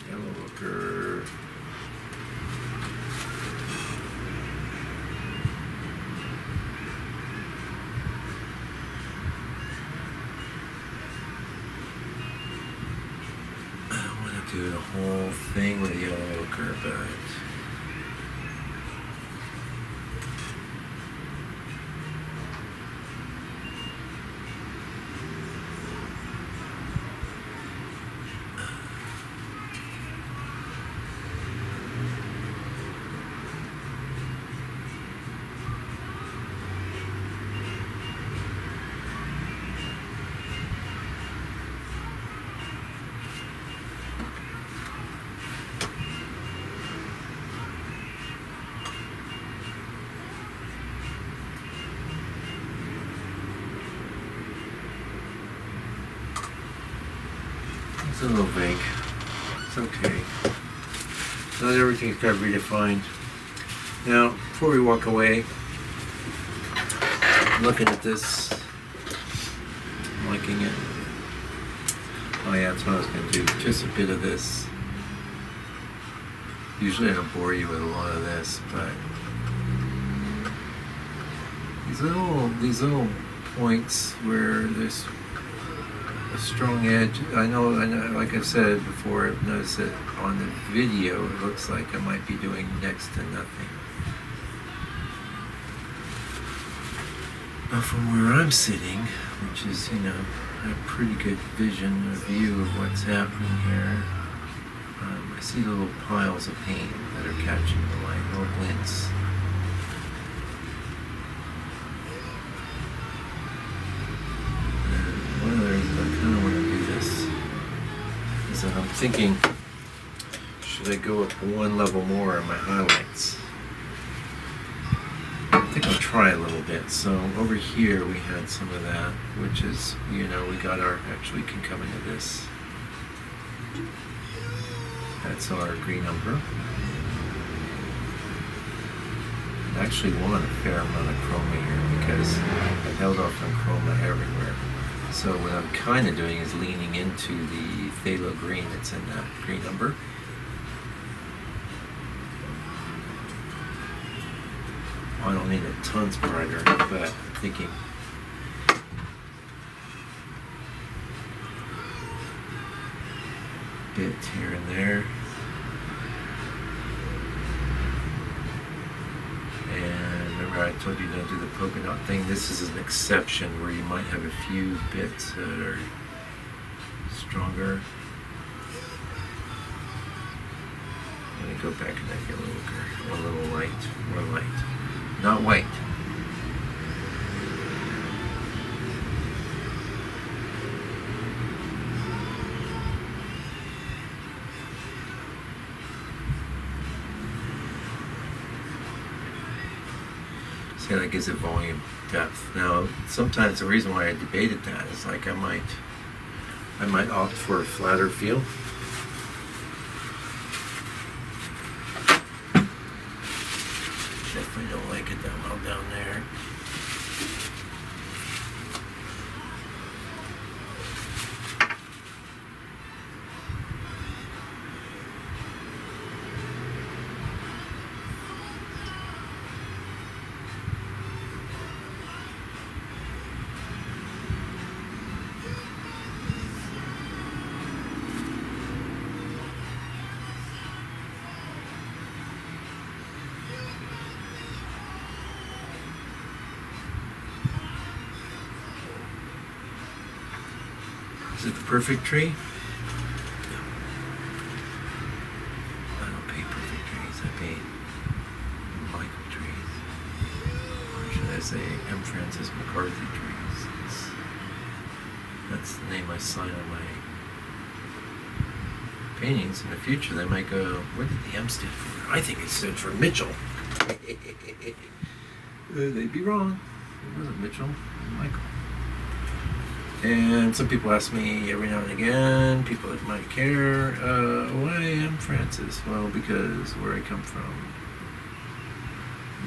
Yellow ochre. Do the whole thing with yellow ochre, but a little vague. It's okay. Not everything's got redefined. Now, before we walk away, I'm looking at this, I'm liking it. Oh yeah, that's what I was going to do. Just a bit of this. Usually I don't bore you with a lot of this, but these little points where there's a strong edge. I know, like I said before, I've noticed that on the video it looks like I might be doing next to nothing. But from where I'm sitting, which is, you know, a pretty good vision, a view of what's happening here, I see little piles of paint that are catching the light, little glints. And one of the reasons I kind of want to do this is that I'm thinking, should I go up one level more in my highlights? I think I'll try a little bit. So over here we had some of that, which is, you know, we got our, actually we can come into this. That's our green umber. I actually want a fair amount of chroma here because I held off on chroma everywhere. So what I'm kind of doing is leaning into the phthalo green that's in that green umber. I don't need it tons brighter, but I'm thinking bit here and there. And remember I told you don't do the polka dot thing. This is an exception where you might have a few bits that are stronger. Let me go back and make it a little light, more light. Not white. See, that gives it volume, depth. Now, sometimes the reason why I debated that is like I might opt for a flatter feel. Definitely don't like it that well down there. Is it the perfect tree? No. I don't paint perfect trees. I paint Michael trees. Or should I say M. Francis McCarthy trees. That's the name I sign on my paintings. In the future they might go, what did the M stand for? I think it stood for Mitchell. They'd be wrong. It wasn't Mitchell, it was Michael. And some people ask me every now and again, people that might care, why M. Francis? Well, because where I come from,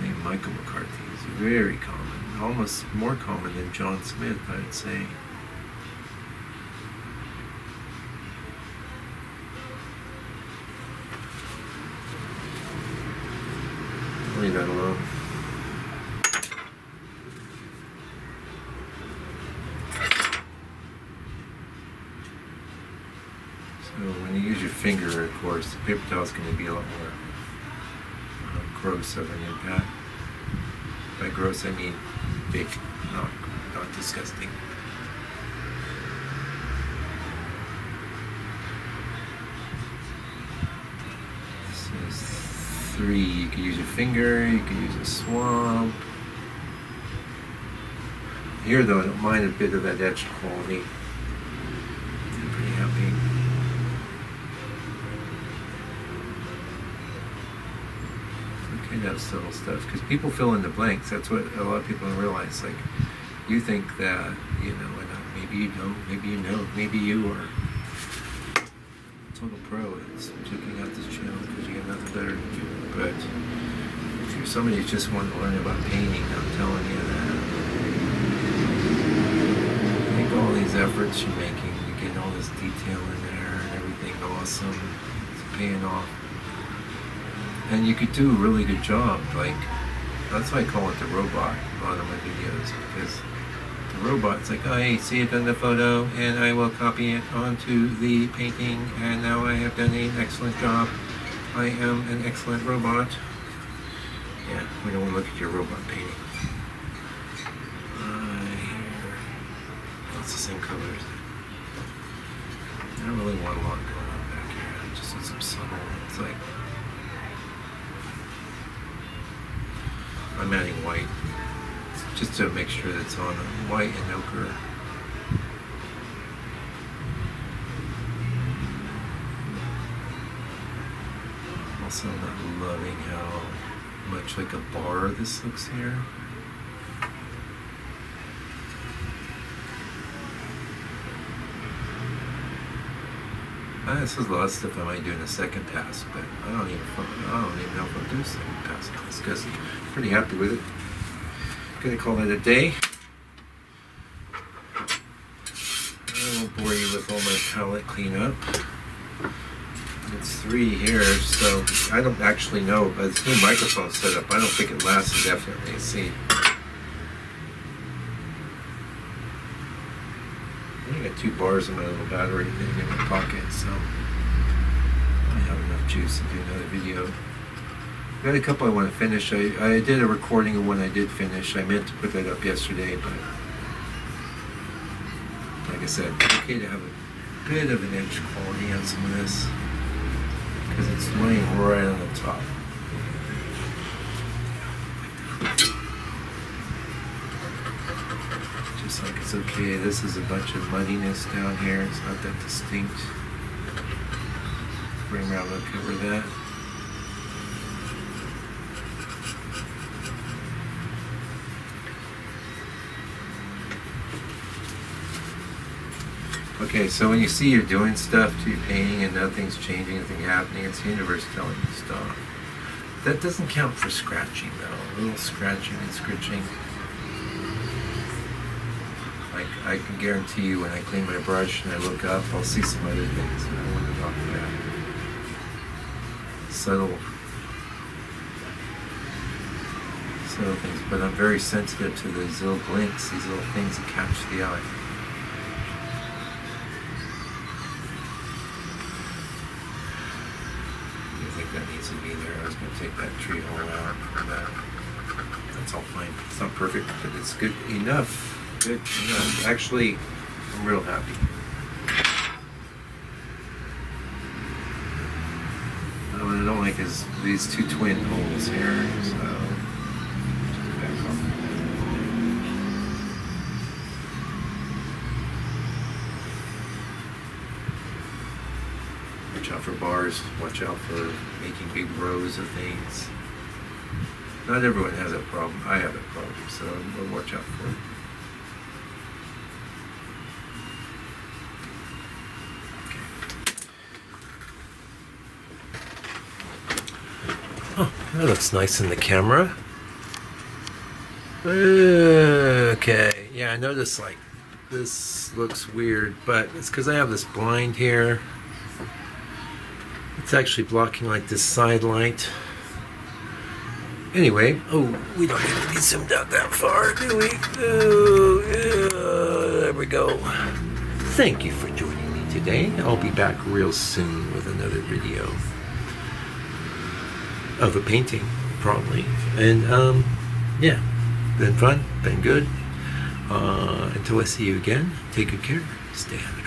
the name Michael McCarthy is very common, almost more common than John Smith, I'd say. Leave that alone. So when you use your finger, of course, the paper towel is going to be a lot more gross of an impact. By gross, I mean big, not disgusting. This is 3. You could use your finger, you could use a swamp. Here, though, I don't mind a bit of that etched quality. I'm pretty happy. Okay, that's subtle stuff, because people fill in the blanks. That's what a lot of people don't realize. Like, you think that, you know, and maybe you don't, maybe you know, maybe you are total pro is checking out this channel because you get nothing better to do. But if you're somebody who just wants to learn about painting, I'm telling you that. I think all these efforts you're making, you're getting all this detail in there and everything awesome. It's paying off. And you could do a really good job. Like, that's why I call it the robot in a lot of my videos, because the robot's like, oh, hey, see it on the photo, and I will copy it onto the painting, and now I have done an excellent job. I am an excellent robot. Yeah, we don't want to look at your robot painting. Here. That's the same color, isn't it? I don't really want a lot going on back here. I just need some subtle. It's like, I'm adding white just to make sure that it's on white and ochre. Also not loving how much like a bar this looks here. This is a lot of stuff I might do in a second pass, but I don't even know if I'll do a second pass on this because I'm pretty happy with it. Gonna call it a day. I won't bore you with all my palette cleanup. It's 3 here, so I don't actually know. But this new microphone setup, I don't think it lasts indefinitely. Let's see. I got 2 bars in my little battery thing in my pocket, so I have enough juice to do another video. I got a couple I want to finish. I did a recording of one I did finish. I meant to put that up yesterday, but like I said, it's okay to have a bit of an edge quality on some of this because it's laying right on the top. Just like it's okay. This is a bunch of muddiness down here. It's not that distinct. Bring around, look over that. Okay, so when you see you're doing stuff to your painting and nothing's changing, nothing happening, it's the universe telling you stuff. That doesn't count for scratching though. A little scratching and scritching. Like, I can guarantee you when I clean my brush and I look up, I'll see some other things and I want to talk about. Subtle things, but I'm very sensitive to these little blinks, these little things that catch the eye. That needs to be there. I was going to take that tree all out from that. That's all fine. It's not perfect, but it's good enough. Good enough. Actually, I'm real happy. What I don't like is these 2 twin holes here. So, just back off. Watch out for bars, watch out for making big rows of things. Not everyone has that problem. I have that problem, so we'll watch out for it. Okay. Oh, that looks nice in the camera. Okay, yeah, I noticed like this looks weird, but it's because I have this blind here. It's actually blocking like this side light. Anyway, oh, we don't need to be zoomed out that far, do we? Oh, yeah, there we go. Thank you for joining me today. I'll be back real soon with another video of a painting, probably. And yeah, been fun, been good. Until I see you again, take good care, stay out of